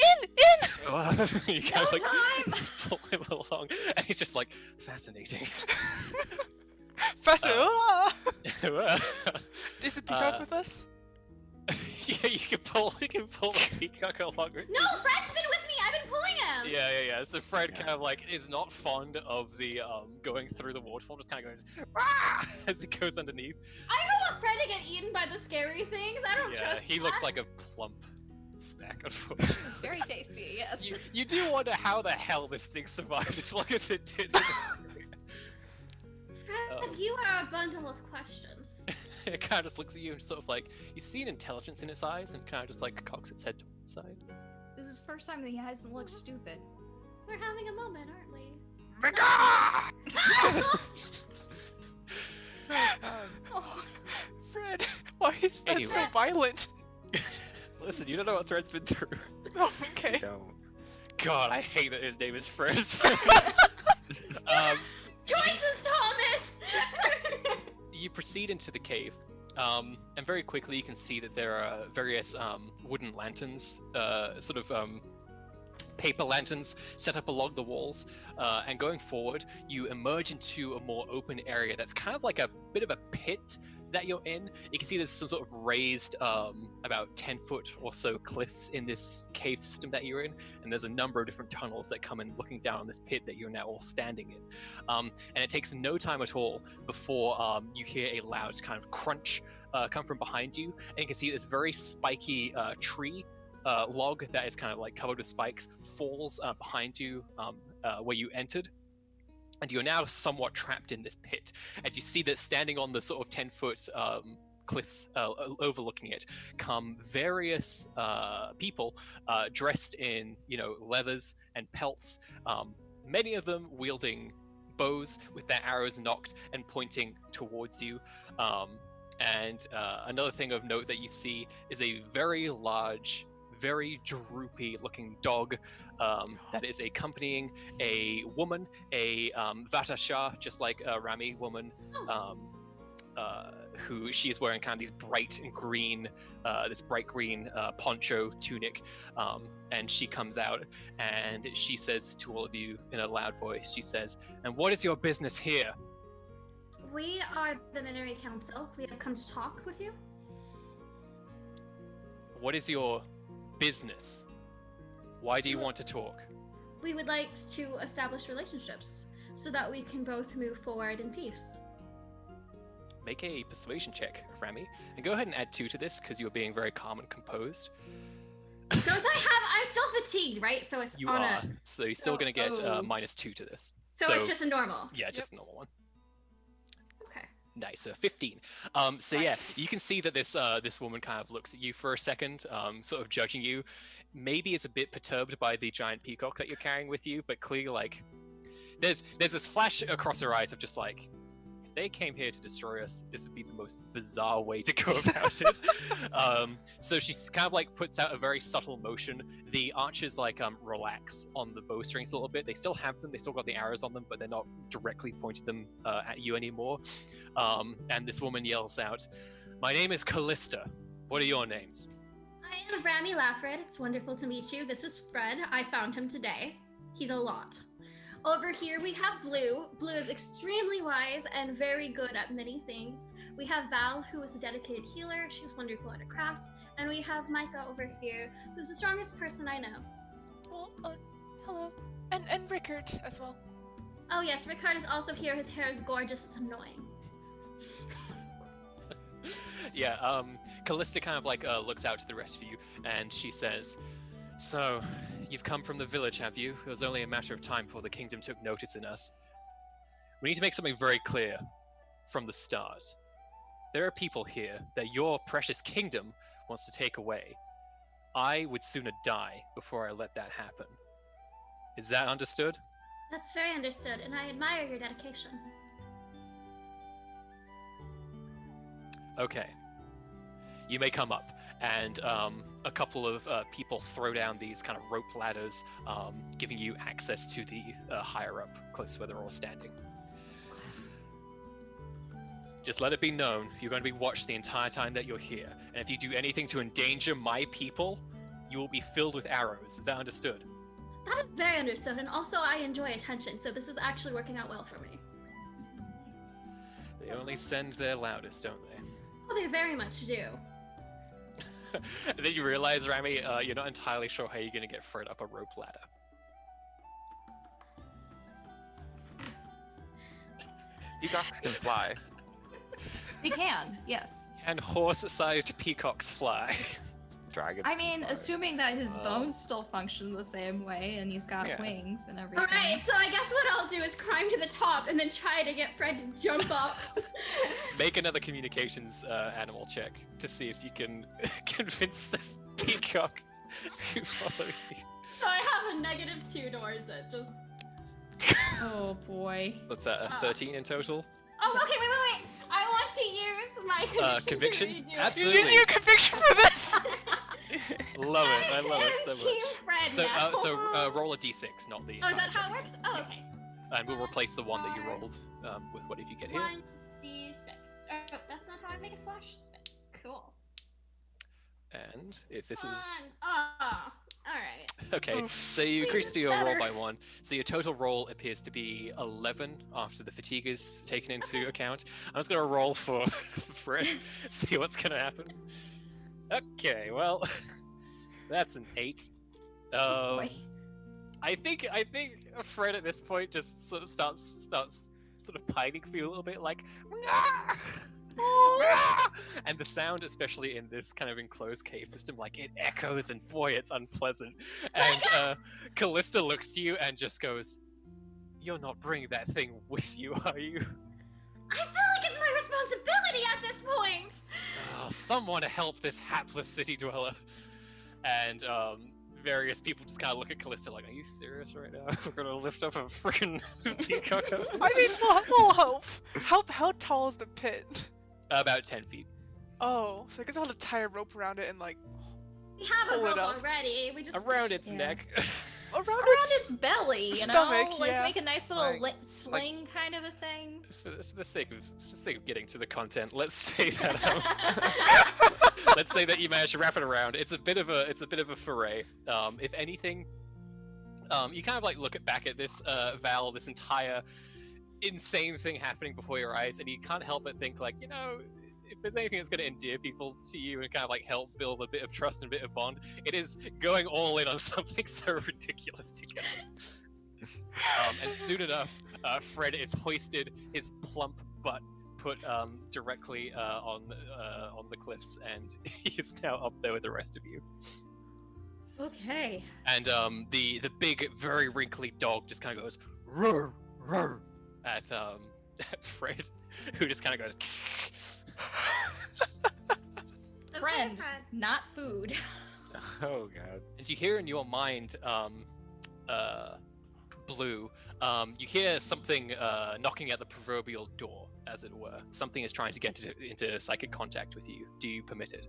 You kind No of like time! pull him along, and he's just like fascinating. Faster. Uh, Is the peacock uh, with us? yeah, you can pull the peacock along with No, you. Fred's been with me. I've been pulling him. Yeah. So Fred Yeah. kind of like is not fond of the going through the waterfall, just kind of goes "Rah!" as it goes underneath. I don't want Fred to get eaten by the scary things. I don't Yeah, trust he looks that. like a plump snack, unfortunately. Very tasty, yes. You do wonder how the hell this thing survived as long as it did. Fred, you are a bundle of questions. It kind of just looks at you and sort of like, you see an intelligence in its eyes and kind of just like cocks its head to one side. This is the first time that he hasn't looked stupid. We're having a moment, aren't we? Oh, Fred, why is Fred so Anyway. violent? Listen, you don't know what Thread's been through. Oh, okay. don't. God, I hate that his name is Fred. Choices, Thomas! You proceed into the cave, and very quickly you can see that there are various wooden lanterns, sort of paper lanterns set up along the walls, and going forward you emerge into a more open area that's kind of like a bit of a pit that you're in. You can see there's some sort of raised about 10-foot or so cliffs in this cave system that you're in, and there's a number of different tunnels that come in looking down on this pit that you're now all standing in. And it takes no time at all before you hear a loud kind of crunch come from behind you, and you can see this very spiky tree log that is kind of like covered with spikes falls behind you where you entered. and you're now somewhat trapped in this pit. And you see that standing on the sort of 10-foot cliffs overlooking it come various people dressed in, leathers and pelts, many of them wielding bows with their arrows knocked and pointing towards you. And another thing of note that you see is a very large, very droopy looking dog that is accompanying a woman, a Vata Shah, just like a Rami woman, who she is wearing kind of these bright green poncho tunic, and she comes out and she says to all of you in a loud voice, she says, "And what is your business here?" We are the Miniry Council. We have come to talk with you. What is your business? Why do you want to talk? We would like to establish relationships so that we can both move forward in peace. Make a persuasion check, Rami, and go ahead and add 2 to this because you are being very calm and composed. Don't I have? I'm still fatigued, right? So it's You on are, so you're still going to get -2 to this. So it's just a normal. Yeah, just a normal one. Okay. Nice, 15. So Nice. yeah, you can see that this woman kind of looks at you for a second, sort of judging you. Maybe is a bit perturbed by the giant peacock that you're carrying with you, but clearly, like, there's this flash across her eyes of just like, if they came here to destroy us, this would be the most bizarre way to go about it. So she kind of like puts out a very subtle motion. The archers like relax on the bowstrings a little bit. They still have them. They still got the arrows on them, but they're not directly pointing them at you anymore. And this woman yells out, "My name is Callista. What are your names?" I am Rami Lafred. It's wonderful to meet you. This is Fred. I found him today. He's a lot. Over here we have Blue. Blue is extremely wise and very good at many things. We have Val, who is a dedicated healer. She's wonderful at her craft. And we have Micah over here, who's the strongest person I know. Well, hello. And Rickard as well. Oh yes, Rickard is also here. His hair is gorgeous. It's annoying. Yeah, Callista kind of like looks out to the rest of you, and she says, "So, you've come from the village, have you? It was only a matter of time before the kingdom took notice in us. We need to make something very clear from the start. There are people here that your precious kingdom wants to take away. I would sooner die before I let that happen. Is that understood?" That's very understood, and I admire your dedication. Okay. You may come up, and a couple of people throw down these kind of rope ladders, giving you access to the higher up, close to where they're all standing. Just let it be known, you're going to be watched the entire time that you're here, and if you do anything to endanger my people, you will be filled with arrows. Is that understood? That is very understood, and also I enjoy attention, so this is actually working out well for me. They only send their loudest, don't they? Oh, they very much do. And then you realize, Rami, you're not entirely sure how you're going to get Fred up a rope ladder. Peacocks can fly. They can, yes. And horse-sized peacocks fly. Dragons. I mean, can fly. assuming that his bones still function the same way and he's got wings and everything. Alright, so I guess what I'll do is climb to the top and then try to get Fred to jump up. Make another communications animal check to see if you can convince this peacock to follow you. So I have a -2 towards it, just... Oh boy. What's that, a 13 in total? Oh, okay, wait. I want to use my conviction to redo it. Absolutely. Use your conviction for this! Love it, I love it so Team much. Fred So, now. roll a d6, not the Oh, is that entire how it check. works? Oh, okay. And we'll replace the one that you rolled with what if you get here. 1d6. Oh, that's not how I make a slash. Cool. And if this is... Oh, alright. Okay, so you increase your roll by 1. So your total roll appears to be 11 after the fatigue is taken into account. I'm just gonna roll for Fred, see what's gonna happen. Okay, well, that's an 8. Boy. I think Fred at this point just sort of starts sort of pining for you a little bit, like, "Meow! Meow!" And the sound, especially in this kind of enclosed cave system, like it echoes, and boy, it's unpleasant. And Callista looks to you and just goes, You're not bringing that thing with you, are you? I feel like it's my responsibility at this point! Someone help this hapless city dweller. And various people just kind of look at Callista like, are you serious right now? We're gonna lift up a freaking peacock. I mean, we'll hope. How tall is the pit? About 10 feet. Oh, so I guess I'll have to tie a rope around it and like We have a pull it rope up. already. We just Around its Yeah. neck. Around Around its belly, you stomach, know? Like, yeah. make a nice little Like- sling kind of a thing. For the sake of getting to the content, let's say that let's say that you managed to wrap it around. It's a bit of a foray. If anything, you kind of like look back at this Val, this entire insane thing happening before your eyes, and you can't help but think like, if there's anything that's going to endear people to you and kind of like help build a bit of trust and a bit of bond, it is going all in on something so ridiculous together. And soon enough, Fred is hoisted, his plump butt put directly on the cliffs, and he is now up there with the rest of you. Okay. And the big, very wrinkly dog just kind of goes roar, roar at Fred, who just kind of goes. Okay, Friend, Fred. not food. Oh god. And you hear in your mind, Blue, you hear something knocking at the proverbial door, as it were. Something is trying to get into psychic contact with you. Do you permit it?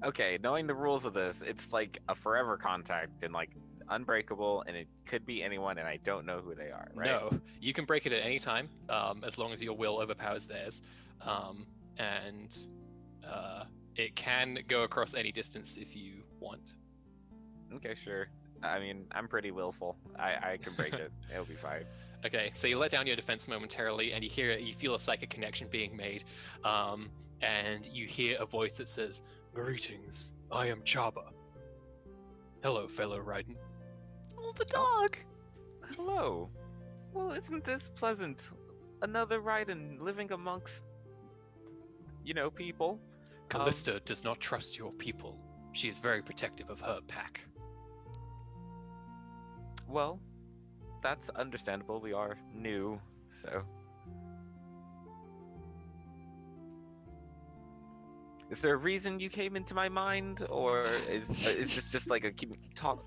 Okay, knowing the rules of this, it's like a forever contact and like unbreakable, and it could be anyone, and I don't know who they are, right? No, you can break it at any time, as long as your will overpowers theirs, and it can go across any distance if you want. Okay, sure. I mean, I'm pretty willful. I can break it. It'll be fine. Okay, so you let down your defense momentarily, and you feel a psychic connection being made, and you hear a voice that says, "Greetings, I am Chaba. Hello, fellow Raiden." Oh, the dog. Hello. Well, isn't this pleasant? Another Raiden living amongst, people. Callista does not trust your people. She is very protective of her pack. Well, that's understandable. We are new, so. Is there a reason you came into my mind, or is this just like a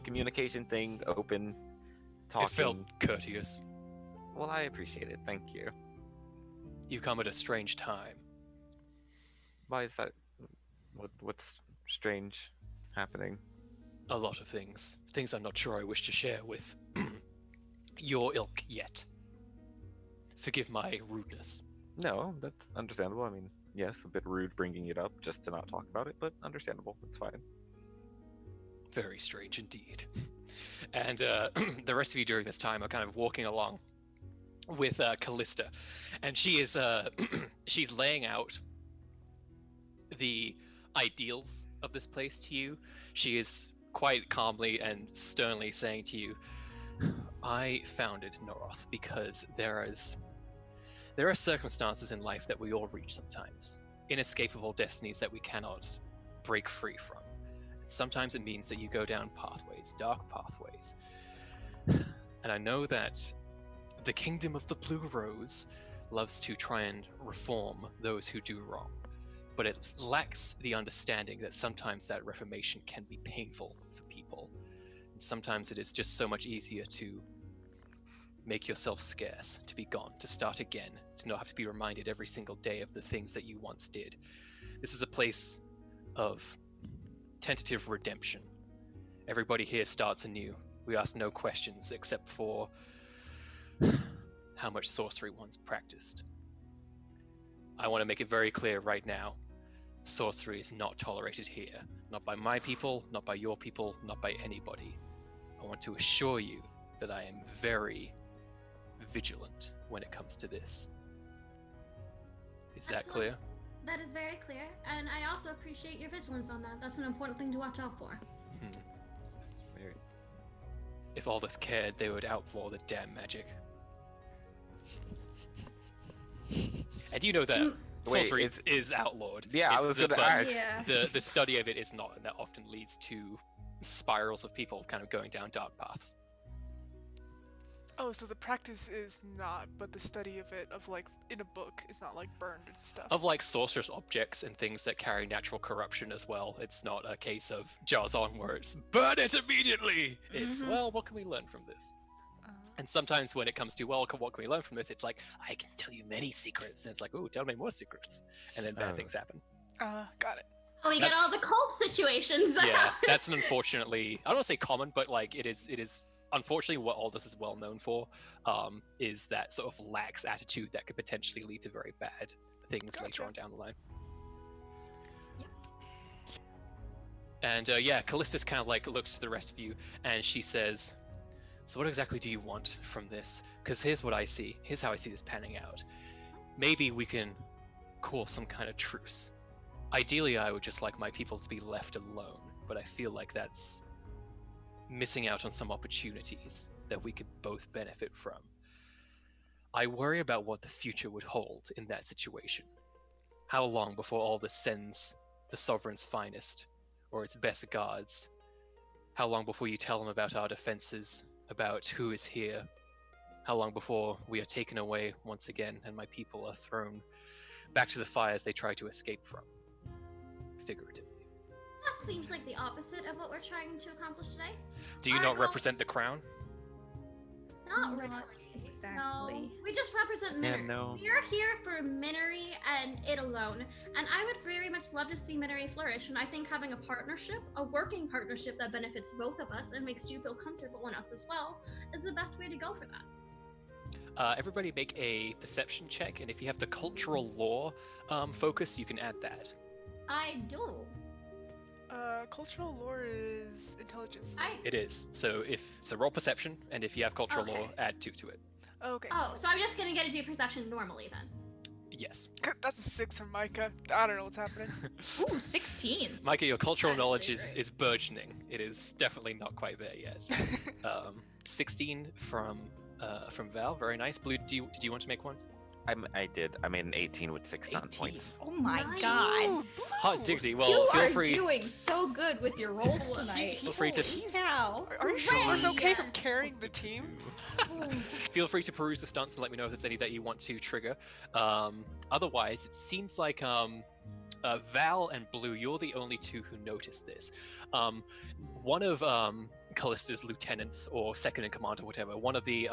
communication thing, open, talking? It felt courteous. Well, I appreciate it. Thank you. You come at a strange time. Why is that? What's strange happening? A lot of things. Things I'm not sure I wish to share with your ilk yet. Forgive my rudeness. No, that's understandable. I mean, yes, a bit rude bringing it up just to not talk about it, but understandable. It's fine. Very strange indeed. And the rest of you during this time are kind of walking along with Callista, and she is she's laying out the ideals of this place to you. She is quite calmly and sternly saying to you, "I founded Noroth because there are circumstances in life that we all reach sometimes, inescapable destinies that we cannot break free from. Sometimes it means that you go down pathways, dark pathways. And I know that the Kingdom of the Blue Rose loves to try and reform those who do wrong, but it lacks the understanding that sometimes that reformation can be painful for people. And sometimes it is just so much easier to make yourself scarce, to be gone, to start again, to not have to be reminded every single day of the things that you once did. This is a place of tentative redemption. Everybody here starts anew. We ask no questions except for how much sorcery one's practiced. I want to make it very clear right now, sorcery is not tolerated here. Not by my people, not by your people, not by anybody. I want to assure you that I am very vigilant when it comes to this. Is that That's clear? That is very clear, and I also appreciate your vigilance on that. That's an important thing to watch out for. Very. If all this cared, they would outlaw the damn magic. And you know that Wait, sorcery is outlawed. Yeah, I It's was the- gonna but ask. Yeah. the study of it is not, and that often leads to spirals of people kind of going down dark paths. Oh, so the practice is not, but the study of it, of like in a book, is not like burned and stuff. Of like sorcerous objects and things that carry natural corruption as well. It's not a case of jars on where it's burn it immediately. It's well, what can we learn from this? And sometimes when it comes to well, what can we learn from this? It's like I can tell you many secrets, and it's like oh, tell me more secrets, and then bad things happen. Got it. Oh, we get all the cult situations. Yeah, that's an unfortunately, I don't want to say common, but like it is unfortunately what all this is well known for, is that sort of lax attitude that could potentially lead to very bad things later on down the line. Yep. And Callistus kind of like looks to the rest of you and she says, so what exactly do you want from this? Because here's what I see. Here's how I see this panning out. Maybe we can call some kind of truce. Ideally, I would just like my people to be left alone, but I feel like that's missing out on some opportunities that we could both benefit from. I worry about what the future would hold in that situation. How long before all this sends the Sovereign's finest, or its best guards? How long before you tell them about our defenses, about who is here? How long before we are taken away once again and my people are thrown back to the fires they try to escape from? Figuratively. That seems like the opposite of what we're trying to accomplish today. Do you not represent the crown? Not really. Exactly. No, we just represent Miniry. Yeah, no. We are here for Miniry and it alone. And I would very much love to see Miniry flourish. And I think having a partnership, a working partnership that benefits both of us and makes you feel comfortable and us as well, is the best way to go for that. Everybody make a perception check, and if you have the cultural lore focus, you can add that. I do. Cultural lore is intelligence. It is. So roll perception, and if you have cultural Okay. lore, add 2 to it. Okay. Oh, so I'm just gonna get to do perception normally then. Yes. That's a 6 from Micah. I don't know what's happening. Ooh, 16. Micah, your cultural That's knowledge pretty is, great. is burgeoning. It is definitely not quite there yet. 16 from Val. Very nice. Blue, did you want to make one? I did. I made an 18 with 6 stunt 18. points. Oh my Nice. god. Ooh, Hot Blue! diggity. Well, You feel are free. doing so good with your rolls He- tonight. Feel free to- Wow. Are you sure it's Hooray! okay from carrying the team? Feel free to peruse the stunts and let me know if there's any that you want to trigger. Otherwise, it seems like Val and Blue, you're the only two who noticed this. One of Callista's lieutenants or second in command or whatever, one of the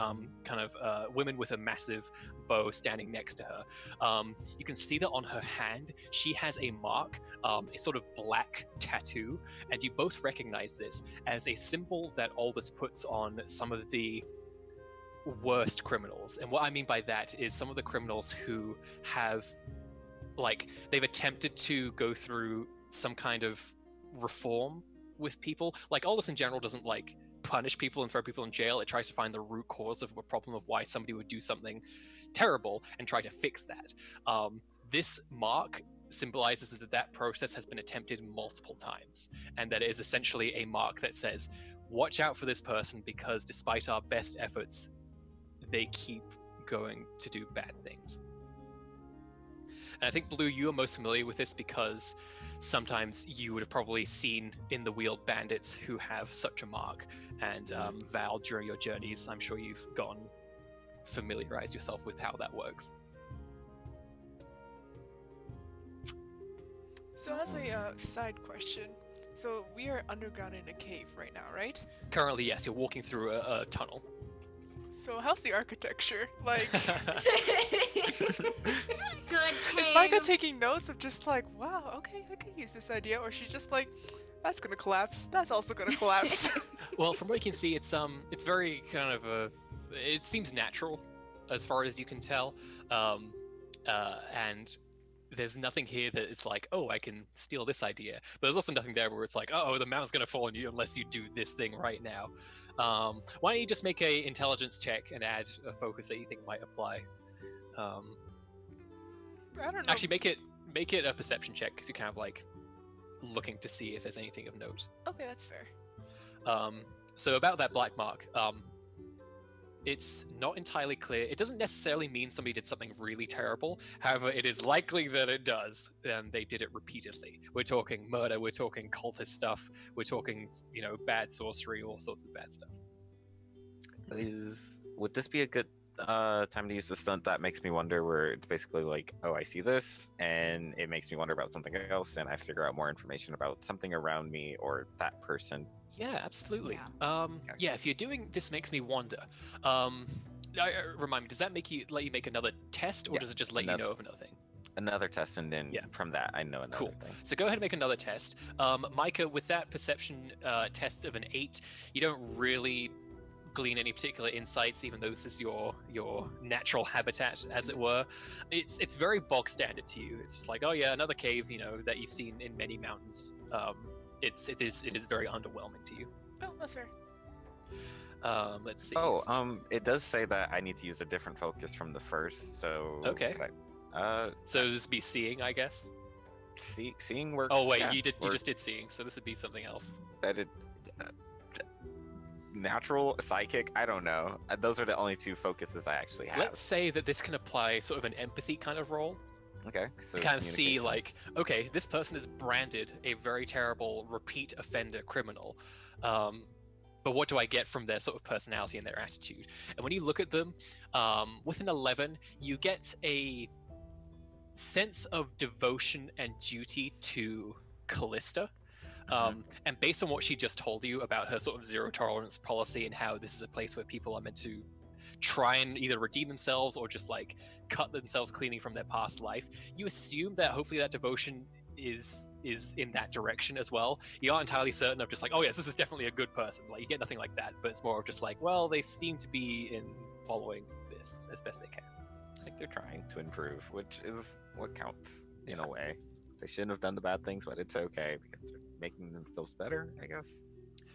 women with a massive bow standing next to her, you can see that on her hand she has a mark, a sort of black tattoo, and you both recognize this as a symbol that Aldous puts on some of the worst criminals. And what I mean by that is some of the criminals who have, like, they've attempted to go through some kind of reform with people. Like, Aldous in general doesn't like punish people and throw people in jail. It tries to find the root cause of a problem of why somebody would do something terrible and try to fix that. This mark symbolizes that process has been attempted multiple times, and that it is essentially a mark that says, watch out for this person because despite our best efforts, they keep going to do bad things. And I think, Blue, you are most familiar with this because sometimes you would have probably seen in the Wheeled bandits who have such a mark. And Val, during your journeys, I'm sure you've familiarized yourself with how that works. So as a side question, so we are underground in a cave right now, right? Currently, yes, you're walking through a tunnel. So how's the architecture? Like, Good is cave. Micah taking notes of just like, wow, okay, I can use this idea, or she's just like, that's gonna collapse. That's also gonna collapse. Well, from what you can see, it's very kind of it seems natural as far as you can tell, and there's nothing here that it's like, oh, I can steal this idea. But there's also nothing there where it's like, oh, the mountain's gonna fall on you unless you do this thing right now. Why don't you just make a intelligence check and add a focus that you think might apply? I don't know. Actually, make it a perception check because you're kind of like looking to see if there's anything of note. Okay, that's fair. So about that black mark, It's not entirely clear. It doesn't necessarily mean somebody did something really terrible. However, it is likely that it does, and they did it repeatedly. We're talking murder, we're talking cultist stuff, we're talking, bad sorcery, all sorts of bad stuff. Would this be a good time to use the stunt that makes me wonder, where it's basically like, oh, I see this, and it makes me wonder about something else, and I figure out more information about something around me or that person? Yeah, absolutely. Yeah. Yeah, if you're doing this makes me wonder. Remind me, does that let you make another test, or Yeah, does it just let you know of another thing? Another test, and then from that I know another Cool. thing. So go ahead and make another test. Micah, with that perception test of an 8, you don't really glean any particular insights, even though this is your natural habitat, as it were. It's very bog standard to you. It's just like, oh yeah, another cave, that you've seen in many mountains. It is very underwhelming to you. Oh, that's fair. Let's see. It does say that I need to use a different focus from the first. So Okay. could I, So this would be seeing, I guess. seeing works. Oh wait, yeah, you or just did seeing, so this would be something else. that it, natural, psychic. I don't know. Those are the only two focuses I actually have. Let's say that this can apply sort of an empathy kind of role. Okay. So To kind of see, communication. like, okay, this person is branded a very terrible repeat offender criminal. But what do I get from their sort of personality and their attitude? And when you look at them, with an 11, you get a sense of devotion and duty to Callista. And based on what she just told you about her sort of zero tolerance policy and how this is a place where people are meant to try and either redeem themselves or just like cut themselves cleaning from their past life, you assume that hopefully that devotion is in that direction as well. You aren't entirely certain of just like, oh yes, this is definitely a good person. Like, you get nothing like that, but it's more of just like, well, they seem to be in following this as best they can. I think they're trying to improve, which is what counts in a way. They shouldn't have done the bad things, but it's okay because they're making themselves better, I guess.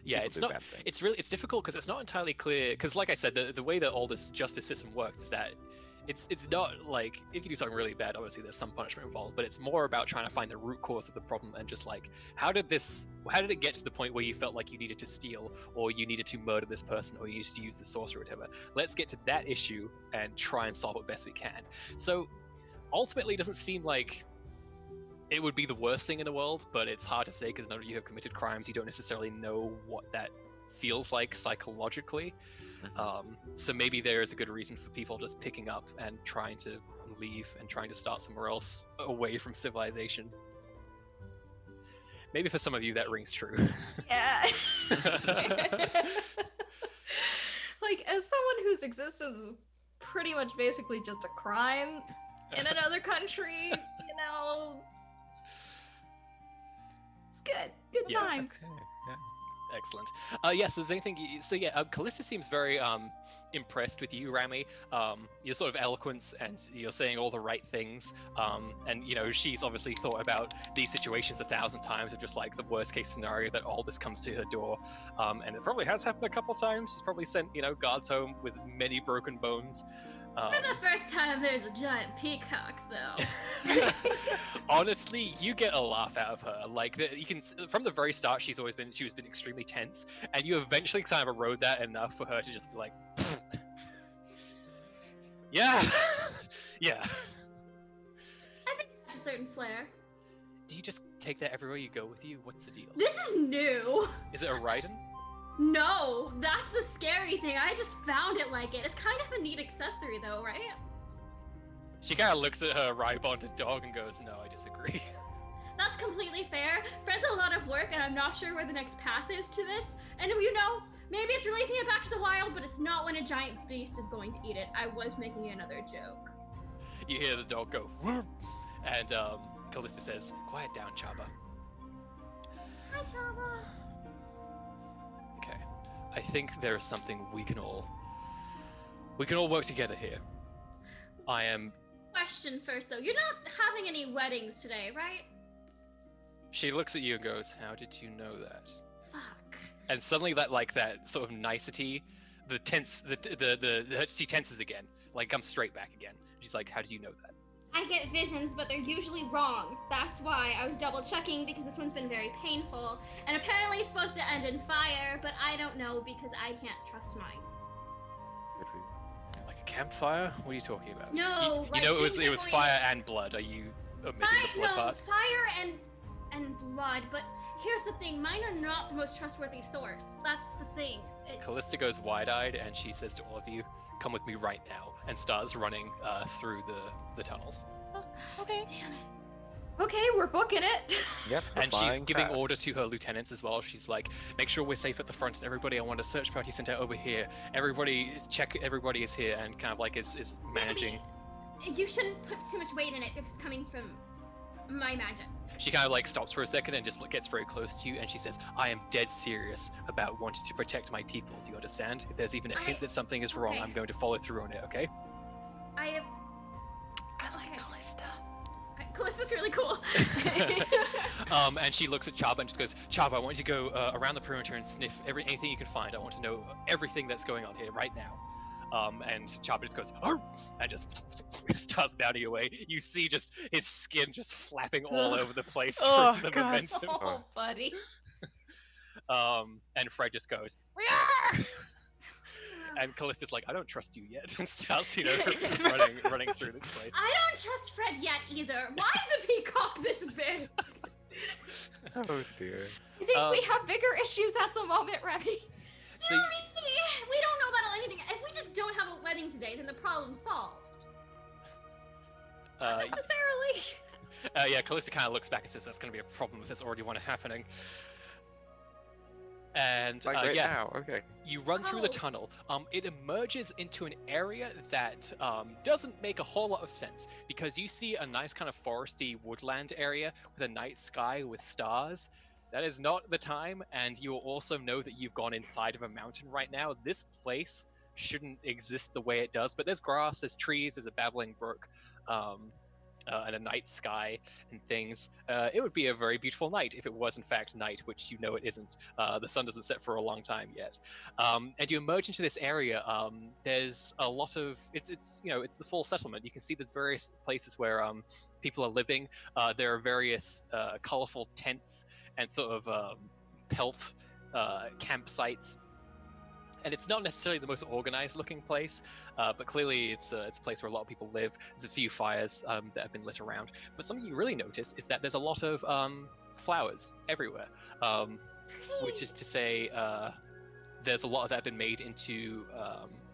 Yeah, People it's do not. bad things. It's difficult because it's not entirely clear. Because, like I said, the way that all this justice system works is that it's not like if you do something really bad, obviously there's some punishment involved, but it's more about trying to find the root cause of the problem and just like how did it get to the point where you felt like you needed to steal or you needed to murder this person or you needed to use the sorcerer or whatever. Let's get to that issue and try and solve it best we can. So ultimately, it doesn't seem like it would be the worst thing in the world, but it's hard to say because none of you have committed crimes. You don't necessarily know what that feels like psychologically. So maybe there is a good reason for people just picking up and trying to leave and trying to start somewhere else away from civilization. Maybe for some of you that rings true. Yeah. Like, as someone whose existence is pretty much basically just a crime in another country, it's good. Good Yeah. times. Okay, yeah. Excellent. Yes, there's anything. Callista seems very impressed with you, Rami. Your sort of eloquence and you're saying all the right things. And she's obviously thought about these situations 1,000 times of just like the worst case scenario that all this comes to her door. And it probably has happened a couple of times. She's probably sent guards home with many broken bones. For the first time, there's a giant peacock, though. Honestly, you get a laugh out of her. Like you can, from the very start, she was been extremely tense, and you eventually kind of erode that enough for her to just be like, yeah, yeah. I think that's a certain flair. Do you just take that everywhere you go with you? What's the deal? This is new. Is it a Raiden? No, that's the scary thing. I just found it like it. It's kind of a neat accessory, though, right? She kind of looks at her ride-bonded dog and goes, "No, I disagree." That's completely fair. Fred's a lot of work, and I'm not sure where the next path is to this. And maybe it's releasing it back to the wild, but it's not when a giant beast is going to eat it. I was making another joke. You hear the dog go, "Woof," and Callista says, "Quiet down, Chaba." Hi, Chava. Okay, I think there is something we can all work together here. I am. Question first, though. You're not having any weddings today, right? She looks at you and goes, "How did you know that?" Fuck. And suddenly that sort of nicety, she tenses again, like comes straight back again. She's like, "How did you know that?" I get visions, but they're usually wrong. That's why I was double checking, because this one's been very painful. And apparently it's supposed to end in fire, but I don't know because I can't trust mine. Good reason. campfire? What are you talking about? No, you like know things it are was going- fire and blood. Are you omitting the blood part? Fire and blood. But here's the thing: mine are not the most trustworthy source. That's the thing. Callista goes wide-eyed and she says to all of you, "Come with me right now," and starts running through the tunnels. Okay. Damn it. Okay, we're booking it. Yep. we're And she's flying giving fast. order to her lieutenants as well. She's like, "Make sure we're safe at the front, and everybody, I want a search party sent out over here. Everybody, check everybody is here," and kind of like is managing. You shouldn't put too much weight in it if it's coming from my magic. She kind of like stops for a second and just gets very close to you, and she says, "I am dead serious about wanting to protect my people. Do you understand? If there's even a hint that something is wrong, okay. I'm going to follow through on it. Okay?" I have. I like Okay. Callista. Callista's really cool. And she looks at Chaba and just goes, "Chaba, I want you to go around the perimeter and sniff anything you can find. I want to know everything that's going on here right now." And Chaba just goes, "Arr!" and just starts bounding away. You see just his skin just flapping all over the place Oh, from the God. momentum. Oh, buddy. And Fred just goes, "Rear!" And Callista's like, "I don't trust you yet," and starts, running through this place. I don't trust Fred yet either. Why is a peacock this big? Oh dear. I think we have bigger issues at the moment, Remy. So, We don't know about anything. If we just don't have a wedding today, then the problem's solved. Not necessarily. yeah, Callista kind of looks back and says, "That's going to be a problem if there's already one happening." And Like right yeah, now. Okay. you run through the Oh. tunnel. It emerges into an area that doesn't make a whole lot of sense because you see a nice kind of foresty woodland area with a night sky with stars. That is not the time, and you will also know that you've gone inside of a mountain right now. This place shouldn't exist the way it does, but there's grass, there's trees, there's a babbling brook, and a night sky and things. It would be a very beautiful night if it was in fact night, which you know it isn't. The sun doesn't set for a long time yet. And you emerge into this area. There's a lot of it's the full settlement. You can see there's various places where people are living. There are various colorful tents and sort of pelt campsites. And it's not necessarily the most organized looking place, but clearly it's a place where a lot of people live. There's a few fires that have been lit around. But something you really notice is that there's a lot of flowers everywhere, which is to say there's a lot that have been made into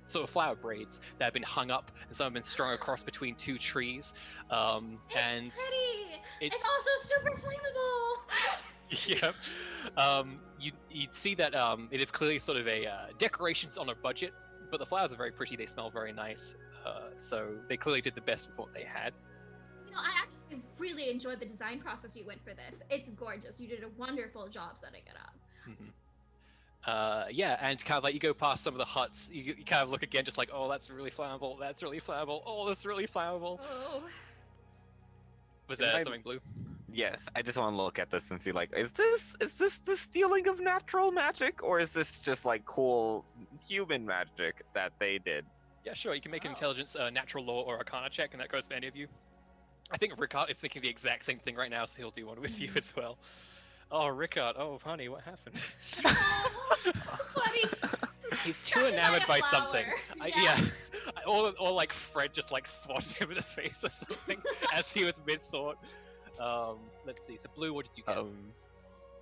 sort of flower braids that have been hung up, and some have been strung across between two trees. And Pretty. it's It's also super flammable. Yep. You'd see that it is clearly sort of a decorations on a budget, but the flowers are very pretty. They smell very nice. So they clearly did the best with what they had. I actually really enjoyed the design process you went for this. It's gorgeous. You did a wonderful job setting it up. Yeah, and kind of like you go past some of the huts, you kind of look again, just like, "Oh, that's really flammable. That's really flammable. Oh, that's really flammable." Oh. Was Can there I- something blue? Yes, I just want to look at this and see, like, is this the stealing of natural magic, or is this just like cool human magic that they did? Yeah, sure. You can make an Oh. intelligence, natural law, or arcana check, and that goes for any of you. I think Rickard is thinking the exact same thing right now, so he'll do one with you as well. Oh, Rickard. Oh, honey, what happened? Buddy. He's too Distracted by enamored a by flower. something. Yeah. Or like Fred just like swatted him in the face or something as he was mid thought. Let's see. So Blue, what did you get?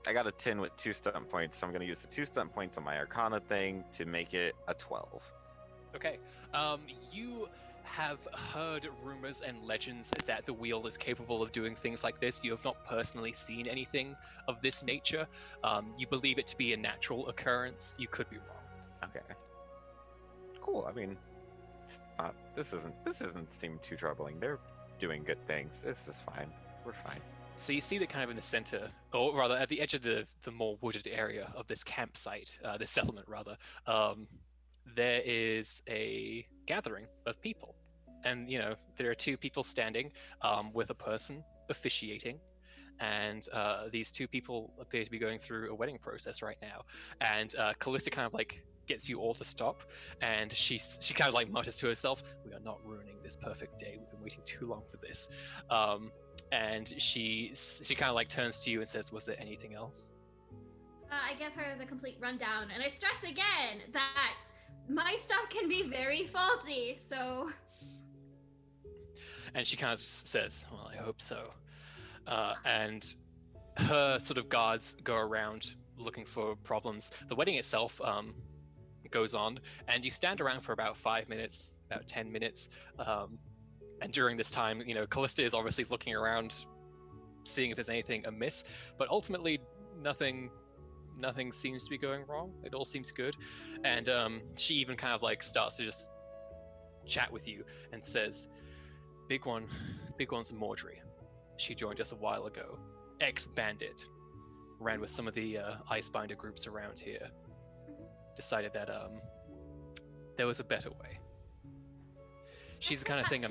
I got a 10 with 2 stunt points, so I'm gonna use the 2 stunt points on my Arcana thing to make it a 12. Okay. You have heard rumors and legends that the wheel is capable of doing things like this. You have not personally seen anything of this nature. You believe it to be a natural occurrence. You could be wrong. Okay. Cool. I mean, it's not. This doesn't seem too troubling. They're doing good things. This is fine. We're fine. So you see that kind of in the center, or rather at the edge of the more wooded area of this campsite, this settlement rather, there is a gathering of people. And, there are 2 people standing with a person officiating. And these 2 people appear to be going through a wedding process right now. And Callista kind of like gets you all to stop. And she kind of like mutters to herself, "We are not ruining this perfect day. We've been waiting too long for this." And she kind of like turns to you and says, "Was there anything else?" I give her the complete rundown, and I stress again that my stuff can be very faulty, so. And she kind of says, well, I hope so. And her sort of guards go around looking for problems. The wedding itself goes on, and you stand around for about 5 minutes, about 10 minutes. And during this time, you know, Callista is obviously looking around, seeing if there's anything amiss, but ultimately nothing seems to be going wrong. It all seems good. And she even kind of like starts to just chat with you and says, big one's Mordry. She joined us a while ago. Ex-bandit. Ran with some of the Icebinder groups around here. Decided that there was a better way. She's the kind of thing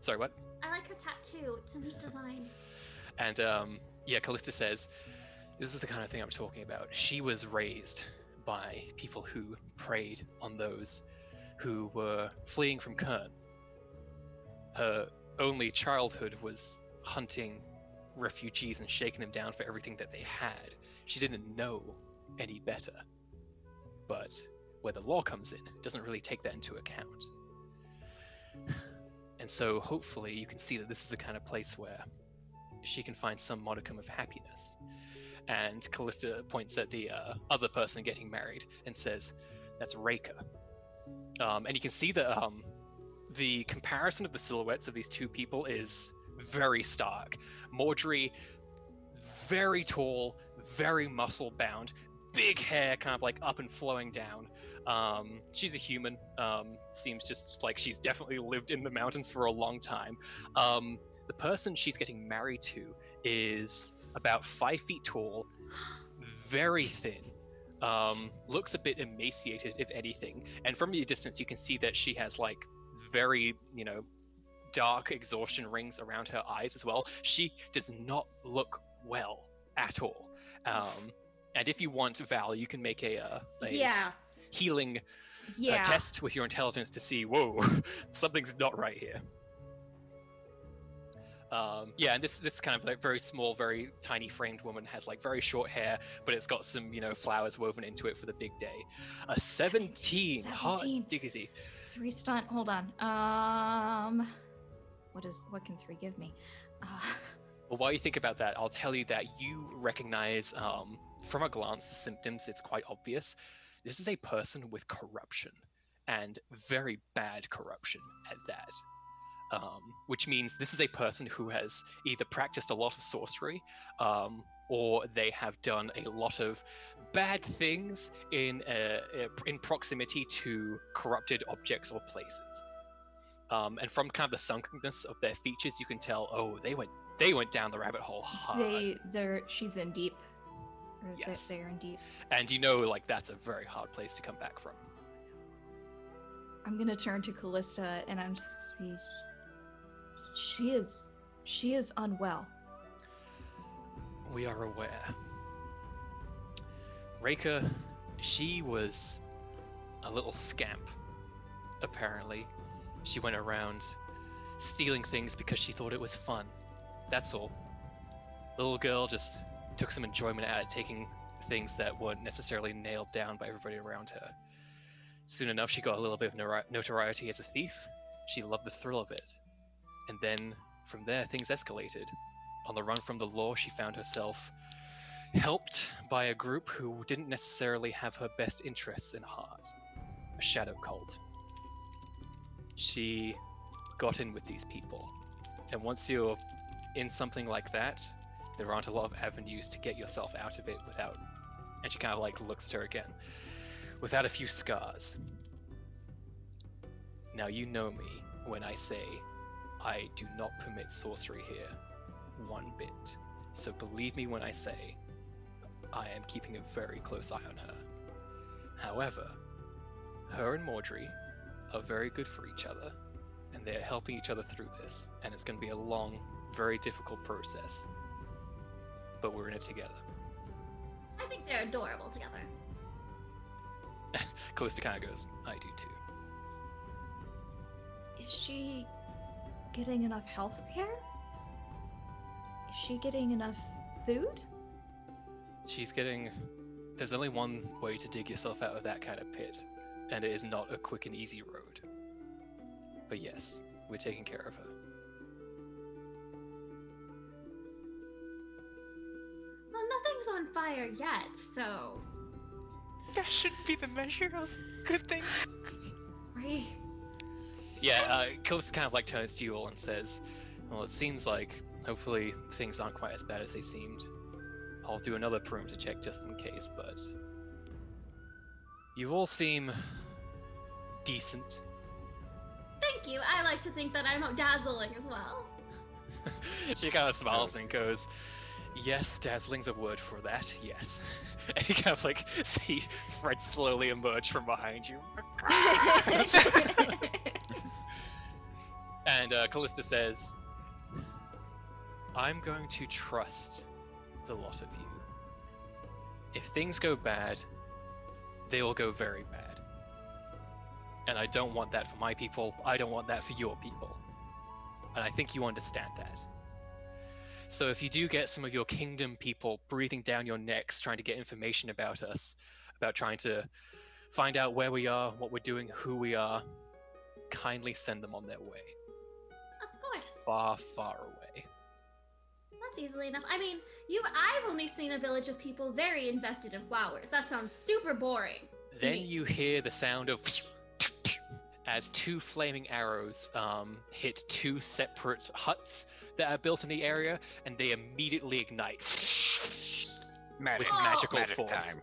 Sorry, what? I like her tattoo. It's a neat design. And yeah, Callista says, this is the kind of thing I'm talking about. She was raised by people who preyed on those who were fleeing from Kern. Her only childhood was hunting refugees and shaking them down for everything that they had. She didn't know any better. But where the law comes in, it doesn't really take that into account. And so hopefully you can see that this is the kind of place where she can find some modicum of happiness. And Callista points at the other person getting married and says, that's Reika. And you can see that the comparison of the silhouettes of these two people is very stark. Mordry, very tall, very muscle-bound, big hair kind of like up and flowing down. She's a human. Seems just like she's definitely lived in the mountains for a long time. The person she's getting married to is about 5 feet tall, very thin, looks a bit emaciated, if anything. And from a distance, you can see that she has like very, you know, dark exhaustion rings around her eyes as well. She does not look well at all. And if you want, Val, you can make a healing test with your intelligence to see, whoa, something's not right here. Yeah, and this kind of like very small, very tiny framed woman has like very short hair, but it's got some, you know, flowers woven into it for the big day. A 17. Hot diggity. 3 stunt. Hold on. What can 3 give me? Well, while you think about that, I'll tell you that you recognize from a glance the symptoms. It's quite obvious. This is a person with corruption, and very bad corruption at that. Which means this is a person who has either practiced a lot of sorcery, or they have done a lot of bad things in proximity to corrupted objects or places. And from kind of the sunkenness of their features, you can tell, oh, they went down the rabbit hole hard. She's in deep. Yes. They're in deep. And you know, like, that's a very hard place to come back from. I'm gonna turn to Callista and I'm just she is unwell. We are aware. Reika, she was a little scamp, apparently. She went around stealing things because she thought it was fun. That's all. The little girl just took some enjoyment out of taking things that weren't necessarily nailed down by everybody around her. Soon enough, she got a little bit of notoriety as a thief. She loved the thrill of it. And then, from there, things escalated. On the run from the law, she found herself helped by a group who didn't necessarily have her best interests in heart. A shadow cult. She got in with these people. And once you're in something like that, there aren't a lot of avenues to get yourself out of it without... And she kind of like looks at her again. Without a few scars. Now you know me when I say I do not permit sorcery here, one bit. So believe me when I say I am keeping a very close eye on her. However, her and Mordry are very good for each other, and they're helping each other through this, and it's going to be a long, very difficult process. But we're in it together. I think they're adorable together. Callista kind of goes, I do too. Is she getting enough health care? Is she getting enough food? She's getting... There's only one way to dig yourself out of that kind of pit, and it is not a quick and easy road. But yes, we're taking care of her. Well, nothing's on fire yet, so. That shouldn't be the measure of good things. Right. Yeah, Killis kind of like turns to you all and says, well, it seems like hopefully things aren't quite as bad as they seemed. I'll do another perimeter check just in case, but you all seem decent. Thank you. I like to think that I'm dazzling as well. She kind of smiles and goes, yes, dazzling's a word for that, yes. And you kind of like see Fred slowly emerge from behind you. And Callista says, I'm going to trust the lot of you. If things go bad, they will go very bad. And I don't want that for my people. I don't want that for your people. And I think you understand that. So if you do get some of your kingdom people breathing down your necks, trying to get information about us, about trying to find out where we are, what we're doing, who we are, kindly send them on their way. Of course. Far, far away. That's easily enough. I mean, I've only seen a village of people very invested in flowers. That sounds super boring. Then you hear the sound of as two flaming arrows hit two separate huts that are built in the area, and they immediately ignite with Magic. magical Magic force. time.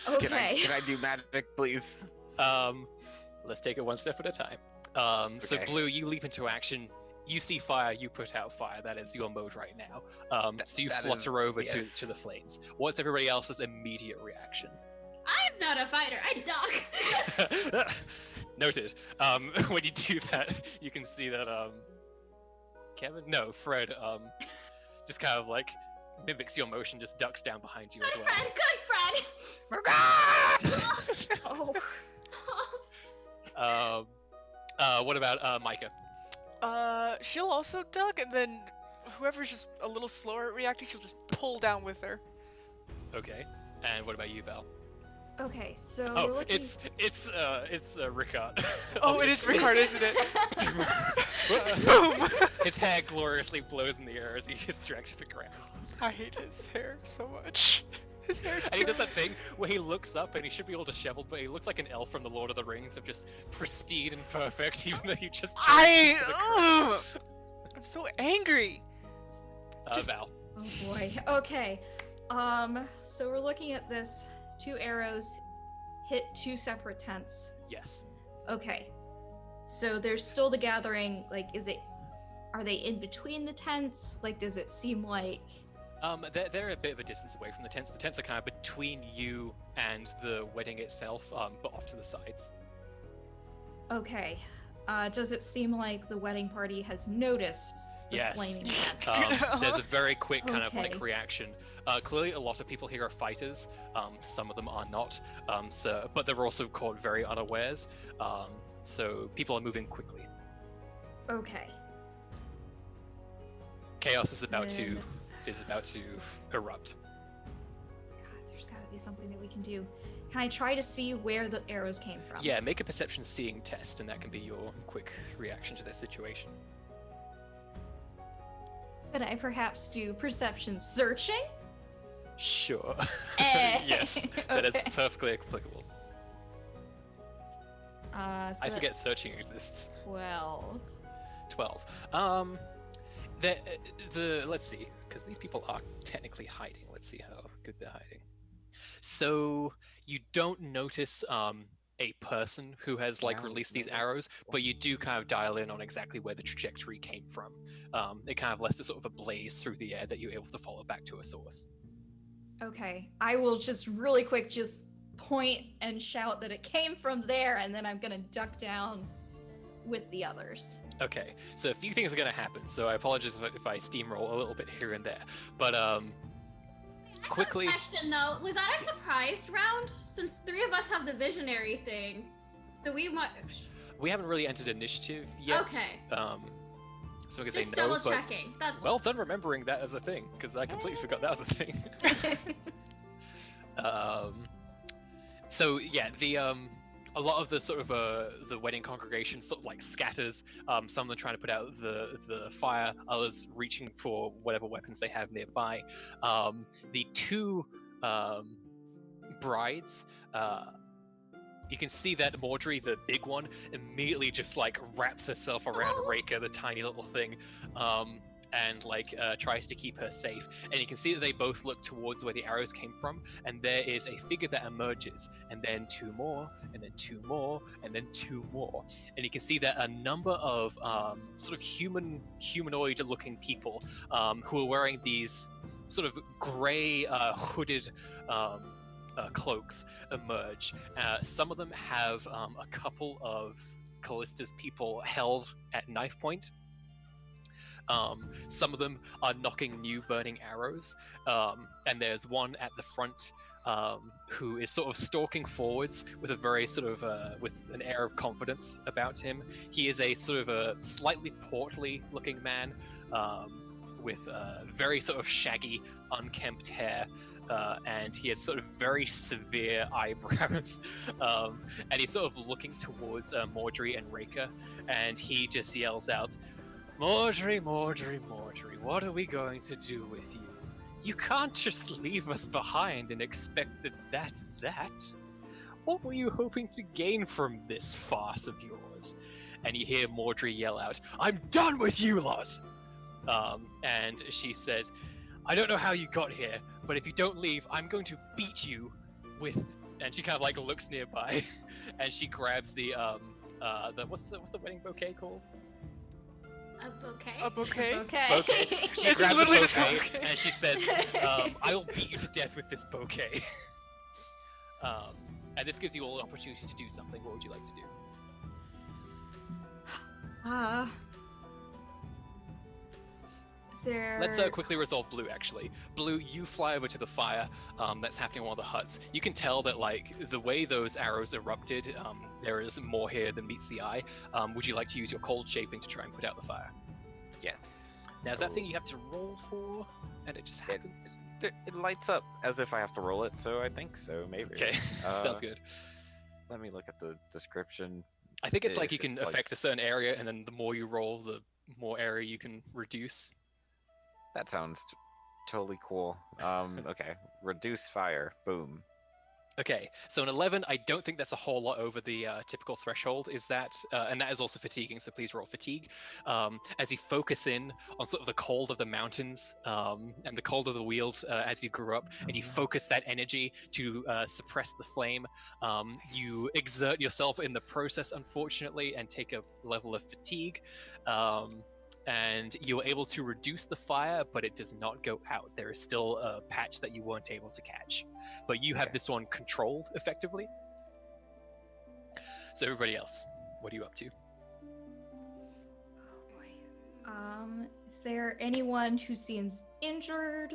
Okay. Can I do magic, please? Let's take it one step at a time. So Okay. Blue, you leap into action. You see fire, you put out fire. That is your mode right now. So you that flutter over yes. to the flames. What's everybody else's immediate reaction? I'm not a fighter. I duck. Noted. When you do that, you can see that Fred just kind of like mimics your motion, just ducks down behind you as Good well. friend. Good friend. Oh. What about Micah? She'll also duck, and then whoever's just a little slower at reacting, she'll just pull down with her. Okay. And what about you, Val? Okay, so Oh, we're looking... it's Rickard. Oh, it is Rickard, isn't it? Boom! Boom! His hair gloriously blows in the air as he gets dragged to the ground. I hate his hair so much. His hair's And he too... does that thing where he looks up and he should be all disheveled, but he looks like an elf from the Lord of the Rings, of just pristine and perfect, even though you just dragged him to the ground. I'm so angry. Val. Oh boy. Okay. So we're looking at this. 2 arrows hit 2 separate tents. Yes. Okay. So there's still the gathering. Like, are they in between the tents? Like, does it seem like... They're a bit of a distance away from the tents. The tents are kind of between you and the wedding itself, but off to the sides. Okay. Does it seem like the wedding party has noticed the Yes. flaming tents? There's a very quick kind of Okay. like reaction. Clearly, a lot of people here are fighters. Some of them are not. But they're also caught very unawares. So people are moving quickly. Okay. Chaos is about to Then- erupt. God, there's gotta be something that we can do. Can I try to see where the arrows came from? Yeah, make a perception seeing test, and that can be your quick reaction to this situation. Could I perhaps do perception searching? Sure. Eh, Yes, that is okay. perfectly applicable. So I forget that's searching exists. 12. 12. Let's see, because these people are technically hiding. Let's see how good they're hiding. So you don't notice a person who has like released these arrows, but you do kind of dial in on exactly where the trajectory came from. It kind of left a sort of a blaze through the air that you're able to follow back to a source. Okay, I will just really quick just point and shout that it came from there, and then I'm gonna duck down with the others. Okay, so a few things are going to happen, so I apologize if I steamroll a little bit here and there. But quickly... Question though, was that a surprise round? Since 3 of us have the visionary thing, so we might. We haven't really entered initiative yet. Okay. So I can say Just no, double but checking. That's well done remembering that as a thing, because I completely forgot that was a thing. So yeah, a lot of the sort of the wedding congregation sort of like scatters. Some of them trying to put out the fire, others reaching for whatever weapons they have nearby. The two brides, you can see that Mordry, the big one, immediately just like wraps herself around Reika, the tiny little thing, and like tries to keep her safe. And you can see that they both look towards where the arrows came from, and there is a figure that emerges, and then two more, and then two more, and then two more. And you can see that a number of sort of humanoid-looking people who are wearing these sort of grey hooded cloaks emerge. Some of them have a couple of Callista's people held at knife point. Some of them are knocking new burning arrows, and there's one at the front who is sort of stalking forwards with a very sort of with an air of confidence about him. He is a sort of a slightly portly looking man with very sort of shaggy, unkempt hair. And he has sort of very severe eyebrows, and he's sort of looking towards Mordry and Reika, and he just yells out, "Mordry, Mordry, Mordry, what are we going to do with you? You can't just leave us behind and expect that that's that. What were you hoping to gain from this farce of yours?" And you hear Mordry yell out, "I'm done with you lot!" And she says, "I don't know how you got here, but if you don't leave, I'm going to beat you with..." And she kind of like looks nearby, and she grabs the what's the wedding bouquet called? A bouquet? A bouquet? Okay. She It's grabs literally the just a bouquet, bouquet. and she says, "I will beat you to death with this bouquet." And this gives you all the opportunity to do something. What would you like to do? Is there... Let's quickly resolve Blue, actually. Blue, you fly over to the fire that's happening in one of the huts. You can tell that, like, the way those arrows erupted, there is more here than meets the eye. Would you like to use your cold shaping to try and put out the fire? Yes. Now, is that thing you have to roll for, and it just happens? It lights up as if I have to roll it, so I think so, maybe. Okay, sounds good. Let me look at the description. I think it's like If you can it's like- affect a certain area, and then the more you roll, the more area you can reduce. That sounds totally cool. Okay. Reduce fire. Boom. Okay, so an 11, I don't think that's a whole lot over the typical threshold, is that, and that is also fatiguing, so please roll fatigue. As you focus in on sort of the cold of the mountains and the cold of the Weald as you grew up, and you focus that energy to suppress the flame, you exert yourself in the process, unfortunately, and take a level of fatigue. And you're able to reduce the fire, but it does not go out. There is still a patch that you weren't able to catch. But you have Okay. this one controlled effectively. So everybody else, what are you up to? Oh boy. Is there anyone who seems injured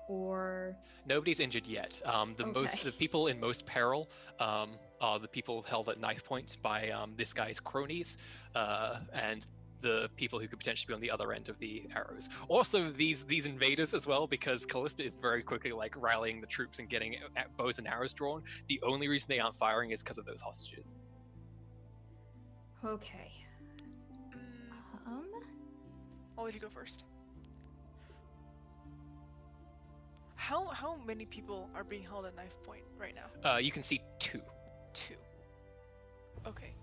or... Nobody's injured yet. The people in most peril are the people held at knife point by this guy's cronies, and the people who could potentially be on the other end of the arrows. Also, these invaders as well, because Callista is very quickly like rallying the troops and getting bows and arrows drawn. The only reason they aren't firing is because of those hostages. Okay. I'll let you go first. How many people are being held at knife point right now? You can see 2. 2. Okay.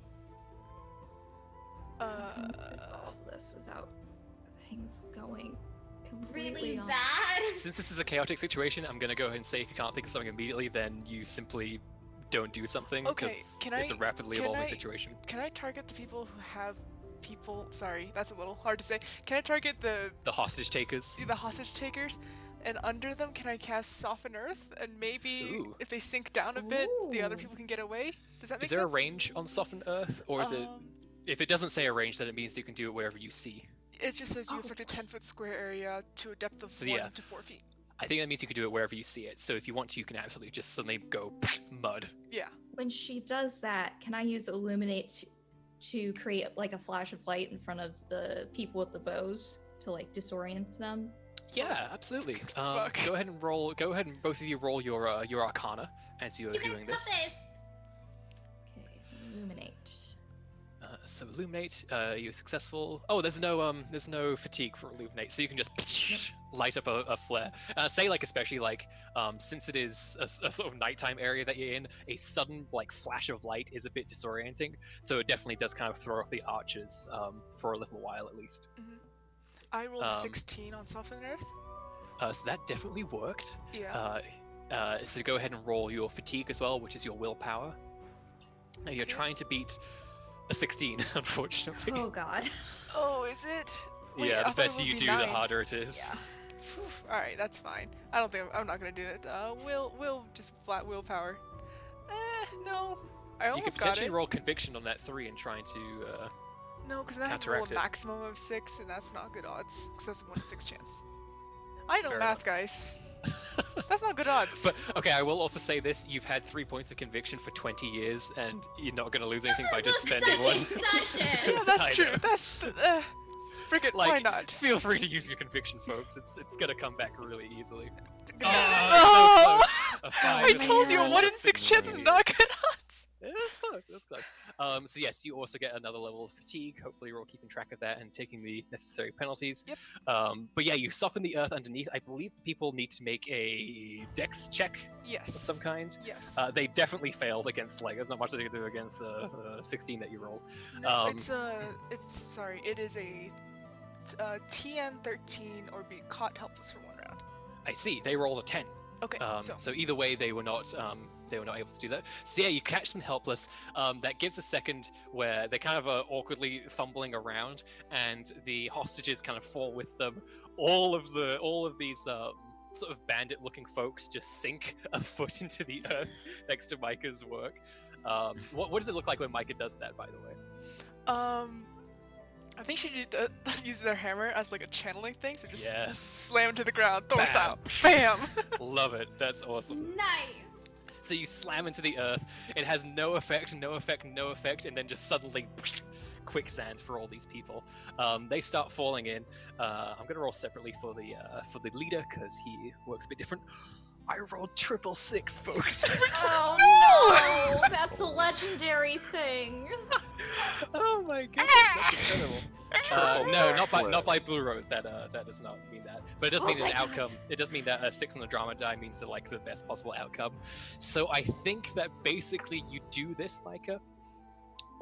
Resolve this without things going completely Really on. bad? Since this is a chaotic situation, I'm gonna go ahead and say if you can't think of something immediately, then you simply don't do something. Okay, 'cause can it's I- a rapidly can evolving I- situation. Can I target the people who have people? Sorry, that's a little hard to say. Can I target the The hostage takers. hostage takers? And under them, can I cast Soften Earth? And maybe Ooh. if they sink down a bit, the other Ooh. people can get away? Does that make Is there sense? a range on Soften Earth, or is it? If it doesn't say a range, then it means you can do it wherever you see. It just says you Oh, affect a boy. 10-foot square area to a depth of So, 1 yeah. to 4 feet. I think that means you can do it wherever you see it. So if you want to, you can absolutely just suddenly go mud. Yeah. When she does that, can I use Illuminate to create like a flash of light in front of the people with the bows to like disorient them? Yeah, absolutely. Fuck. Go ahead and roll. Go ahead and both of you roll your Arcana as you are You guys doing got this. this. Okay, So illuminate, you're successful. Oh, there's no fatigue for illuminate, so you can just light up a flare. Say like especially like since it is a sort of nighttime area that you're in, a sudden like flash of light is a bit disorienting. So it definitely does kind of throw off the archers for a little while at least. I rolled 16 on Soften Earth. So that definitely worked. Yeah. So go ahead and roll your fatigue as well, which is your willpower. And you're trying to beat a 16, unfortunately. Oh god. Oh, is it? Wait, Yeah, I the thought it better would you be do, 9. the harder it is. Yeah. All right, that's fine. I don't think I'm not gonna do it. Will just flat willpower. No. I You could almost got potentially it. roll conviction on that 3 and trying to. No, because then I have to roll counteract a it. maximum of 6, and that's not good odds. Because that's a 1 in 6 chance. I know Fair math, guys. That's not good odds. But okay, I will also say this: you've had 3 points of conviction for 20 years, and you're not going to lose anything by just spending one. Yeah, that's I true. know. That's friggin' Like, why not? feel free to use your conviction, folks. It's gonna come back really easily. Oh! So close. A 5 I and told you, roll 1 a in 6 single chance is idiot. not good odds. It was close. It was close. So yes, you also get another level of fatigue. Hopefully, you're all keeping track of that and taking the necessary penalties. Yep. But yeah, you soften the earth underneath. I believe people need to make a dex check Yes. of some kind. Yes. They definitely failed against like there's not much they can do against 16 that you rolled. No, it is a TN 13 or be caught helpless for 1 round. I see. They rolled a 10. Okay. So either way, they were not able to do that. So yeah, you catch them helpless. That gives a second where they kind of are awkwardly fumbling around, and the hostages kind of fall with them. All of these sort of bandit-looking folks just sink a foot into the earth next to Micah's work. What does it look like when Micah does that, by the way? I think she use their hammer as like a channeling thing, so just Yes. slam into the ground, Thor Bam. style. Bam! Love it. That's awesome. Nice. So you slam into the earth. It has no effect, and then just suddenly quicksand for all these people. They start falling in. I'm gonna roll separately for the leader because he works a bit different. I rolled 666, folks. Oh no! That's a legendary thing. Oh my goodness, that's incredible. No, not by Blue Rose. That does not mean that. But it does mean an outcome. It does mean that a 6 on the drama die means the best possible outcome. So I think that basically you do this, Micah.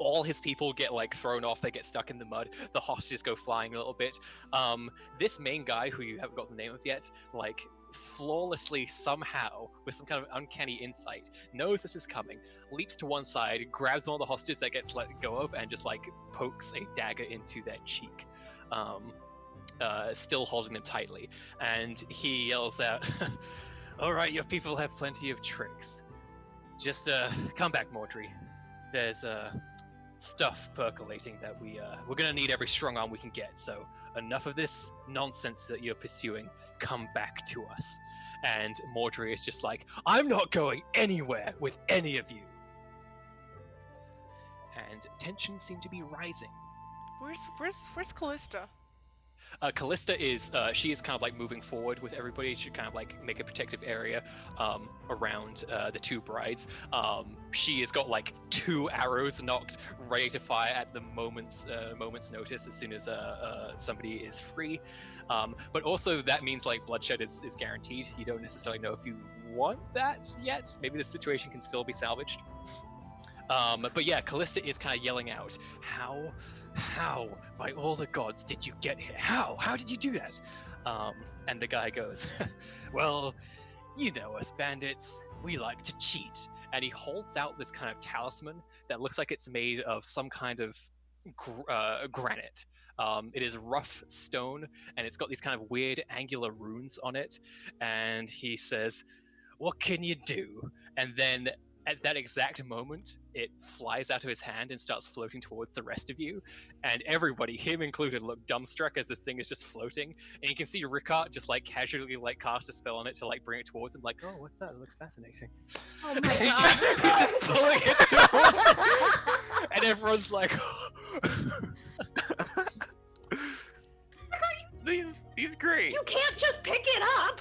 All his people get thrown off. They get stuck in the mud. The hostages go flying a little bit. This main guy, who you haven't got the name of yet, flawlessly somehow, with some kind of uncanny insight, knows this is coming, leaps to one side, grabs one of the hostages that gets let go of, and just pokes a dagger into their cheek, still holding them tightly. And he yells out, "All right, your people have plenty of tricks. Just come back, Mordry. There's stuff percolating that we're gonna need every strong arm we can get. So enough of this nonsense that you're pursuing. Come back to us." And Mordry is just like, "I'm not going anywhere with any of you." And tensions seem to be rising. Where's Callista? Callista is she is kind of moving forward with everybody. She kind of make a protective area around the two brides. She has got 2 arrows knocked, ready to fire at the moment's notice as soon as somebody is free. But also that means bloodshed is guaranteed. You don't necessarily know if you want that yet. Maybe the situation can still be salvaged. But yeah, Callista is kind of yelling out, How, by all the gods, did you get here? How did you do that?" And the guy goes, "Well, you know us bandits, we like to cheat." And he holds out this kind of talisman that looks like it's made of some kind of granite. It is rough stone, and it's got these kind of weird angular runes on it. And he says, "What can you do?" And then at that exact moment, it flies out of his hand and starts floating towards the rest of you. And everybody, him included, look dumbstruck as this thing is just floating. And you can see Rickard just casually cast a spell on it to bring it towards him. "Oh, what's that? It looks fascinating." Oh my He's god. just pulling it towards him. And everyone's like, He's great. You can't just pick it up.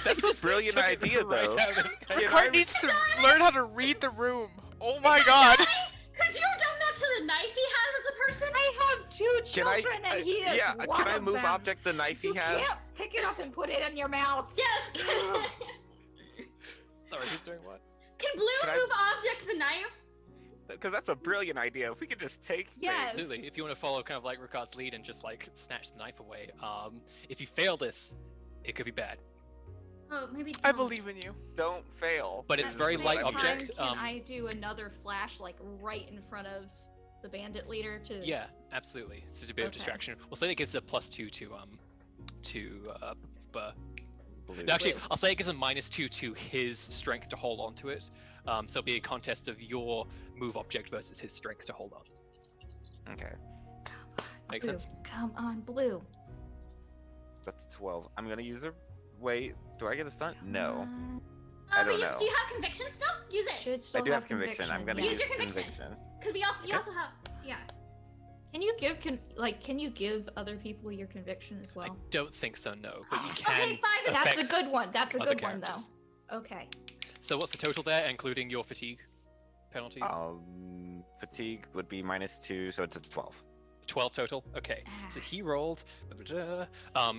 That's a brilliant took it idea, right though. out of his hand. Ricard needs to learn how to read the room. Oh my god. Could you have done that to the knife he has as a two Can I- children, and he is yeah, one can I of move them. object the knife You he has? can't pick it up and put it in your mouth. Yes. Sorry, who's doing what? Can Blue Can I- move object the knife? Because that's a brilliant idea. If we could just take Yes. Absolutely. If you want to follow kind of like Ricard's lead and just like snatch the knife away, if you fail this, it could be bad. Oh, maybe. I don't. believe in you. don't fail. But it's At very the light same object. Time, can I do another flash like right in front of the bandit leader to? Yeah, absolutely. It's just a bit of Okay. distraction. We'll say it gives a +2 to Blue. no, actually, I'll say it gives a -2 to his strength to hold on to it. So it'll be a contest of your move object versus his strength to hold on. Okay, Makes Blue. sense? Come on, Blue. that's 12. I'm gonna use a. Wait, do I get a stunt? Come No. on. I But don't know. Do you have conviction still? Use it. Should still I do have conviction. I'm gonna Use use your conviction. conviction. Cause we also, you Okay. also have, yeah. Can you give can you give other people your conviction as I well? don't think so, no. But you can. Okay, 5 is That's a affect good one. That's a other good one characters. though. Okay. So what's the total there, including your fatigue penalties? Fatigue would be -2, so it's a 12. 12 total. Okay. So he rolled.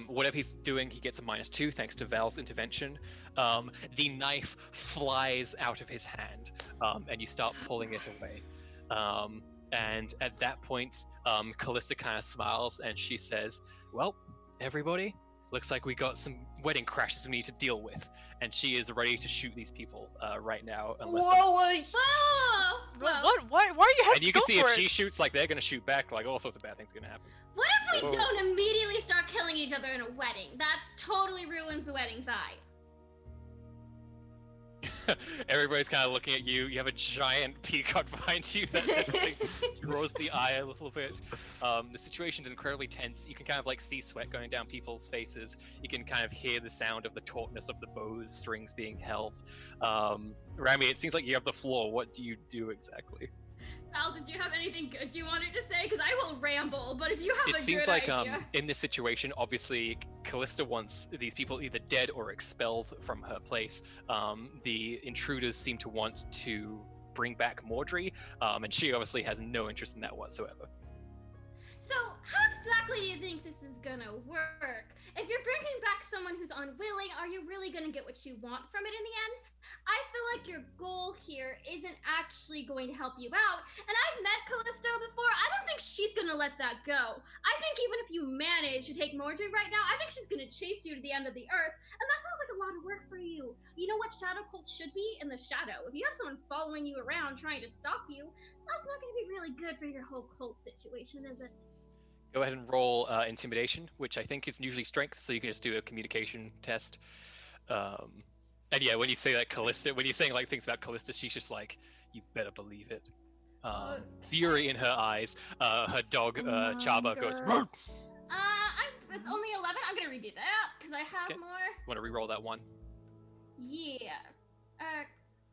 Whatever he's doing, he gets a -2 thanks to Val's intervention. The knife flies out of his hand, and you start pulling it away. And at that point, Callista kind of smiles and she says, "Well, everybody, looks like we got some wedding crashes we need to deal with." And she is ready to shoot these people right now. Unless Whoa! Whoa! Well, What? Why are you and hesitant? you can Go see for if it. she shoots, like they're gonna shoot back, like all sorts of bad things are gonna happen. what if we Whoa. don't immediately start killing each other in a wedding? That's totally ruins the wedding vibe. Everybody's kind of looking at you. You have a giant peacock behind you that definitely draws the eye a little bit. The situation is incredibly tense. You can kind of like see sweat going down people's faces. You can kind of hear the sound of the tautness of the bow's strings being held. Rami, it seems like you have the floor. What do you do exactly? Al, did you have anything good you wanted to say? Because I will ramble, but if you have It a seems good like idea. in this situation, obviously, Callista wants these people either dead or expelled from her place. The intruders seem to want to bring back Mordry, and she obviously has no interest in that whatsoever. So, how exactly do you think this is gonna work? If you're bringing back someone who's unwilling, are you really gonna get what you want from it in the end? I feel like your goal here isn't actually going to help you out, and I've met Callisto before. I don't think she's gonna let that go. I think even if you manage to take Mordred right now, I think she's gonna chase you to the end of the earth, and that sounds like a lot of work for you. You know what shadow cults should be? In the shadow. If you have someone following you around trying to stop you, that's not gonna be really good for your whole cult situation, is it? Go ahead and roll intimidation, which I think is usually strength, so you can just do a communication test. And yeah, when you say that Callista, when you're saying like things about Callista, she's just like, you better believe it. Fury in her eyes. Her dog Chaba goes. Longer. It's only 11. I'm gonna redo that because I have Okay. more. Want to re-roll that one? Yeah.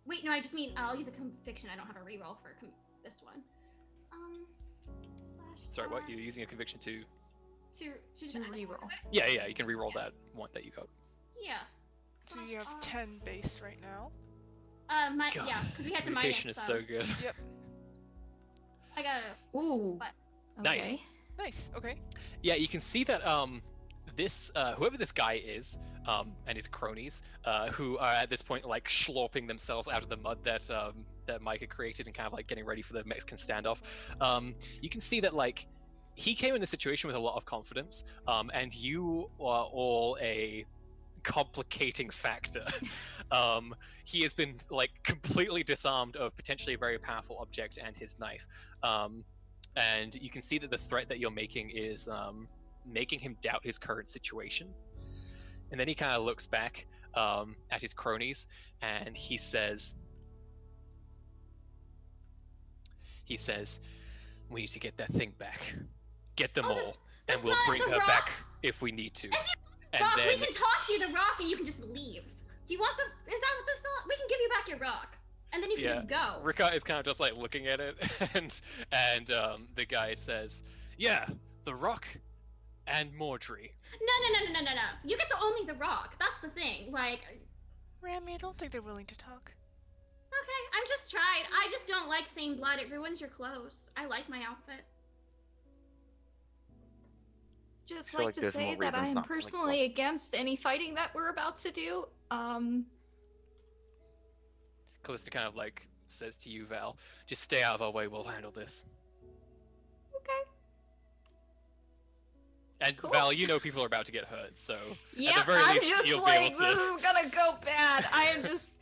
Wait, no, I just mean I'll use a conviction. I don't have a reroll for this one. Sorry, what? /R You're using a conviction to? to just To add reroll. to it? Yeah, you can re-roll that one that you got. Yeah. So you have /R. 10 base right now. God, Yeah, because we had to minus communication is some. so good. Yep. I got a. Ooh. What? Nice. Okay. Nice. Okay. Yeah, you can see that this whoever this guy is and his cronies who are at this point like schlorping themselves out of the mud that that Mike had created and kind of like getting ready for the Mexican standoff. You can see that like he came in the situation with a lot of confidence, and you are all a complicating factor. He has been like completely disarmed of potentially a very powerful object and his knife. And you can see that the threat that you're making is making him doubt his current situation. And then he kind of looks back at his cronies and he says, "We need to get that thing back. Get them Oh, all, the and we'll sign- bring the her rock? back if we need to." And Rock, then we can toss you the rock and you can just leave. Do you want the? Is that what this? We can give you back your rock, and then you can Yeah. just go. Rika is kind of just like looking at it, and the guy says, "Yeah, the rock and Mordry." No. You get only the rock. That's the thing. Like, Rami, I don't think they're willing to talk. okay, I'm just tried. I just don't like seeing blood. It ruins your clothes. I like my outfit. just feel like like to there's say more that I reasons am not to like personally against any fighting that we're about to do. Callista kind of like says to you, Val, just stay out of our way, we'll handle this. Okay. And Cool. Val, you know people are about to get hurt, so Yeah, at the very I'm least just you'll like, be able this to. is gonna go bad. I am just,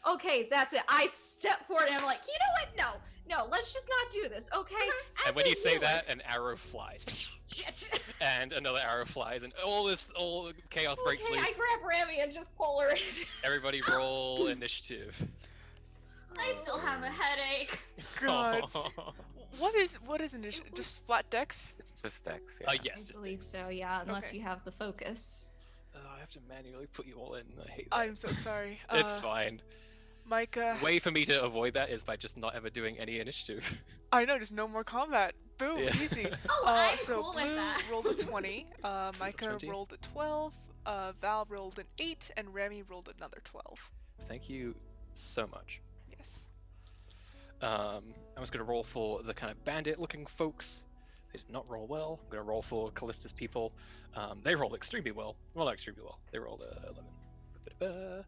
okay, that's it. I step forward and I'm like, you know what? No, let's just not do this, okay? As And when a you say healer- that, an arrow flies. Shit. And another arrow flies, and all chaos breaks Okay, loose. I grab Rami and just pull her in. Everybody roll initiative. I still have a headache. God. What is initiative? Just flat dex? It's just Dex. Yeah. Yes, I just believe so, yeah, unless Okay. you have the focus. I have to manually put you all in. I hate that. I'm so sorry. It's fine. Micah. Way for me to avoid that is by just not ever doing any initiative. I know, just no more combat. Boom, Yeah. easy. Oh, I'm So cool with Blue that. rolled a 20, Micah 20. rolled a 12, Val rolled an 8, and Remy rolled another 12. Thank you so much. Yes. I'm just going to roll for the kind of bandit-looking folks. They did not roll well. I'm going to roll for Callista's people. They rolled extremely well. Well, not extremely well. They rolled 11.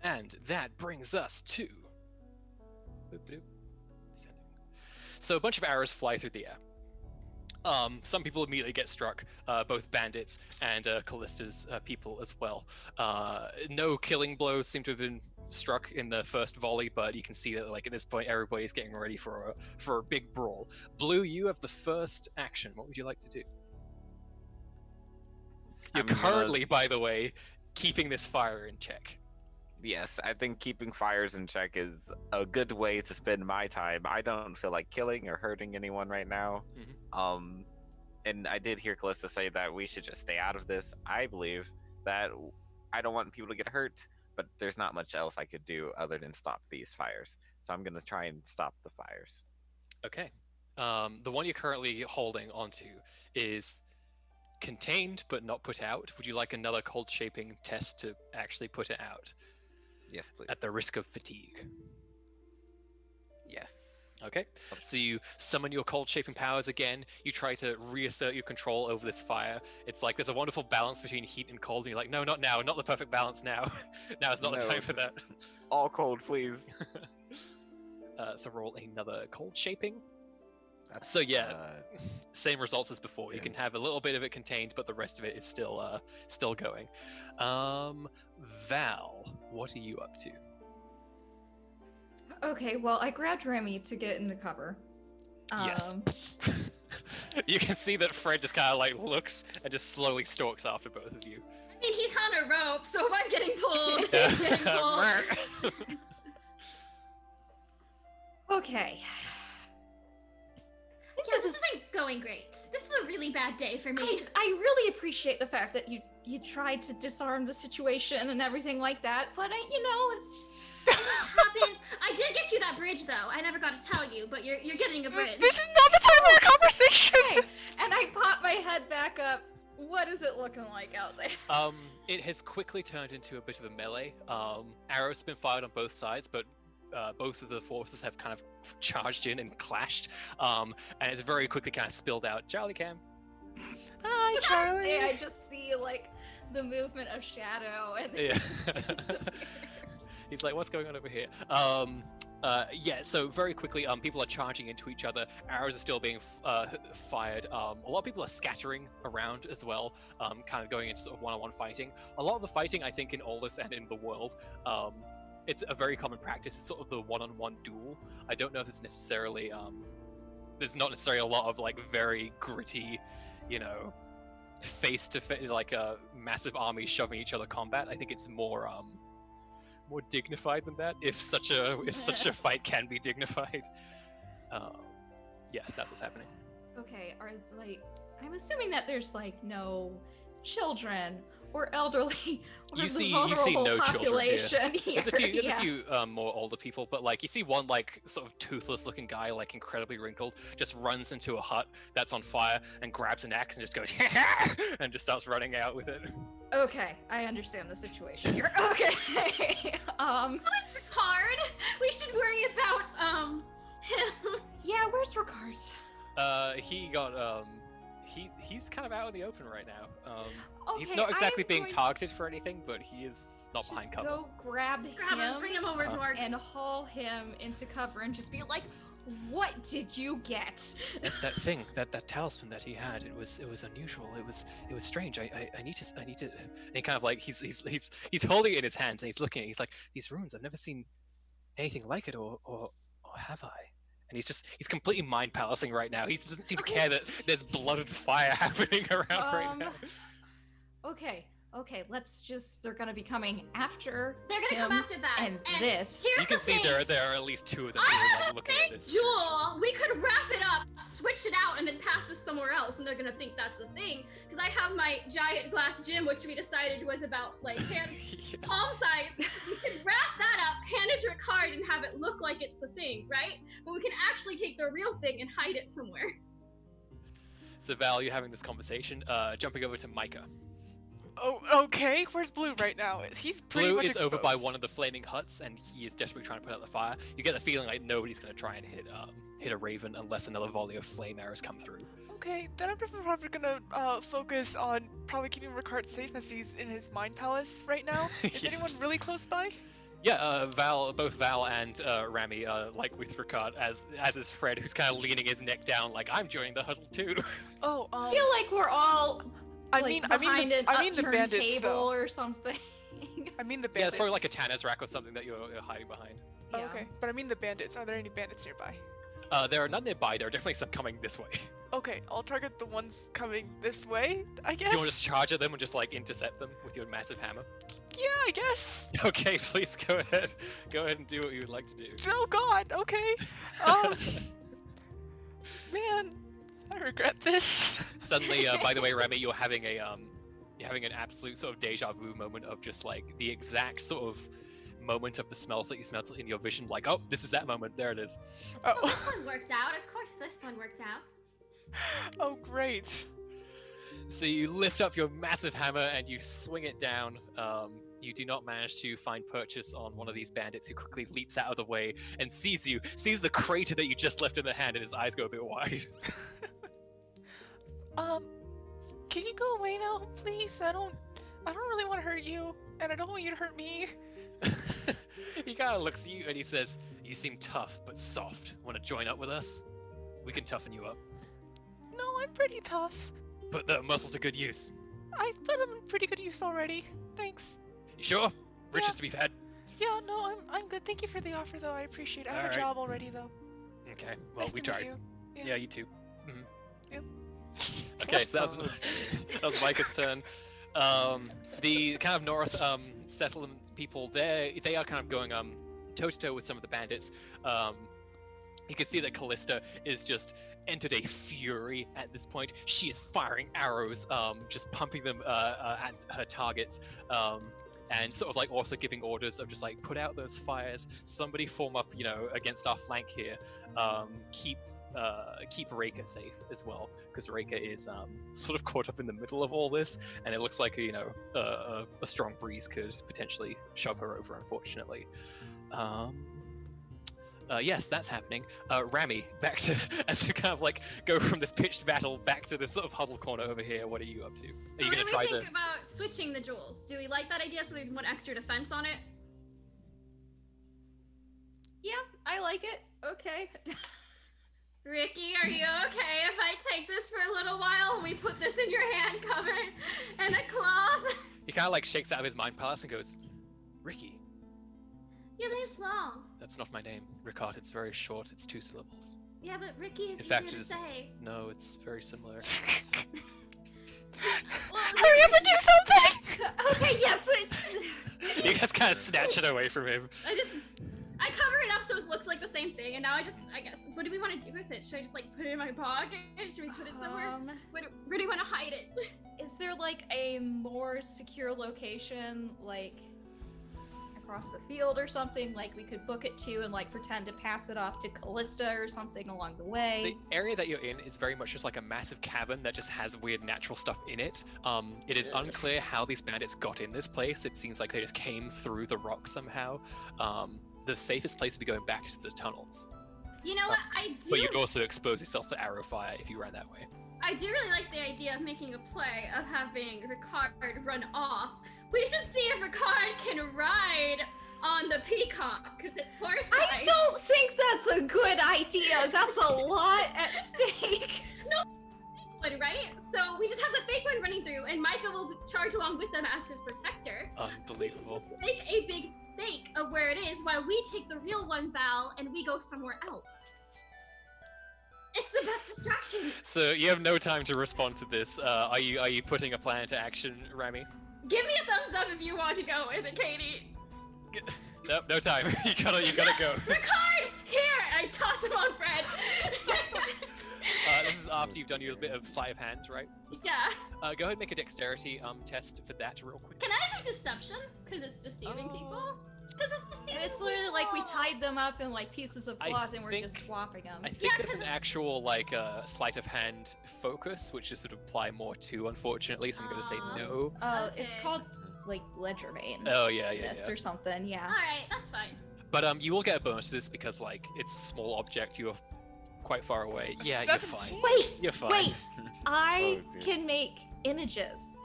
And that brings us to... So a bunch of arrows fly through the air. Some people immediately get struck, both bandits and Callista's people as well. No killing blows seem to have been struck in the first volley, but you can see that like at this point everybody's getting ready for a big brawl. Blue, you have the first action. What would you like to do? You're I'm gonna- currently, by the way, keeping this fire in check. Yes, I think keeping fires in check is a good way to spend my time. I don't feel like killing or hurting anyone right now. And I did hear Callista say that we should just stay out of this. I believe that I don't want people to get hurt, but there's not much else I could do other than stop these fires. So I'm gonna try and stop the fires. Okay. The one you're currently holding onto is contained but not put out. Would you like another cold shaping test to actually put it out Yes, please. at the risk of fatigue? Yes. Okay. So you summon your cold shaping powers again. You try to reassert your control over this fire. It's like there's a wonderful balance between heat and cold, and you're like, no, not now, not the perfect balance now. Now is not the No, time for that. All cold, please. So roll another cold shaping. That's, So yeah, same results as before. You yeah. can have a little bit of it contained, but the rest of it is still going. Val, what are you up to? Okay, well, I grabbed Remy to get into cover. Yes. You can see that Fred just kind of like looks and just slowly stalks after both of you. I mean, he's on a rope, so if I'm getting pulled, he's getting pulled. Okay. Yeah, this isn't going great. This is a really bad day for me. I really appreciate the fact that you tried to disarm the situation and everything like that, but it's just... Happened. I did get you that bridge, though. I never got to tell you, but you're getting a bridge. This is not the time for a conversation! Okay, and I pop my head back up. What is it looking like out there? It has quickly turned into a bit of a melee. Arrows have been fired on both sides, but both of the forces have kind of charged in and clashed. And it's very quickly kind of spilled out. Charlie Cam. Hi, Charlie! I just see, like, the movement of shadow and Yeah. He's like, what's going on over here? Yeah, so very quickly, people are charging into each other. Arrows are still being fired. A lot of people are scattering around as well, kind of going into sort of one-on-one fighting. A lot of the fighting, I think, in Aldous and in the world, it's a very common practice. It's sort of the one-on-one duel. I don't know if it's necessarily, there's not necessarily a lot of like very gritty, face-to-face, like a massive army shoving each other combat. I think it's more dignified than that, if such a fight can be dignified. Yes, that's what's happening. Okay, I'm assuming that there's like no children or elderly or You the see vulnerable no children here. population here. There's a few more older people, but like you see one like sort of toothless looking guy, like incredibly wrinkled, just runs into a hut that's on fire and grabs an axe and just goes and just starts running out with it. Okay, I understand the situation here. Okay. Ricard, we should worry about him. Yeah, where's Ricard? He got he's kind of out in the open right now. He's Okay, not exactly I'm being going to targeted for anything, but he is not Just behind cover. go grab Just grab him, bring him over, Uh-huh. Dorks. and haul him into cover and just be like, "What did you get?" That thing, that talisman that he had, it was unusual. It was strange. I need to. And he kind of like he's holding it in his hands and he's looking at it. He's like, these runes, I've never seen anything like it, or have I? And he's completely mind palacing right now. He doesn't seem to Okay. care that there's blood and fire happening around right now. Okay, they're gonna be coming after They're gonna come him after that. and this. Here's You can the see thing. there are at least two of them I who are have like a looking at big this. jewel. We could wrap it up, switch it out, and then pass this somewhere else, and they're gonna think that's the thing. Because I have my giant glass gem, which we decided was about like Yeah. palm size. We can wrap that up, hand it to a card, and have it look like it's the thing, right? But we can actually take the real thing and hide it somewhere. So Val, you're having this conversation. Jumping over to Micah. Oh, okay. Where's Blue right now? He's pretty Blue much is over by exposed. one of the flaming huts, and he is desperately trying to put out the fire. You get the feeling like nobody's going to try and hit a raven unless another volley of flame arrows come through. Okay, then I'm probably gonna focus on probably keeping Ricard safe as he's in his mind palace right now. Is Yeah. anyone really close by? Yeah, both Val and Rami, like with Ricard, as is Fred, who's kind of leaning his neck down, like I'm joining the huddle too. Oh, I feel like we're all I like mean behind the an bandits upturned table though. or something. I mean the bandits. Yeah, it's probably like a Tanner's rack or something that you're hiding behind. Oh, Yeah. okay, but I mean the bandits. Are there any bandits nearby? There are none nearby. There are definitely some coming this way. Okay, I'll target the ones coming this way, I guess. Do you want to just charge at them and just like intercept them with your massive hammer? Yeah, I guess. Okay, please go ahead. Go ahead and do what you would like to do. Oh God. Okay. Man, I regret this. Suddenly, by the way, Remy, you're having an absolute sort of deja vu moment of just like the exact sort of moment of the smells that you smelled in your vision. Like, oh, this is that moment. There it is. Well, Oh. this one worked out. Of course, this one worked out. Oh, great. So you lift up your massive hammer and you swing it down. You do not manage to find purchase on one of these bandits who quickly leaps out of the way and sees the crater that you just left in the hand, and his eyes go a bit wide. Can you go away now, please? I don't really want to hurt you, and I don't want you to hurt me. He kind of looks at you and he says, "You seem tough but soft. Want to join up with us? We can toughen you up. No, I'm pretty tough. Put the muscle to good use. I put them in pretty good use already. Thanks. You sure? Riches Yeah. to be had. Yeah, no, I'm good. Thank you for the offer, though. I appreciate it. I have Alright. a job already, though. Okay. Well, Nice we to meet tried. you. Yeah, you too. Mhm. Yep. Okay, so that was Micah's turn. The kind of north settlement people, they are kind of going toe to toe with some of the bandits. You can see that Callista is just entered a fury at this point. She is firing arrows, just pumping them at her targets. And sort of like also giving orders of just like put out those fires. Somebody form up, against our flank here. Keep Reika safe as well, because Reika is sort of caught up in the middle of all this, and it looks like a strong breeze could potentially shove her over. Unfortunately, yes, that's happening. Rami, back to as you kind of like go from this pitched battle back to this sort of huddle corner over here. What are you up to? Are you What do gonna we try think about switching the jewels? Do we like that idea so there's one extra defense on it? Yeah, I like it. Okay. Ricky, are you okay if I take this for a little while and we put this in your hand covered in a cloth? He kind of like shakes out of his mind palace and goes, "Ricky, Your name's long. that's not my name. Ricard, it's very short. It's 2 syllables. Yeah, but Ricky is In fact, easier it to is. say. No, it's very similar." Well, Hurry up and do something! Okay, yes, it's You guys kind of snatch it away from him. I cover it up so it looks like the same thing, and now I guess, what do we want to do with it? Should I just like put it in my pocket? Should we put it somewhere? Where do you want to hide it? Is there like a more secure location, like across the field or something, like we could book it to and like pretend to pass it off to Callista or something along the way? The area that you're in is very much just like a massive cavern that just has weird natural stuff in it. It is unclear how these bandits got in this place. It seems like they just came through the rock somehow. The safest place would be going back to the tunnels. You know what? I do. But you'd also expose yourself to arrow fire if you ran that way. I do really like the idea of making a play of having Ricard run off. We should see if Ricard can ride on the peacock, because it's horse I don't think that's a good idea. That's a lot at stake. No, one, right? So we just have the fake one running through, and Micah will charge along with them as his protector. Unbelievable. Just make a big fake of where it is while we take the real one, Val, and we go somewhere else. It's the best distraction. So you have no time to respond to this. Are you putting a plan into action, Rami? Give me a thumbs up if you want to go with it, Katie. Nope, no time. you gotta go. Ricard, here! I toss him on Fred. This is after you've done your bit of sleight of hand, right? Yeah. Go ahead and make a dexterity test for that real quick. Can I do deception? Because it's deceiving people? Because it's deceiving And it's literally like we people. tied them up in like pieces of I cloth and we're think- just swapping them. I think Yeah, there's 'cause an actual like sleight of hand focus, which is sort of apply more to, unfortunately. So I'm gonna say no. It's Okay. called like Ledgermane. Oh yeah. Or something, yeah. Alright, that's fine. But you will get a bonus to this because like it's a small object. You're quite far away. Yeah, you're fine. 17? Wait, You're fine. wait! I Oh, dear. can make images.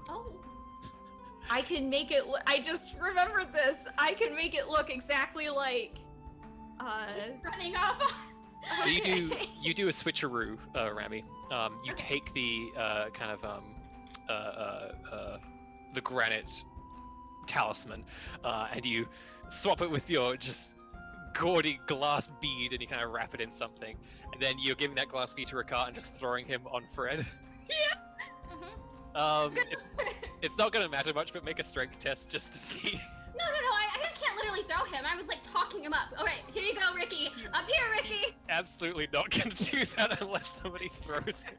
Oh. I can make it. I just remembered this. I can make it look exactly like. Running off. So you do a switcheroo, Rami. You take the kind of the granite talisman, and you swap it with your just gaudy glass bead, and you kind of wrap it in something, and then you're giving that glass bead to Ricard and just throwing him on Fred. It's not gonna matter much, but make a strength test just to see. No, I can't literally throw him. I was like talking him up. Alright, here you go, Ricky. Up here, Ricky. He's absolutely not gonna do that unless somebody throws him.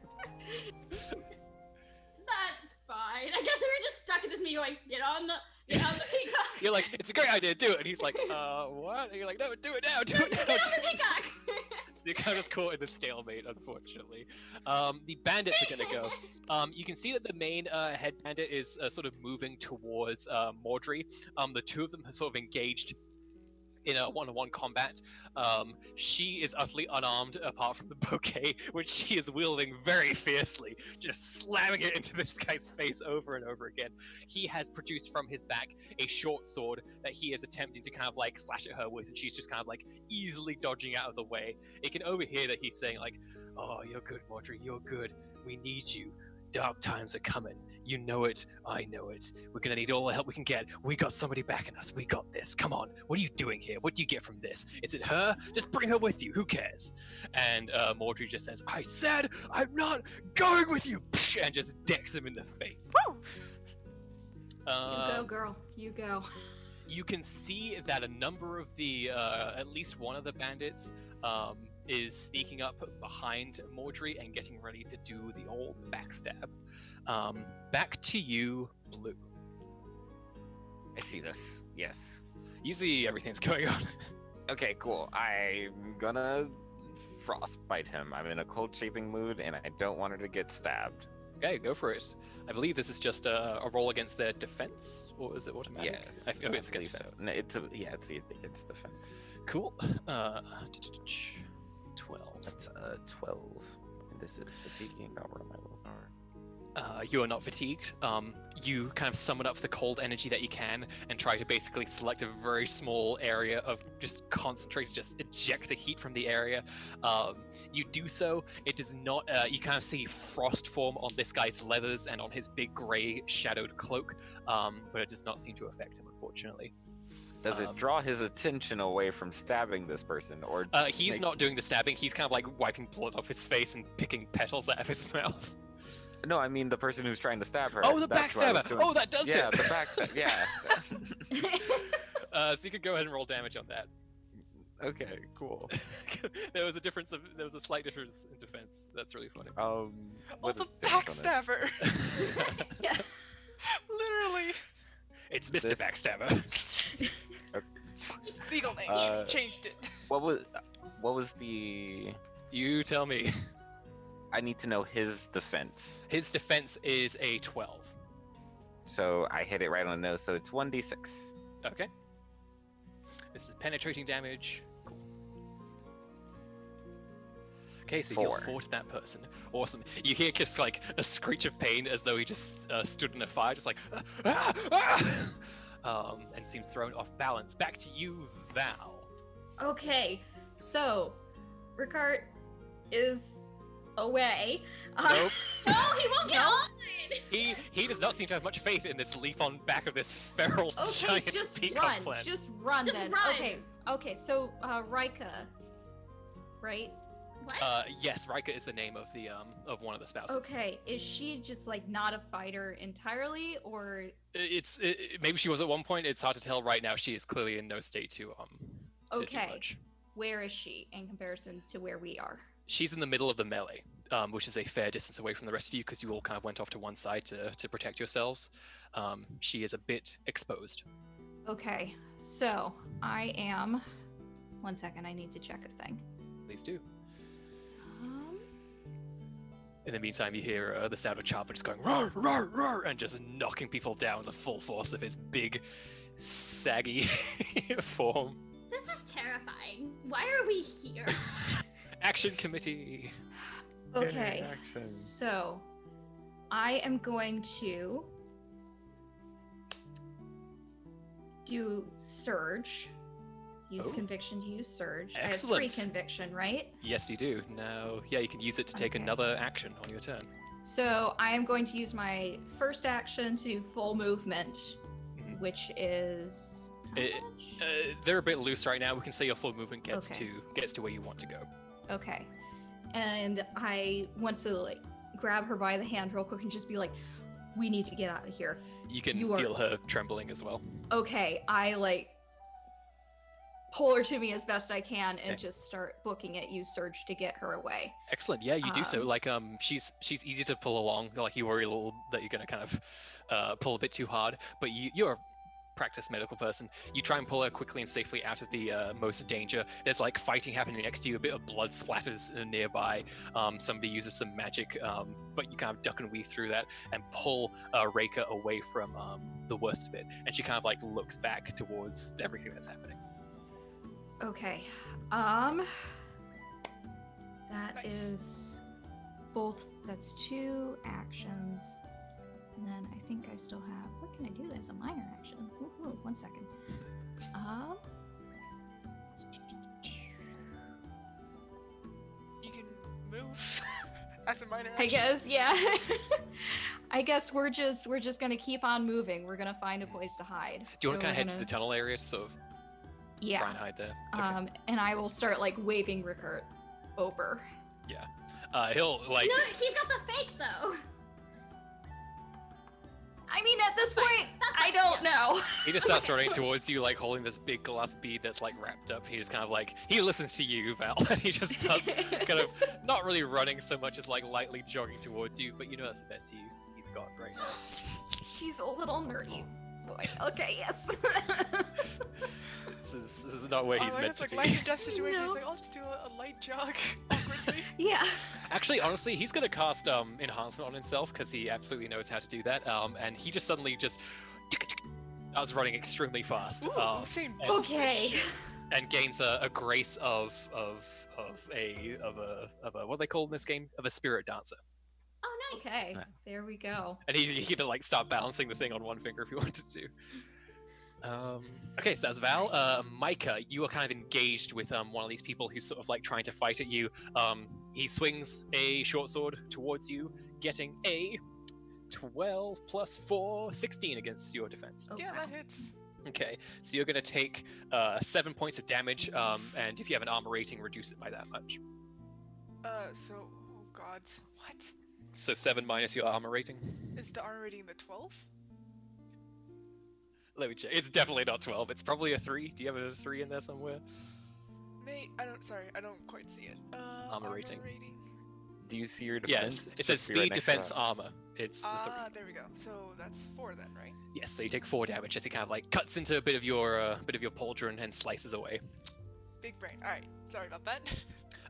That's fine. I guess we were just stuck in this me going, get on the peacock. You're like, it's a great idea, do it. And he's like, what? And you're like, no, do it now, do it now. Get on the peacock. So you're kind of just caught in the stalemate, unfortunately. The bandits are gonna go. You can see that the main head bandit is sort of moving towards Mordry. The two of them have sort of engaged in a one-on-one combat. She is utterly unarmed apart from the bouquet, which she is wielding very fiercely, just slamming it into this guy's face over and over again. He has produced from his back a short sword that he is attempting to kind of like slash at her with, and she's just kind of like easily dodging out of the way. It can overhear that he's saying like, "Oh, you're good, Mordry, you're good. We need you. Dark times are coming. You know it. I know it. We're gonna need all the help we can get. We got somebody backing us. We got this. Come on. What are you doing here? What do you get from this? Is it her? Just bring her with you. Who cares?" And Mordry just says, "I said I'm not going with you," and just decks him in the face. Woo! You go, girl. You go. You can see that a number of the, at least one of the bandits, is sneaking up behind Mordry and getting ready to do the old backstab. Back to you, Blue. I see this. Yes. You see everything's going on. Okay, cool. I'm gonna frostbite him. I'm in a cold shaping mood, and I don't want her to get stabbed. Okay, go for it. I believe this is just a roll against their defense, or is it automatic? Yes. It's against believe defense. so. No, it's against defense. Cool. 12. That's 12. And this is fatiguing. Oh, where am I willpower? You are not fatigued. You kind of summon up the cold energy that you can and try to basically select a very small area of just concentrate, just eject the heat from the area. You do so. It does not. You kind of see frost form on this guy's leathers and on his big gray shadowed cloak, but it does not seem to affect him, unfortunately. Does it draw his attention away from stabbing this person, or He's not doing the stabbing. He's kind of like wiping blood off his face and picking petals out of his mouth. No, I mean the person who's trying to stab her. Oh, the That's what I was backstabber! doing. Oh, that does Yeah, hit! the backstab. Yeah. So you could go ahead and roll damage on that. Okay, cool. There was a slight difference in defense. That's really funny. Oh, what the is damage on it? backstabber! Yeah. Literally. It's Mr. This- Backstabber. Legal name. Changed it. What was the? You tell me. I need to know his defense. His defense is a 12. So I hit it right on the nose. So it's 1d6. Okay. This is penetrating damage. Cool. Okay, so you deal 4. 4 to that person. Awesome. You hear just like a screech of pain as though he just stood in a fire, just like, and seems thrown off balance. Back to you, Val. Okay, so Ricard is away. Nope. No, he won't get No? on. He does not seem to have much faith in this leap on back of this feral Okay, giant just peacock run. plant. Just run Just then. run. Okay, so Rika, right? What? Yes, Rika is the name of the of one of the spouses. Okay, is she just like not a fighter entirely, or Maybe she was at one point. It's hard to tell right now. She is clearly in no state to do Okay. much. where is she in comparison to where we are? She's in the middle of the melee, which is a fair distance away from the rest of you because you all kind of went off to one side to protect yourselves. She is a bit exposed. Okay, so I am. 1 second, I need to check a thing. Please do. Um, In the meantime, you hear the sound of Chopper just going roar, roar, roar, and just knocking people down with the full force of his big, saggy form. This is terrifying. Why are we here? Action committee. okay, Action. so I am going to do Surge. Use Oh. Conviction to use Surge. I have Excellent. 3 Conviction, right? Yes, you do. Now, yeah, you can use it to take Okay. another action on your turn. So I am going to use my first action to full movement, Mhm. which is how It- much? They're a bit loose right now. We can say your full movement gets Okay. to where you want to go. Okay. And I want to like grab her by the hand real quick and just be like, we need to get out of here. You can You are- feel her trembling as well. Okay, I like pull her to me as best I can and Okay. just start booking it, use Surge to get her away. Excellent. Yeah, you do so. Um, Like, she's easy to pull along. Like, you worry a little that you're gonna kind of pull a bit too hard, but you're a practiced medical person. You try and pull her quickly and safely out of the most danger. There's like fighting happening next to you. A bit of blood splatters nearby. Somebody uses some magic, but you kind of duck and weave through that and pull Reika away from the worst of it. And she kind of like looks back towards everything that's happening. Okay. That is Nice. both, that's 2 actions. And then I think I still have, what can I do as a minor action? Ooh, 1 second. You can move as a minor I action. guess, yeah. I guess we're just gonna keep on moving. We're gonna find a place to hide. Do you want to So kind of we're head to gonna- the tunnel area to sort of Yeah. try and hide there? Okay. And I will start like waving Rickert over. He'll like. No, he's got the fake though. I mean, at this point, That's I fine, don't yeah. know. He just starts running towards you, like holding this big glass bead that's like wrapped up. He just kind of like he listens to you, Val, and he just starts kind of not really running so much as like lightly jogging towards you. But you know that's the best he's got right now. He's a little nerdy boy. Okay, yes. This is not where Oh, he's like meant it's to like be. life and death situation. He's No. like, I'll just do a light jog awkwardly. Yeah. Actually, honestly, he's gonna cast enhancement on himself because he absolutely knows how to do that. And he just suddenly just I was running extremely fast. Ooh, Usain and- Bolt. Okay. And gains a grace of a what do they call in this game? Of a spirit dancer. Oh, nice. Okay. Nice. There we go. And he could like start balancing the thing on one finger if he wanted to. Okay, so that's Val. Micah, you are kind of engaged with one of these people who's sort of like trying to fight at you. He swings a short sword towards you, getting a 12 plus 4, 16 against your defense. Oh, Yeah, wow. that hits. Okay, so you're going to take 7 points of damage, and if you have an armor rating, reduce it by that much. So, oh god, what? So 7 minus your armor rating. Is the armor rating the 12? Let me check. It's definitely not 12. It's probably a 3. Do you have a 3 in there somewhere? Mate, I don't quite see it. Armor rating. Do you see your Yes, defense? it says Should be right speed, next to defense, that. armor. It's the 3. Ah, there we go. So that's 4 then, right? Yes, so you take 4 damage as he kind of like cuts into a bit of your pauldron and slices away. Big brain. Alright, sorry about that.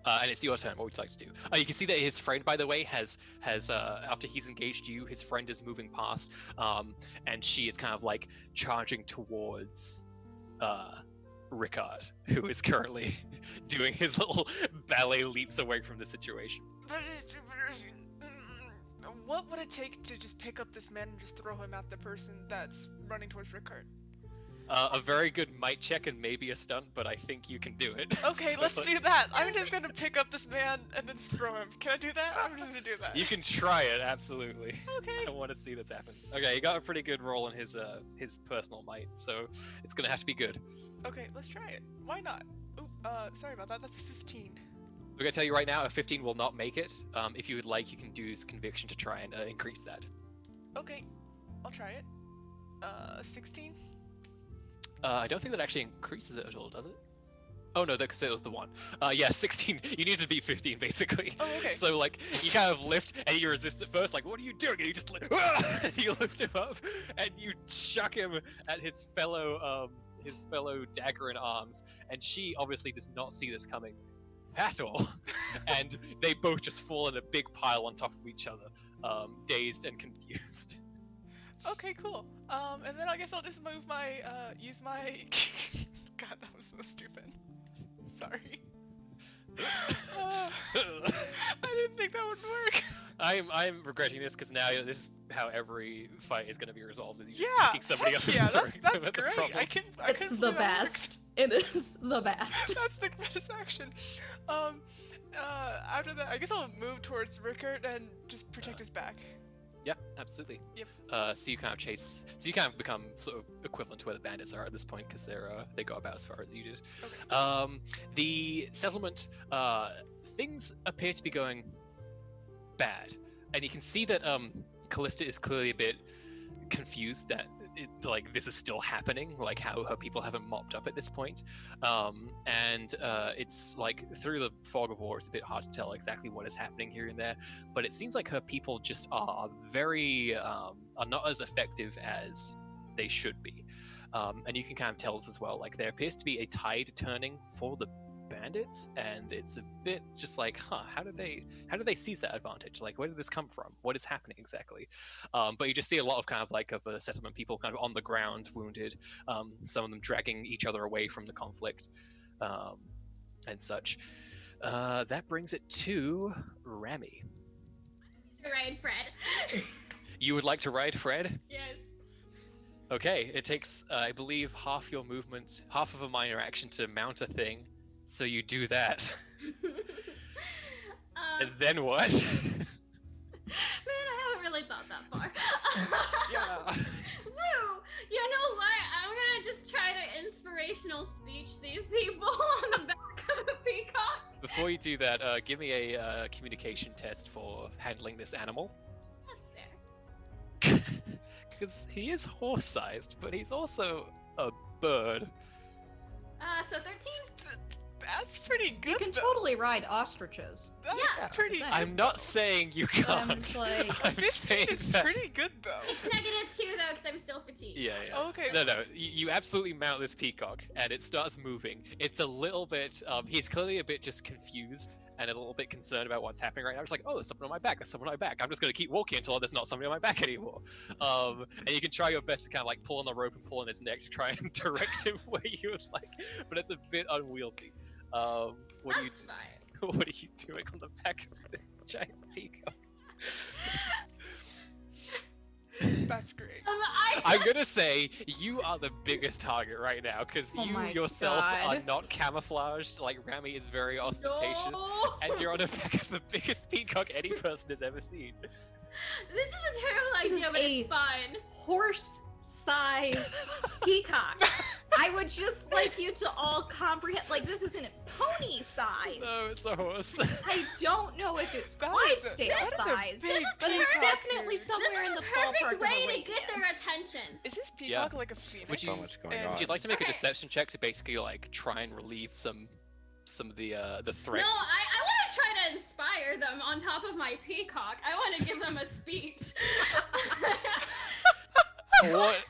And it's your turn. What would you like to do? You can see that his friend, by the way, has after he's engaged you, his friend is moving past, and she is kind of like charging towards Ricard, who is currently doing his little ballet leaps away from the situation. What would it take to just pick up this man and just throw him at the person that's running towards Ricard? A very good might check and maybe a stunt, but I think you can do it. Okay, let's do that. I'm just gonna pick up this man and then just throw him. Can I do that? I'm just gonna do that. You can try it, absolutely. Okay. I want to see this happen. Okay, he got a pretty good roll in his personal might, so it's gonna have to be good. Okay, let's try it. Why not? Ooh, sorry about that. That's a 15. I'm gonna tell you right now, a 15 will not make it. If you would like, you can use conviction to try and increase that. Okay, I'll try it. 16? I don't think that actually increases it at all, does it? Oh no, because it was the one. Yeah, 16. You need to beat 15, basically. Oh, okay. So like, you kind of lift and you resist at first, like, what are you doing? And you just like, and you lift him up and you chuck him at his fellow dagger in arms. And she obviously does not see this coming at all. And they both just fall in a big pile on top of each other, dazed and confused. Okay, cool. And then I guess I'll just move my, use my... God, that was so stupid. Sorry. I didn't think that would work. I'm regretting this because now this is how every fight is going to be resolved. Is you Yeah, picking somebody up and yeah, throwing them that's at the great. problem. It's the best. It is the best. That's the best action. After that, I guess I'll move towards Rickard and just protect his back. Yeah, absolutely. Yep. So you kind of chase. So you kind of become sort of equivalent to where the bandits are at this point because they go about as far as you did. Okay. The settlement, things appear to be going bad, and you can see that Callista is clearly a bit confused that this is still happening, like how her people haven't mopped up at this point. And it's like through the fog of war, it's a bit hard to tell exactly what is happening here and there, but it seems like her people just are very are not as effective as they should be. And you can kind of tell this as well, like there appears to be a tide turning for the bandits, and it's a bit just like, how did they seize that advantage? Like, where did this come from? What is happening exactly? But you just see a lot of kind of like of the settlement people kind of on the ground, wounded, some of them dragging each other away from the conflict, and such. That brings it to Rami. Ride Fred. You would like to ride Fred? Yes. Okay, it takes, I believe, half your movement, half of a minor action to mount a thing. So you do that. And then what? Man, I haven't really thought that far. Yeah. Woo! You know what? I'm gonna just try to inspirational speech these people on the back of a peacock. Before you do that, give me a communication test for handling this animal. That's fair. Because he is horse-sized, but he's also a bird. So 13? That's pretty good. You can though. totally ride ostriches. That's Yeah. pretty good. I'm not saying you But I'm can't. just like- A I'm 15 saying is that- pretty good though. It's -2 though, because I'm still fatigued. Yeah. Okay. No. You absolutely mount this peacock, and it starts moving. It's a little bit. He's clearly a bit just confused and a little bit concerned about what's happening right now. It's like, oh, there's someone on my back. There's someone on my back. I'm just gonna keep walking until there's not somebody on my back anymore. And you can try your best to kind of like pull on the rope and pull on his neck to try and direct him where you would like, but it's a bit unwieldy. What are you? That's fine. What are you doing on the back of this giant peacock? That's great. I'm gonna say you are the biggest target right now because Oh you my yourself are God. not camouflaged. Like Rami is very ostentatious, No. and you're on the back of the biggest peacock any person has ever seen. This is a terrible This idea, is but it's a- fine. Horse-sized peacock. I would just like you to all comprehend. Like, this isn't pony size. No, it's a horse. I don't know if it's That is a- Clydesdale that is a size, big but it's peacock, definitely dude. somewhere This in is the a ballpark perfect of way a to get radian. their attention. Is this peacock like a phoenix? Would you- So much going And- on. Would you like to make a Okay. deception check to basically like try and relieve some of the threat? No, I want to try to inspire them on top of my peacock. I want to give them a speech.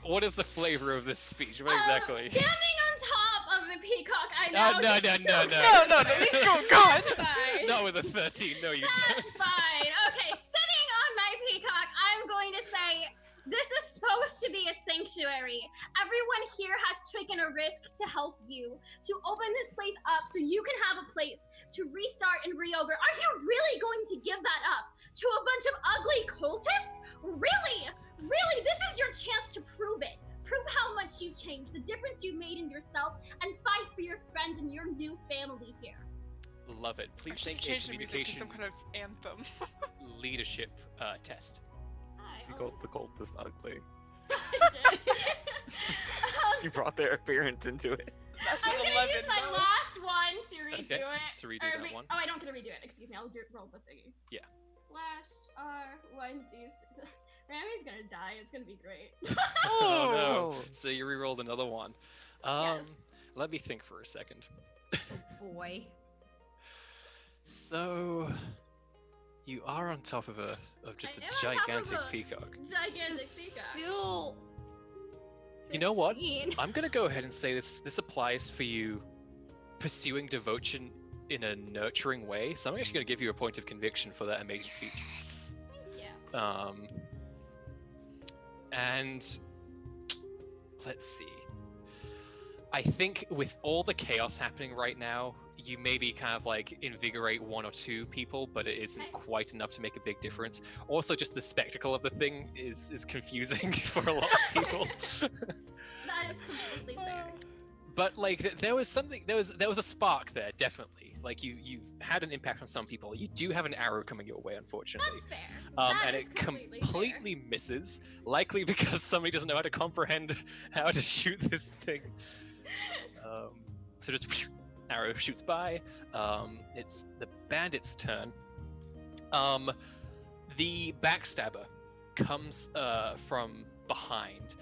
What is the flavor of this speech? What exactly? Standing on top of the peacock, I No, know. no, just- no. No, oh God. That's fine. Not with a 13. No, you That's don't. fine. Okay, sitting on my peacock, I'm going to say, This is supposed to be a sanctuary. Everyone here has taken a risk to help you, to open this place up so you can have a place to restart and reopen. Are you really going to give that up to a bunch of ugly cultists? Really? Really? This is your chance to prove it. Prove how much you've changed, the difference you've made in yourself, and fight for your friends and your new family here. Love it. I Please should make a change the music to communication some kind of anthem. leadership test. You called the cultist ugly. I did. You brought their appearance into it. That's I'm an gonna 11, use my though. last one to redo Okay, it. to redo Or that one. Oh, I don't get to redo it. Excuse me. I'll roll the thingy. Yeah. /R1d6. Rami's gonna die. It's gonna be great. Oh no! So you re-rolled another one. Yes. Let me think for a second. Boy. So you are on top of just I a am on top of gigantic a peacock. Gigantic peacock. Still. You know what? 15. I'm gonna go ahead and say this applies for you pursuing devotion in a nurturing way. So I'm actually gonna give you a point of conviction for that amazing speech. Yes. Yeah. And let's see. I think with all the chaos happening right now, you maybe kind of like invigorate one or two people, but it isn't quite enough to make a big difference. Also, just the spectacle of the thing is confusing for a lot of people. That is completely fair. But like there was a spark there, definitely. Like you had an impact on some people. You do have an arrow coming your way, unfortunately. That's fair. That And is it completely completely misses, likely because somebody doesn't know how to comprehend how to shoot this thing. So just arrow shoots by. It's the bandit's turn. The backstabber comes from behind.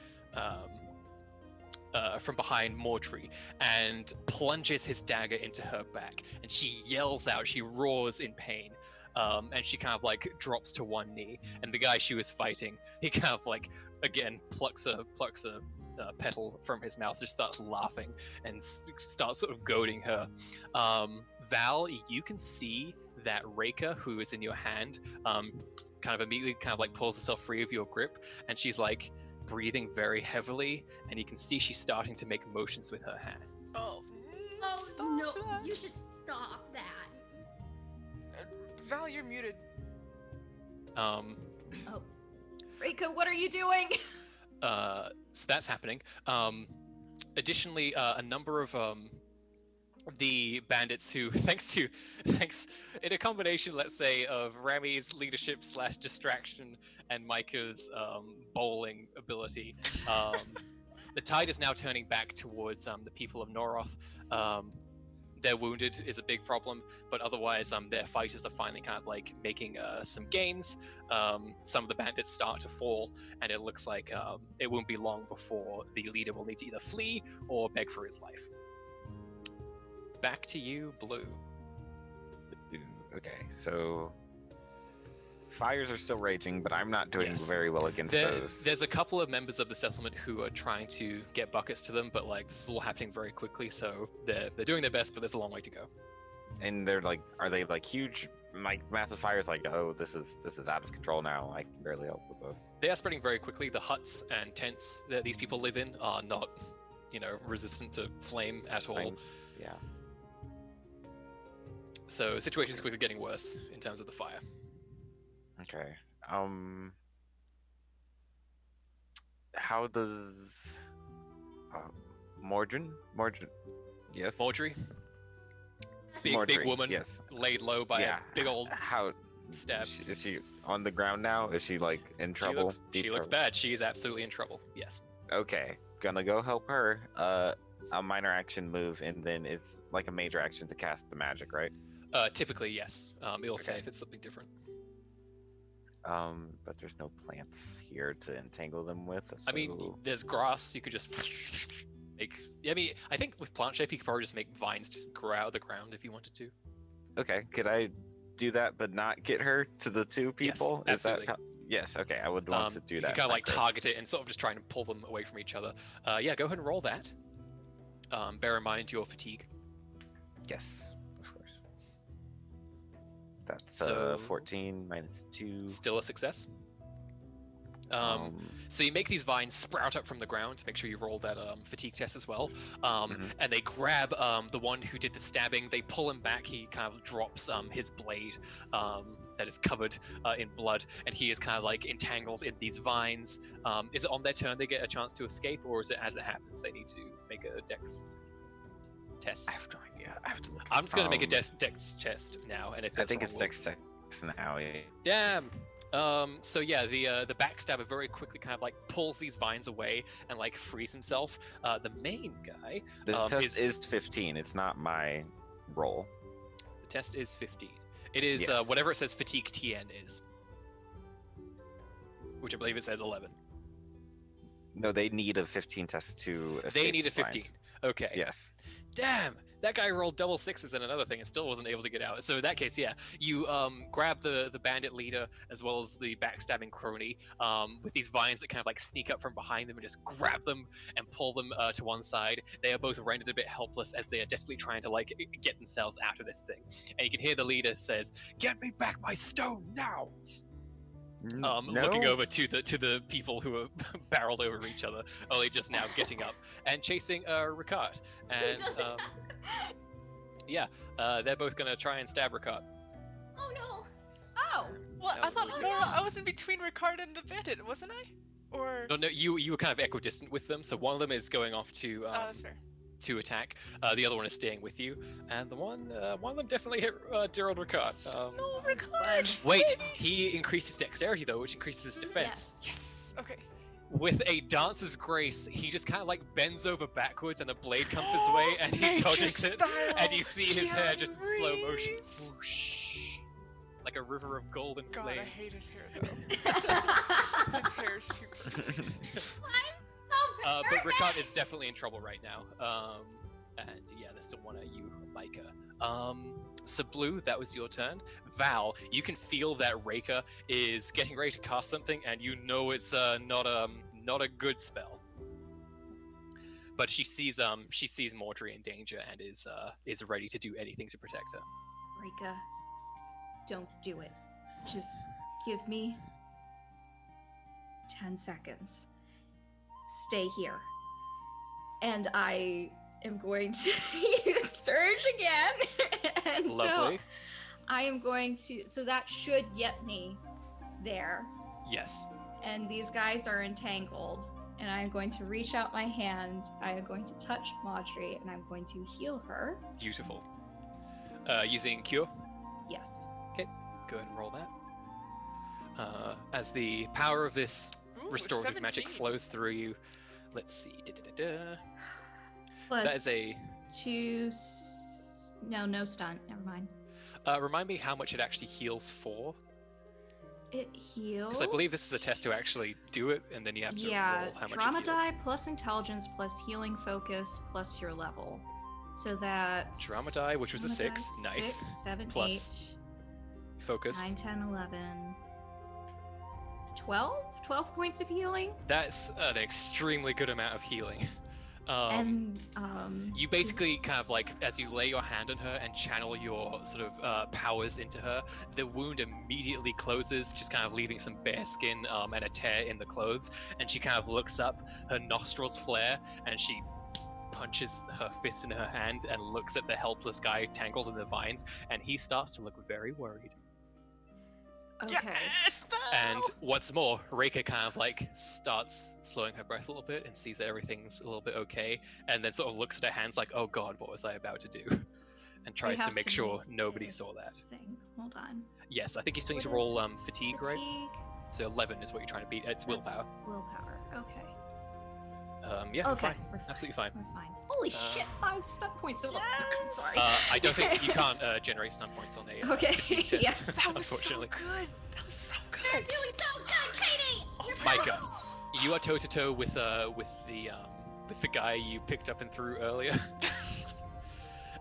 From behind Mordry and plunges his dagger into her back, and she yells out, she roars in pain, and she kind of like drops to one knee, and the guy she was fighting, he kind of like again plucks a petal from his mouth, just starts laughing and starts sort of goading her. Val, you can see that Reika, who is in your hand, kind of immediately kind of like pulls herself free of your grip, and she's like breathing very heavily, and you can see she's starting to make motions with her hands. Oh, Oh stop no! that. You just stop that. Val, you're muted. Reika, what are you doing? So that's happening. Additionally, a number of the bandits who, thanks in a combination, let's say, of Rami's leadership / distraction and Micah's bowling ability, the tide is now turning back towards the people of Noroth. Their wounded is a big problem, but otherwise their fighters are finally kind of like making some gains. Some of the bandits start to fall, and it looks like it won't be long before the leader will need to either flee or beg for his life. Back to you, Blue. Okay, so fires are still raging, but I'm not doing very well against those. There's a couple of members of the settlement who are trying to get buckets to them, but like this is all happening very quickly, so they're doing their best, but there's a long way to go. And they're like, are they like huge, like massive fires? Like, oh, this is out of control now. I can barely help with this. They are spreading very quickly. The huts and tents that these people live in are not, resistant to flame at all. Yeah. So the situation is quickly getting worse in terms of the fire. Okay. How does Mordrin? Yes. Mordry, big Mordry, woman, yes. Laid low by a big old How stab. is she on the ground now? Is she like in trouble? She looks bad. She is absolutely in trouble. Yes. Okay, gonna go help her. A minor action move, and then it's like a major action to cast the magic, right? Typically, yes. It'll say Okay. if it's something different. But there's no plants here to entangle them with. So... I mean, there's grass. You could just make. I mean, I think with plant shape, you could probably just make vines just grow out of the ground if you wanted to. Okay, could I do that, but not get her to the two people? Yes, absolutely. Yes. Okay, I would want to do that. You can kind of like target it and sort of just trying to pull them away from each other. Yeah, go ahead and roll that. Bear in mind your fatigue. Yes, of course. That's So- 14 minus 2. Still a success. So you make these vines sprout up from the ground to make sure you roll that fatigue test as well. And they grab the one who did the stabbing. They pull him back. He kind of drops his blade that is covered in blood, and he is kind of like entangled in these vines. Is it on their turn they get a chance to escape, or is it as it happens they need to make a dex test? I have no idea. I have to look. I'm just going to make a dex test now, and if I think wrong, it's dex now. Yeah. Damn. So yeah, the backstabber very quickly kind of like pulls these vines away and like frees himself. The main guy. The test is 15. It's not my roll. The test is 15. It is Yes. whatever it says fatigue TN is, which I believe it says 11. No, they need a 15 test to escape. They need a the vines. 15. Okay. Yes. Damn, that guy rolled double sixes and another thing and still wasn't able to get out. So in that case, yeah, you grab the bandit leader as well as the backstabbing crony with these vines that kind of like sneak up from behind them and just grab them and pull them to one side. They are both rendered a bit helpless as they are desperately trying to like get themselves out of this thing. And you can hear the leader says, "Get me back my stone now!" Looking over to the people who are barreled over each other, only just now getting up and chasing Ricard. And yeah, they're both gonna try and stab Ricard. Oh no! Oh, What? No, I thought really no, good. I was in between Ricard and the bandit, wasn't I? Or No, you were kind of equidistant with them. So one of them is going off to that's fair. to attack. The other one is staying with you, and the one of them definitely hit Gerald Ricard. No, Ricard. Wait, he increased his dexterity though, which increases his defense. Yes. Okay. With a dancer's grace, he just kind of like bends over backwards, and a blade comes his way, and he Matrix dodges it, style. and you see his hair just in slow motion, Reeves. whoosh, like a river of golden God, flames. I hate his hair though. His hair is too perfect. I'm so But Ricard is definitely in trouble right now. And yeah, there's still one at you, Micah. So Blue, that was your turn. Val, you can feel that Raka is getting ready to cast something, and you know it's not a good spell. But she sees Mordry in danger and is ready to do anything to protect her. Rika, don't do it. Just give me 10 seconds. Stay here. And I am going to use Surge again. And Lovely. so I am going to, so that should get me there. Yes. And these guys are entangled. And I'm going to reach out my hand. I am going to touch Maudry, and I'm going to heal her. Beautiful. Using Cure. Yes. Go ahead and roll that. As the power of this Ooh, restorative magic 17. flows through you, let's see. Da-da-da-da. Plus So that is a. No stunt. Never mind. Remind me how much it actually heals for, It heals. because I believe this is a test to actually do it, and then you have to Yeah, roll how much trauma it heals. die plus intelligence plus healing focus plus your level. So that's Trauma die, which was a trauma 6. die, Nice. 6, 7, Plus 8, Focus. 9, 10, 11, 12? 12 points of healing. That's an extremely good amount of healing. And You basically kind of like, as you lay your hand on her and channel your sort of powers into her, the wound immediately closes, just kind of leaving some bare skin and a tear in the clothes. And she kind of looks up, her nostrils flare, and she punches her fist in her hand and looks at the helpless guy tangled in the vines, and he starts to look very worried. okay. Yes, And Val! what's more, Reika kind of like starts slowing her breath a little bit and sees that everything's a little bit okay, and then sort of looks at her hands like, oh god, what was I about to do? And tries to have make to sure make nobody this saw that. Thing. Hold on. Yes, I think you still need to What roll is fatigue, right? So 11 is what you're trying to beat. It's That's willpower. Willpower. Okay. Yeah, Okay. fine. We're fine. Absolutely fine. We're fine. Holy shit! 5 stunt points. Oh, Yes! sorry. I don't think you can't generate stun points on a Okay, fatigue test, yeah. That was so unfortunately. good. That was so You're good. doing so good, Katie. You're Micah, you are toe to toe with the guy you picked up and threw earlier,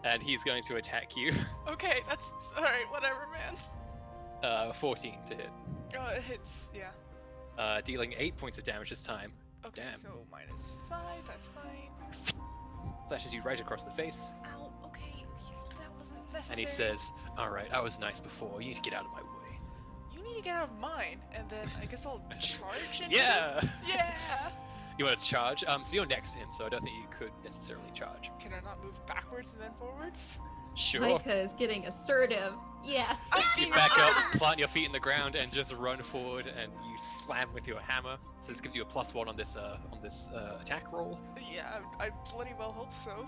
and he's going to attack you. Okay, that's all right. Whatever, man. 14 to hit, Oh, it hits. Yeah. dealing 8 points of damage this time. Okay, Damn. so -5. That's fine. Slashes you right across the face, Ow. Okay, that wasn't and necessary. he says, "All right, I was nice before. You need to get out of my way." "You need me get out of mine, and then I guess I'll charge it. Yeah. Yeah. You want to charge? So you're next to him, so I don't think you could necessarily charge. Can I not move backwards and then forwards? Sure. Micah is getting assertive. Yes. I'm You being back up, assertive. plant your feet in the ground, and just run forward, and you slam with your hammer. So this gives you a +1 on this attack roll. Yeah, I bloody well hope so.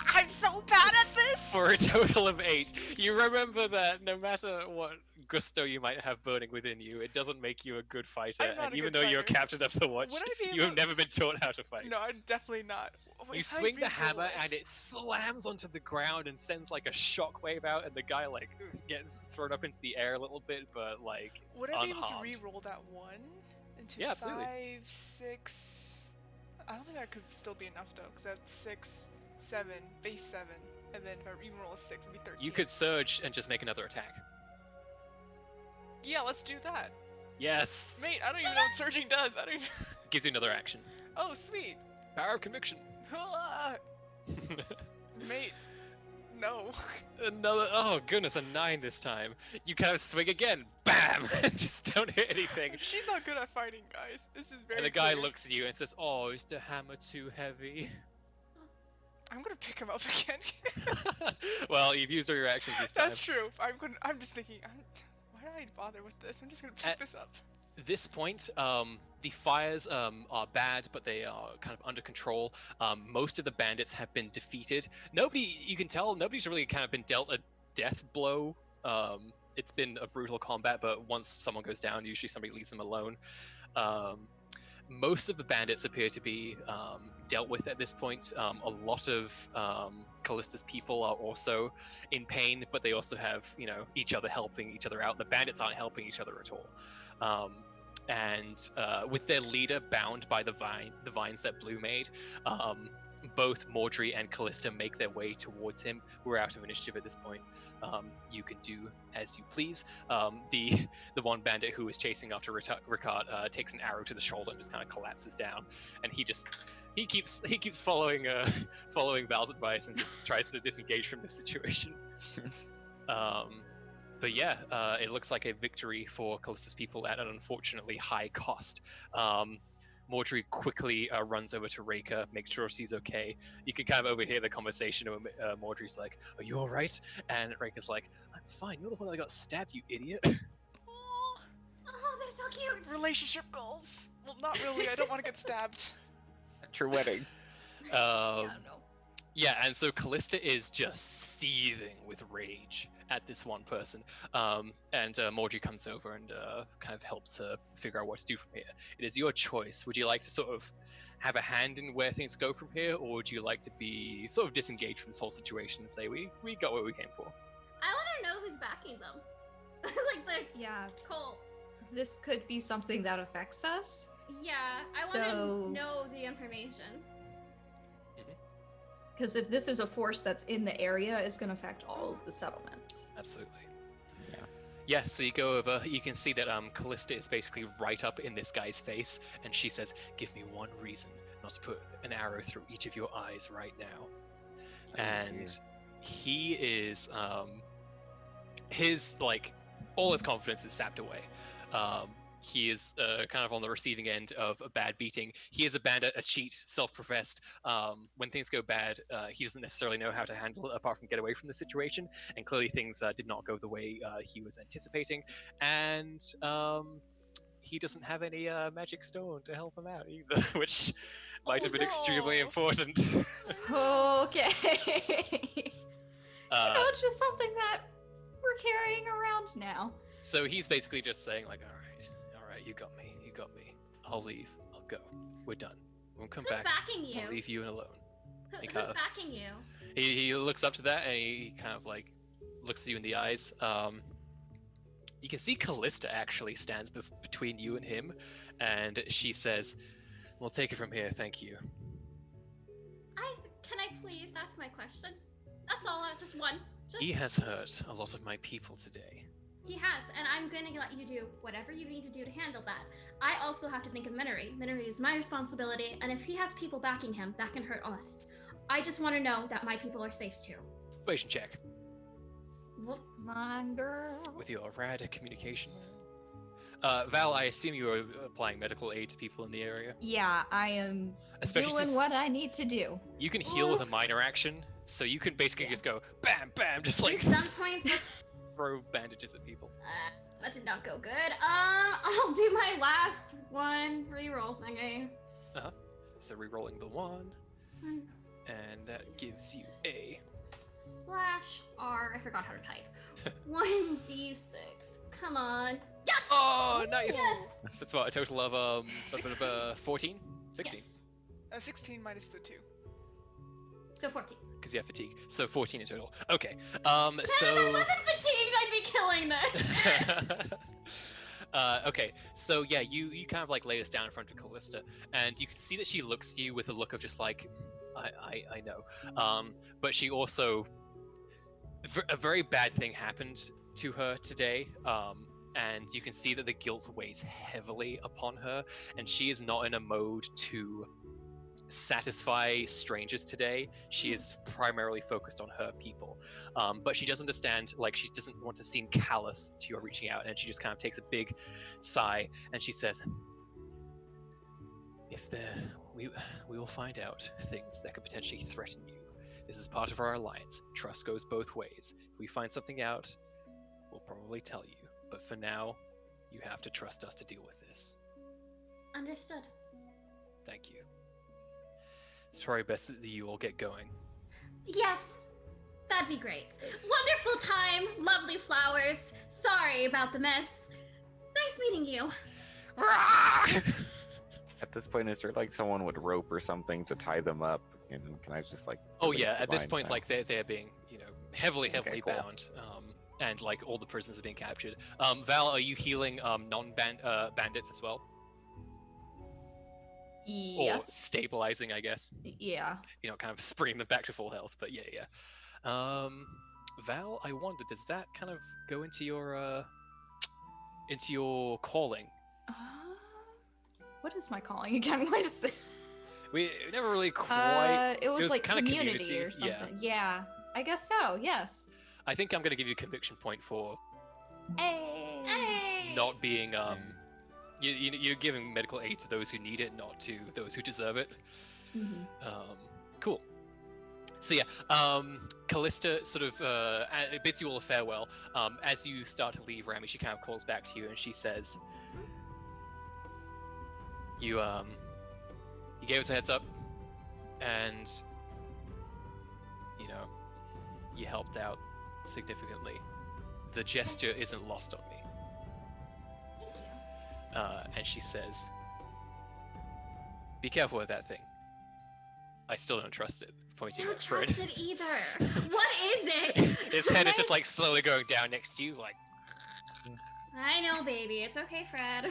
I'm so bad at this! For a total of 8. You remember that no matter what gusto you might have burning within you, it doesn't make you a good fighter. I'm not And a even good though you're fighter. captain of the watch, Would I be you have able- never been taught how to fight. No, I'm definitely not. You If I swing the reroll hammer it- and it slams onto the ground and sends like a shockwave out, and the guy like gets thrown up into the air a little bit, but like Would I be able to unharmed. re-roll that 1 into Yeah, absolutely. 5, 6? I don't think that could still be enough though, because that's 6, 7, base 7, and then if I re-roll a 6, it'd be 13. You could surge and just make another attack. Yeah, let's do that. Yes, Mate, I don't even know what surging does. I don't even... gives you another action. Oh, sweet. Power of conviction. Mate, no. Another. Oh goodness, a 9 this time. You kind of swing again, bam, and just don't hit anything. She's not good at fighting, guys. This is very And the guy clear. looks at you and says, "Oh, is the hammer too heavy?" I'm gonna pick him up again. Well, you've used all your actions this time. That's true. I'm just thinking, why do I bother with this? I'm just gonna pick this up. This point, the fires are bad, but they are kind of under control. Most of the bandits have been defeated. You can tell, nobody's really kind of been dealt a death blow. It's been a brutal combat, but once someone goes down, usually somebody leaves them alone. Most of the bandits appear to be dealt with at this point. A lot of Callista's people are also in pain, but they also have, each other helping each other out. The bandits aren't helping each other at all. And with their leader bound by the vines that Blue made, both Mordry and Callista make their way towards him. We're out of initiative at this point. You can do as you please. The one bandit who was chasing after Ricard takes an arrow to the shoulder and just kind of collapses down. And he keeps following Val's advice and just tries to disengage from the situation. But yeah, it looks like a victory for Callista's people at an unfortunately high cost. Mordry quickly runs over to Reika, makes sure she's okay. You can kind of overhear the conversation. Mordry's like, "Are you all right?" And Reika's like, "I'm fine. You're the one that got stabbed, you idiot." Aw, Oh, they're so cute. relationship goals. Well, not really. I don't want to get stabbed. At your wedding. Yeah, no. Yeah, and so Callista is just seething with rage at this one person. And Mordry comes over and kind of helps her figure out what to do from here. It is your choice. Would you like to sort of have a hand in where things go from here, or would you like to be sort of disengaged from this whole situation and say, we got what we came for? I want to know who's backing them. Like the Yeah, cult. this could be something that affects us. Yeah, I want So- to know the information. Because if this is a force that's in the area, it's going to affect all of the settlements. Absolutely. Yeah. Yeah, so you go over, you can see that Callista is basically right up in this guy's face, and she says, "Give me one reason not to put an arrow through each of your eyes right now." And he is, all his confidence is sapped away. He is kind of on the receiving end of a bad beating. He is a bandit, a cheat, self-professed. When things go bad, he doesn't necessarily know how to handle it apart from get away from the situation. And clearly things did not go the way he was anticipating. And he doesn't have any magic stone to help him out either, which might have been extremely no. important. Okay. It's just something that we're carrying around now. So he's basically just saying like, all right, you got me. I'll leave. I'll go. We're done. We'll come Who's back. backing you? We'll leave you alone. Who's kinda- backing you? He looks up to that and he kind of like looks at you in the eyes. You can see Callista actually stands between you and him, and she says, "We'll take it from here. Thank you." Can I please ask my question? That's all. Just one. He has hurt a lot of my people today. He has, and I'm gonna let you do whatever you need to do to handle that. I also have to think of Miniry. Miniry is my responsibility, and if he has people backing him, that can hurt us. I just want to know that my people are safe too. Persuasion check. Come on, girl. with your rad communication. Val, I assume you are applying medical aid to people in the area? Yeah, I am Especially doing since what I need to do. you can heal with a minor action, so you can basically just go bam, bam, just like Do some points. throw bandages at people. That did not go good. I'll do my last one reroll thingy. So re-rolling the 1, Hmm. and that gives you a... /R. I forgot how to type. 1d6. Come on. Yes! Oh, nice! Yes! That's what, a total of 14? 16? Yes. 16 minus the 2. So 14. Because you have fatigue. So 14 in total. Okay. If I wasn't fatigued, I'd be killing this. Okay, so yeah, you kind of like lay this down in front of Callista, and you can see that she looks at you with a look of just like, I know. But she also, a very bad thing happened to her today, and you can see that the guilt weighs heavily upon her, and she is not in a mode to satisfy strangers today. She is primarily focused on her people, but she does understand, like, she doesn't want to seem callous to your reaching out, and she just kind of takes a big sigh and she says, if we will find out things that could potentially threaten you. This is part of our alliance. Trust goes both ways. If we find something out, we'll probably tell you, but for now you have to trust us to deal with this. Understood. Thank you. It's probably best that you all get going. Yes, that'd be great. Wonderful time, lovely flowers. Sorry about the mess. Nice meeting you. At this point, is there like someone with rope or something to tie them up? And can I just like? Oh release yeah, the at this vines point, now? like they're being, heavily Okay, cool. bound, and like all the prisoners are being captured. Val, are you healing bandits as well, Yes. or stabilizing? I guess Yeah. kind of bringing them back to full health. But yeah. Val, I wonder, does that kind of go into your calling? What is my calling again? What is it? We never really quite. It was like kinda community or something. Yeah. I guess so. Yes. I think I'm gonna give you a conviction point for Hey. Hey! not being you're giving medical aid to those who need it, not to those who deserve it. Mhm. Cool. So yeah, Callista sort of bids you all a farewell. As you start to leave, Rami, she kind of calls back to you and she says, "You gave us a heads up, and you helped out significantly. The gesture isn't lost on me." Thank you. And she says, "Be careful with that thing. I still don't trust it." Pointing Don't at Fred. trust it either. What is it? His head is just like slowly going down next to you, like. I know, baby. It's okay, Fred.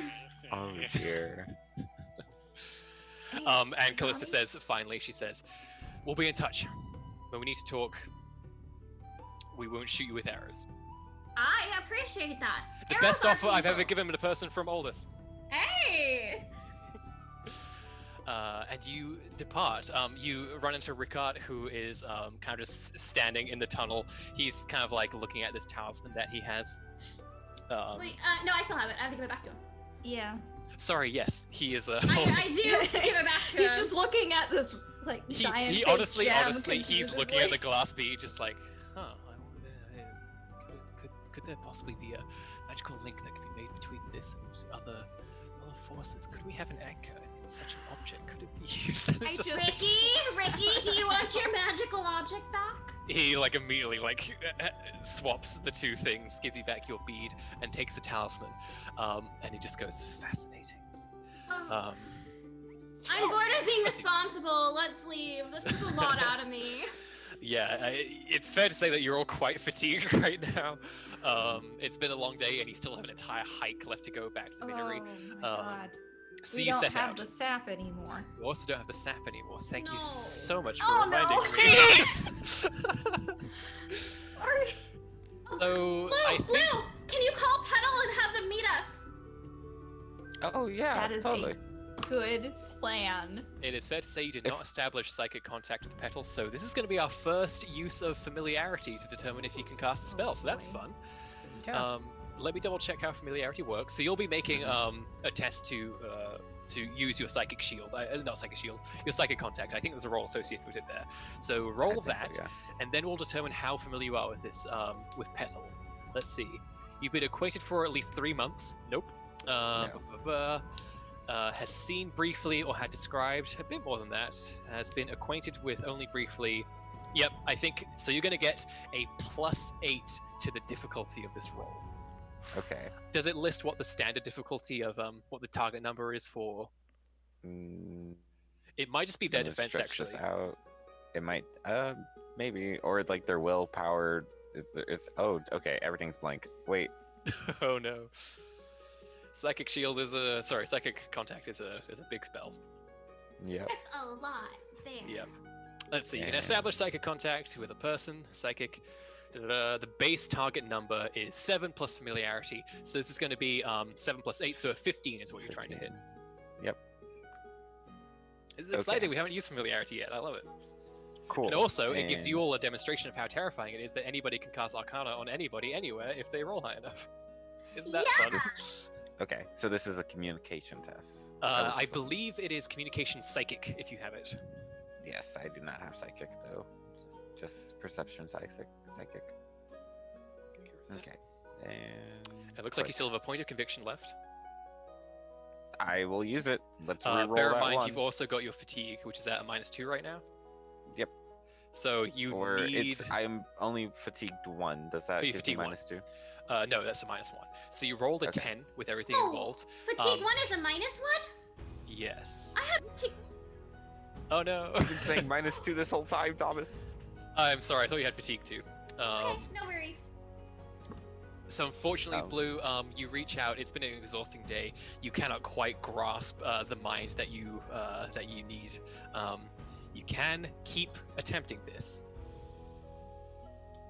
Oh dear. Hey, And Callista Rami? says, finally, she says, "We'll be in touch. When we need to talk, we won't shoot you with arrows." I appreciate that. The Arrows best are offer I've ever painful. given to a person from Aldous. Hey! And you depart. You run into Ricard, who is kind of just standing in the tunnel. He's kind of like looking at this talisman that he has. Wait, no, I still have it. I have to give it back to him. Yeah. Sorry, yes, he is. I do give it back to him. He's just looking at this like giant. He big honestly, gem he's confusedly. looking at the glass bead, just like, huh. I wonder, could there possibly be a magical link that could be made between this and other forces? Could we have an anchor in such an object? Could it be used? And it's I just Ricky, do you want your magical object back? he like immediately like swaps the two things, gives you back your bead, and takes the talisman. And he just goes, fascinating. Oh. I'm bored of being responsible. Let's leave. This took a lot out of me. Yeah, it's fair to say that you're all quite fatigued right now. It's been a long day, and you still have an entire hike left to go back to Miniry. Oh my god. So We you don't set have out. the sap anymore. You also don't have the sap anymore. Thank you No. so much for Oh, reminding no. me. Sorry. So I Blue, think can you call Petal and have them meet us? Oh yeah, That is totally. a good plan. It is fair to say you did not establish psychic contact with Petal, so this is going to be our first use of familiarity to determine if you can cast a spell, so that's fun. Yeah. Let me double check how familiarity works. So you'll be making a test to use your psychic shield. Not psychic shield, your psychic contact. I think there's a roll associated with it there. So roll that, So, yeah. and then we'll determine how familiar you are with this, with Petal. Let's see. You've been acquainted for at least 3 months. Nope. Has seen briefly or had described a bit more than that. Has been acquainted with only briefly. Yep, I think so. You're going to get a +8 to the difficulty of this roll. Okay. Does it list what the standard difficulty of what the target number is for? It might just be their I'm gonna defense, stretch this actually. out. It might, maybe, or like their willpower. Oh, okay. Everything's blank. Wait. Oh no. Psychic shield is psychic contact is a big spell. Yep. That's a lot there. Yep. Let's see. You can And- establish psychic contact with a person. Psychic. The base target number is 7 plus familiarity. So this is going to be 7 plus 8, so a 15 is what you're trying to hit. Yep. It's exciting. We haven't used familiarity yet. I love it. Cool. And also, it gives you all a demonstration of how terrifying it is that anybody can cast Arcana on anybody anywhere if they roll high enough. Isn't that Yeah. fun? Okay, so this is a communication test. I believe it is communication psychic if you have it. Yes, I do not have psychic though. Just perception psychic. Okay. And It looks like you click. still have a point of conviction left. I will use it. Let's reroll Bear in that mind, one. you've also got your fatigue, which is at a -2 right now. Yep. So you Or need. I'm only fatigued 1. Does that Oh, you give me fatigued 1. -2? No, that's a -1. So you rolled a Okay. 10 with everything Oh. involved. Fatigue 1 is a -1? Yes. I have fatigue. Oh no. I've been saying -2 this whole time, Thomas. I'm sorry. I thought you had fatigue too. Okay, no worries. So unfortunately, Oh. Blue, you reach out. It's been an exhausting day. You cannot quite grasp the mind that you need. You can keep attempting this.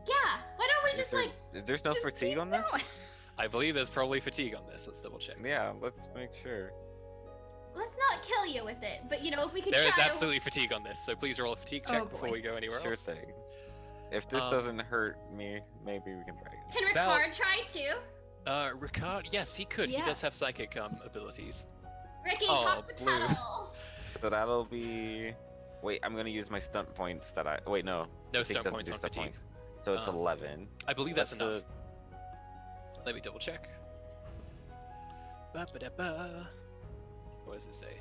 Yeah, why don't we just There's no just fatigue keep on this? going? I believe there's probably fatigue on this. Let's double check. Yeah, let's make sure. Let's not kill you with it, but if we could There try is to- absolutely fatigue on this, so please roll a fatigue check Oh, before boy. we go anywhere Sure else. thing. If this Um, doesn't hurt me, maybe we can try again. Can Val- Ricard try too? Ricard, yes, he could. He does have Yes. psychic abilities. Ricky, Oh, talk to Blue. Petal. So that'll be. Wait, I'm gonna use my stunt points that I. Wait, no. No Fatigue stunt doesn't points do on stunt fatigue. points. So it's Um, 11. I believe that's That's enough. Let me double check. Ba-ba-da-ba. What does it say?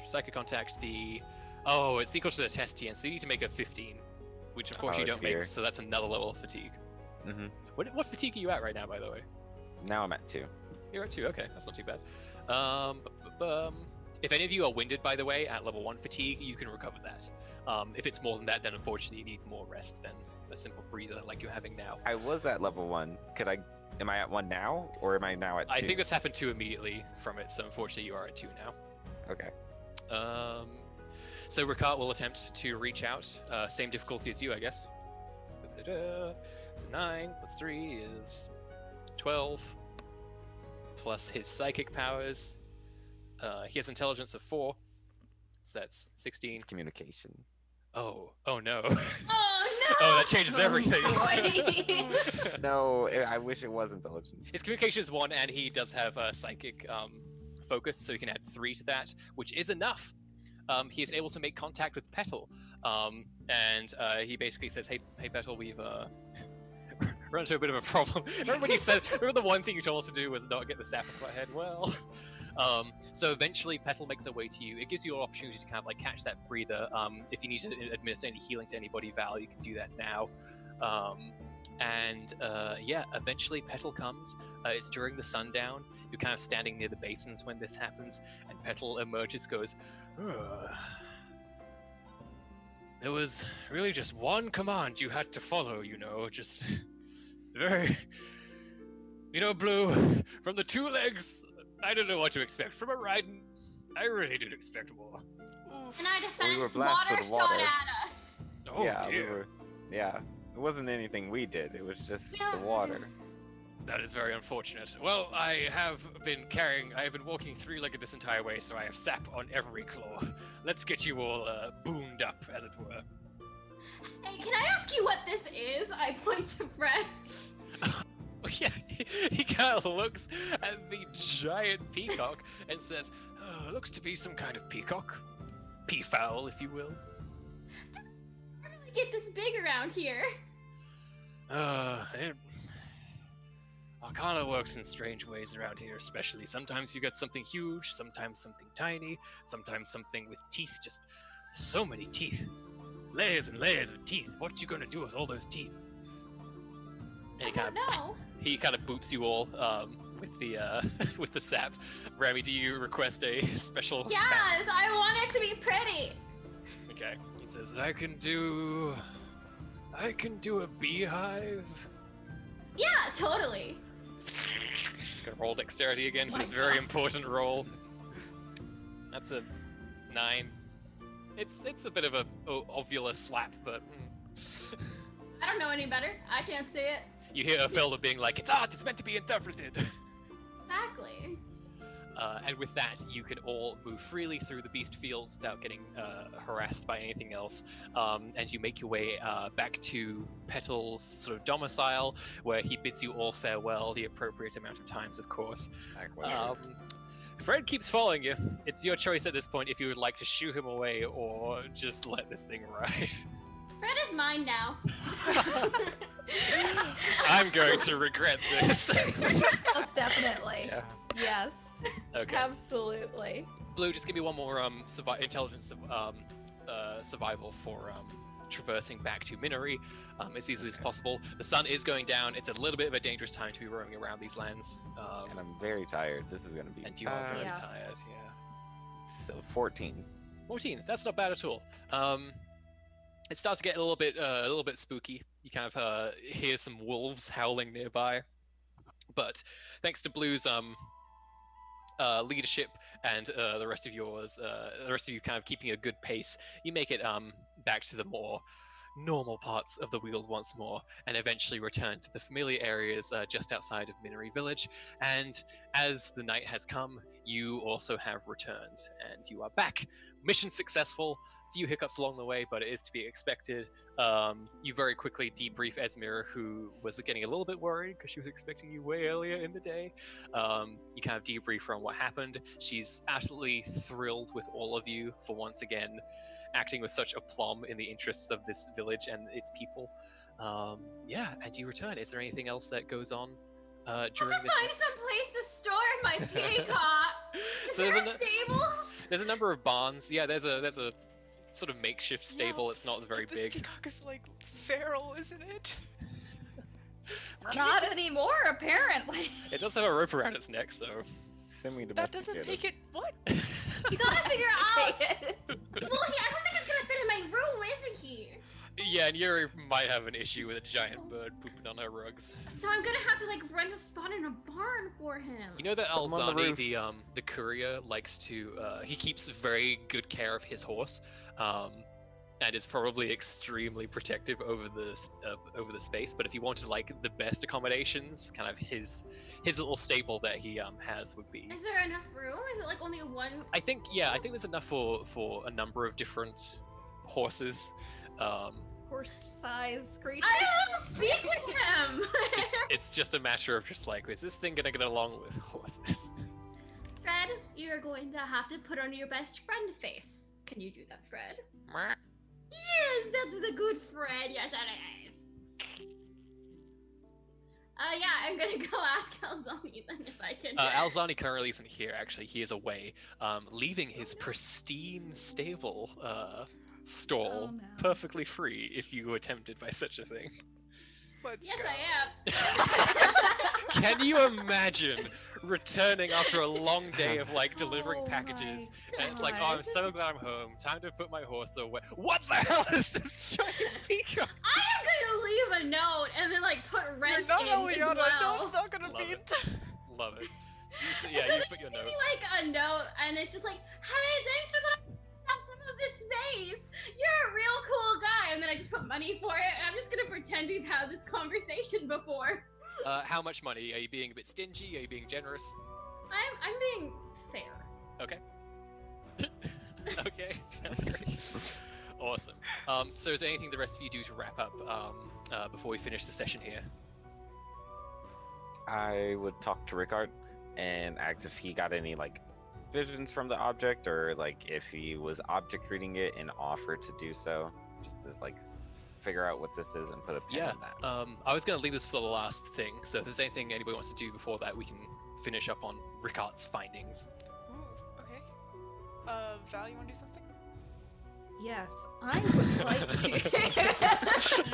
Psychic contact. It's equal to the test TN, so you need to make a 15, which unfortunately you don't dear. make. So that's another level of fatigue. Mm-hmm. What fatigue are you at right now, by the way? Now I'm at 2. You're at 2. Okay, that's not too bad. If any of you are winded, by the way, at level 1 fatigue, you can recover that. If it's more than that, then unfortunately you need more rest than a simple breather like you're having now. I was at level 1. Am I at 1 now, or am I now at 2? I think this happened 2 immediately from it, so unfortunately you are at 2 now. Okay. So Ricard will attempt to reach out. Same difficulty as you, I guess. So 9 plus 3 is 12. Plus his psychic powers. He has intelligence of 4. So that's 16. Communication. Oh no. Oh no! Oh, that changes everything. boy. No, I wish it was intelligent. His communication is 1, and he does have a psychic focus, so he can add 3 to that, which is enough. He is able to make contact with Petal, and he basically says, "Hey, Petal, we've run into a bit of a problem." Remember the one thing you told us to do was not get the staff into my head? Well, so eventually Petal makes their way to you. It gives you an opportunity to kind of like catch that breather. If you need to administer any healing to anybody, Val, you can do that now. Eventually Petal comes. It's during the sundown. You're kind of standing near the basins when this happens, and Petal emerges, goes, "Ugh. There was really just one command you had to follow, just very... Blue, from the 2 legs, I don't know what to expect. From a Raiden, I really did expect more." Oof. In our We were defense, blessed water with shot water. at us. Oh yeah, dear. Yeah. It wasn't anything we did. It was just Yeah. the water. That is very unfortunate. Well, I have been walking three-legged this entire way, so I have sap on every claw. Let's get you all boomed up, as it were. Hey, can I ask you what this is? I point to Fred. Yeah, he kind of looks at the giant peacock and says, looks to be some kind of peacock. Peafowl, if you will. How do I get this big around here? It kind of works in strange ways around here, especially. Sometimes you get something huge, sometimes something tiny, sometimes something with teeth, just so many teeth. Layers and layers of teeth. What you gonna do with all those teeth? And I don't know. He kind of boops you all with the with the sap. Rami, do you request a special? Yes, I want it to be pretty. Okay. He says, I can do a beehive. Yeah, totally. Gonna roll dexterity again for My this very God. important roll. That's a 9. It's a bit of a ovular slap, but I don't know any better. I can't see it. you hear Ophelda being like, "It's art. It's meant to be interpreted." Exactly. And with that, you can all move freely through the beast fields without getting harassed by anything else. And you make your way back to Petal's sort of domicile, where he bids you all farewell the appropriate amount of times, of course. Fred keeps following you. It's your choice at this point if you would like to shoo him away or just let this thing ride. Fred is mine now. I'm going to regret this. Most definitely. Yeah. Yes. Okay. Absolutely. Blue, just give me one more intelligence survival for traversing back to Miniry as easily as possible. The sun is going down. It's a little bit of a dangerous time to be roaming around these lands. And I'm very tired. This is gonna be. And you are very Yeah. tired, yeah. So 14. 14. That's not bad at all. It starts to get a little bit spooky. You kind of hear some wolves howling nearby, but thanks to Blue's leadership and the rest of you kind of keeping a good pace, you make it back to the more normal parts of the Weald once more, and eventually return to the familiar areas just outside of Miniry Village. And as the night has come, you also have returned, and you are back. Mission successful. Few hiccups along the way, but it is to be expected. You very quickly debrief Esmir, who was getting a little bit worried because she was expecting you way earlier in the day. You kind of debrief her on what happened. She's absolutely thrilled with all of you for once again acting with such aplomb in the interests of this village and its people. Yeah, and you return. Is there anything else that goes on I during have to this? find some place to store my peacock. Is So there there's a stables? There's a number of barns. Yeah, there's a sort of makeshift stable. It's not very This big. peacock is like feral, isn't it? Not anymore, apparently. It does have a rope around its neck, so. That doesn't make it what? You gotta figure out. Domesticated. Well, I don't think it's gonna fit in my room, is he? Yeah, and Yuri might have an issue with a giant bird pooping on her rugs. So I'm gonna have to like rent a spot in a barn for him. You know that Put 'em on the Alzani, roof. the courier, likes to. He keeps very good care of his horse, and is probably extremely protective over the space. But if you wanted like the best accommodations, kind of his little stable that he has would be. Is there enough room? Is it like only one? I think there's enough for a number of different horses. Horse-sized creature. I don't want to speak with him. It's just a matter of just like, is this thing gonna get along with horses? Fred, you're going to have to put on your best friend face. Can you do that, Fred? Yes, that's a good Fred. Yes, it is. Yeah, I'm gonna go ask Alzani then if I can. Alzani currently isn't here. Actually, he is away, leaving his pristine stable stall Oh, no. perfectly free if you were tempted by such a thing. Let's Yes, go. I am. Can you imagine returning after a long day of like delivering Oh packages, my and it's like, oh, I'm God. so glad I'm home. Time to put my horse away. What the hell is this giant peacock? I am gonna leave a note and then like put You're rent not in only as on well. no, it's not gonna Love be. it. Love it. So, yeah, So you put your Maybe note. like a note, and it's just like, hey, thanks for letting me have some of this space. You're a real cool guy, and then I just put money for it, and I'm just gonna pretend we've had this conversation before. How much money? Are you being a bit stingy? Are you being generous? I'm being fair. Okay. Okay, sounds great. Awesome. So is there anything the rest of you do to wrap up before we finish the session here? I would talk to Rickard and ask if he got any like visions from the object, or like if he was object reading it and offer to do so, just to like figure out what this is and put a pin in that. I was going to leave this for the last thing, so if there's anything anybody wants to do before that, we can finish up on Rickard's findings. Ooh, okay. Val, you want to do something? Yes, I would like to.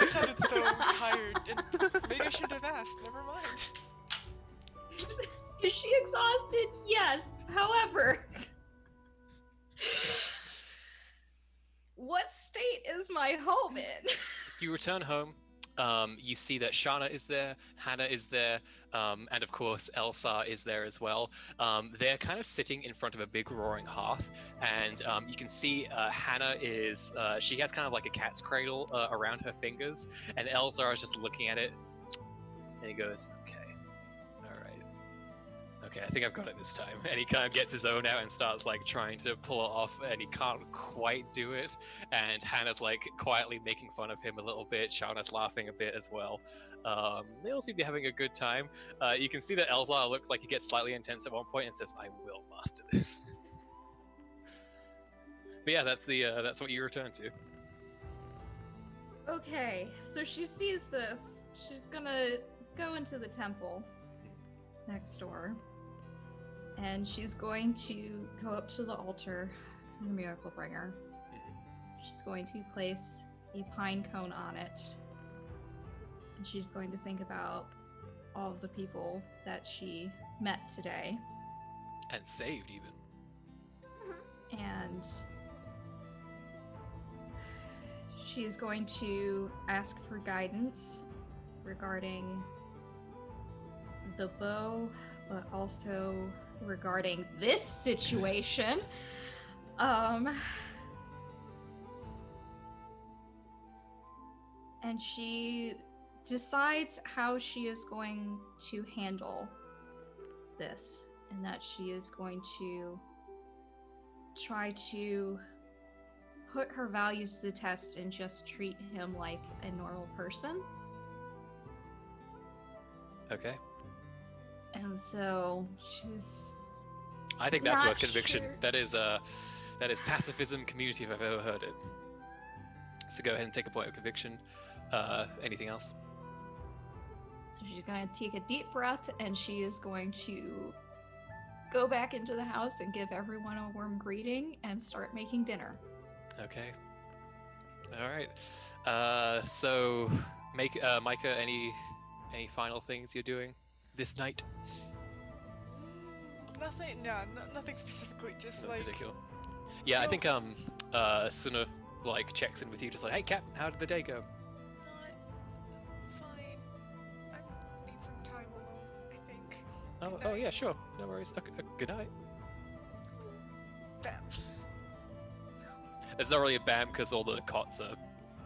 You sounded so tired, and maybe I should have asked. Never mind. Is she exhausted? Yes. However, what state is my home in? You return home. You see that Shana is there, Hannah is there, and of course Elsa is there as well. They're kind of sitting in front of a big roaring hearth, and you can see Hannah is, she has kind of like a cat's cradle around her fingers, and Elsa is just looking at it, and he goes, okay, all right. Okay, I think I've got it this time. And he kind of gets his own out and starts like trying to pull it off, and he can't quite do it. And Hannah's like quietly making fun of him a little bit. Shauna's laughing a bit as well. They all seem to be having a good time. You can see that Elzar looks like he gets slightly intense at one point and says, "I will master this." But yeah, that's what you return to. Okay, so she sees this. She's gonna go into the temple next door. And she's going to go up to the altar of the Miracle Bringer. She's going to place a pine cone on it. And she's going to think about all of the people that she met today. And saved even. And she's going to ask for guidance regarding the bow, but also regarding this situation. And she decides how she is going to handle this, and that she is going to try to put her values to the test and just treat him like a normal person. Okay. And so she's... I think that's Not worth conviction. sure. That is pacifism community if I've ever heard it. So go ahead and take a point of conviction. Anything else? So she's going to take a deep breath, and she is going to go back into the house and give everyone a warm greeting and start making dinner. Okay. All right. So Micah, any final things you're doing this night? Nothing. Nothing specifically. Just Nothing like. particular. Yeah, I No. think Suna like checks in with you, just like, hey Cap, how did the day go? Not fine. I need some time alone. I think. Oh, Good oh night. yeah, sure, no worries. Okay, good night. Bam. It's not really a bam because all the cots are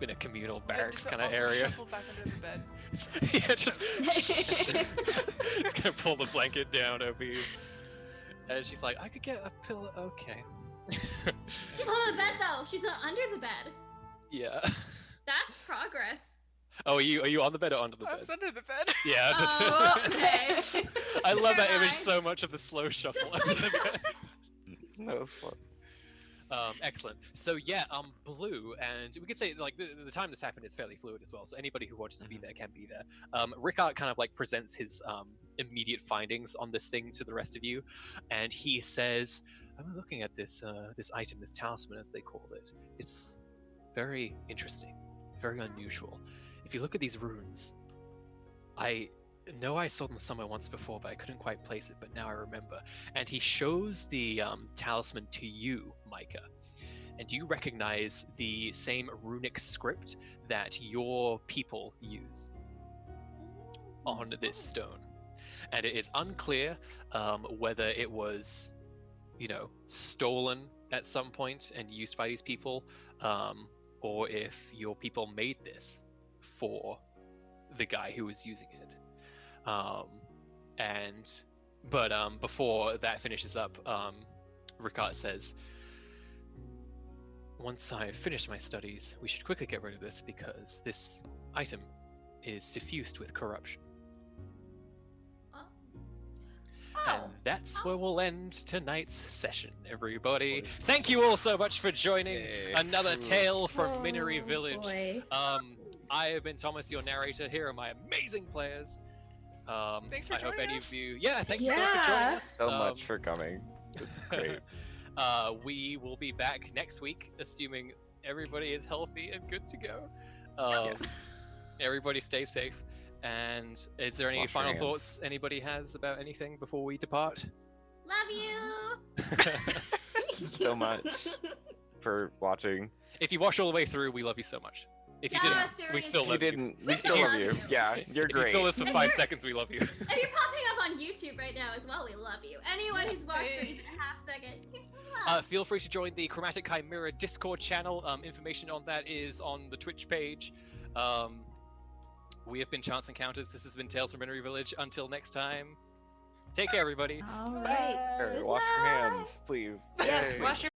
in a communal Then barracks just kind of I'll area. Shuffle back under the bed. Yeah, just gonna pull the blanket down over you. And she's like, I could get a pillow. Okay. She's on the bed though. She's not under the bed. Yeah. That's progress. Oh, are you on the bed or under the I bed? was under the bed. Yeah. Oh, okay. I love that Never image mind. so much of the slow shuffle Just under like the bed. No fun. Excellent. So yeah, Blue, and we could say like the time this happened is fairly fluid as well. So anybody who wants to be there can be there. Rickard kind of like presents his immediate findings on this thing to the rest of you, and he says, "I'm looking at this this item, this talisman as they called it. It's very interesting, very unusual. If you look at these runes, I know I saw them somewhere once before, but I couldn't quite place it, but now I remember." And he shows the talisman to you, Micah. And you recognize the same runic script that your people use on this stone. And it is unclear whether it was, stolen at some point and used by these people, or if your people made this for the guy who was using it. But before that finishes up, Ricard says, once I've finished my studies, we should quickly get rid of this because this item is suffused with corruption. And that's where we'll end tonight's session, everybody. Thank you all so much for joining another tale from Miniry Village. Boy. I have been Thomas, your narrator. Here are my amazing players. Thanks for I hope joining any us. of you, thank you so much for joining us. So much for coming. It's great. We will be back next week, assuming everybody is healthy and good to go. Yes. Everybody stay safe. And is there any Wash your final hands. thoughts anybody has about anything before we depart? Love you. So much for watching. If you watch all the way through, we love you so much. If you Yeah, didn't, we seriously. still You love you. didn't. We We still still love love you. you. Yeah, you're If you great. still listen for And 5 you're- seconds, we love you. If you're popping up on YouTube right now as well, we love you. Anyone who's watched for even a half second, here's some love. Feel free to join the Chromatic Chimera Discord channel. Information on that is on the Twitch page. We have been Chance Encounters. This has been Tales from Miniry Village. Until next time, take care, everybody. All right. Wash your hands, please. Yes, Yay. wash your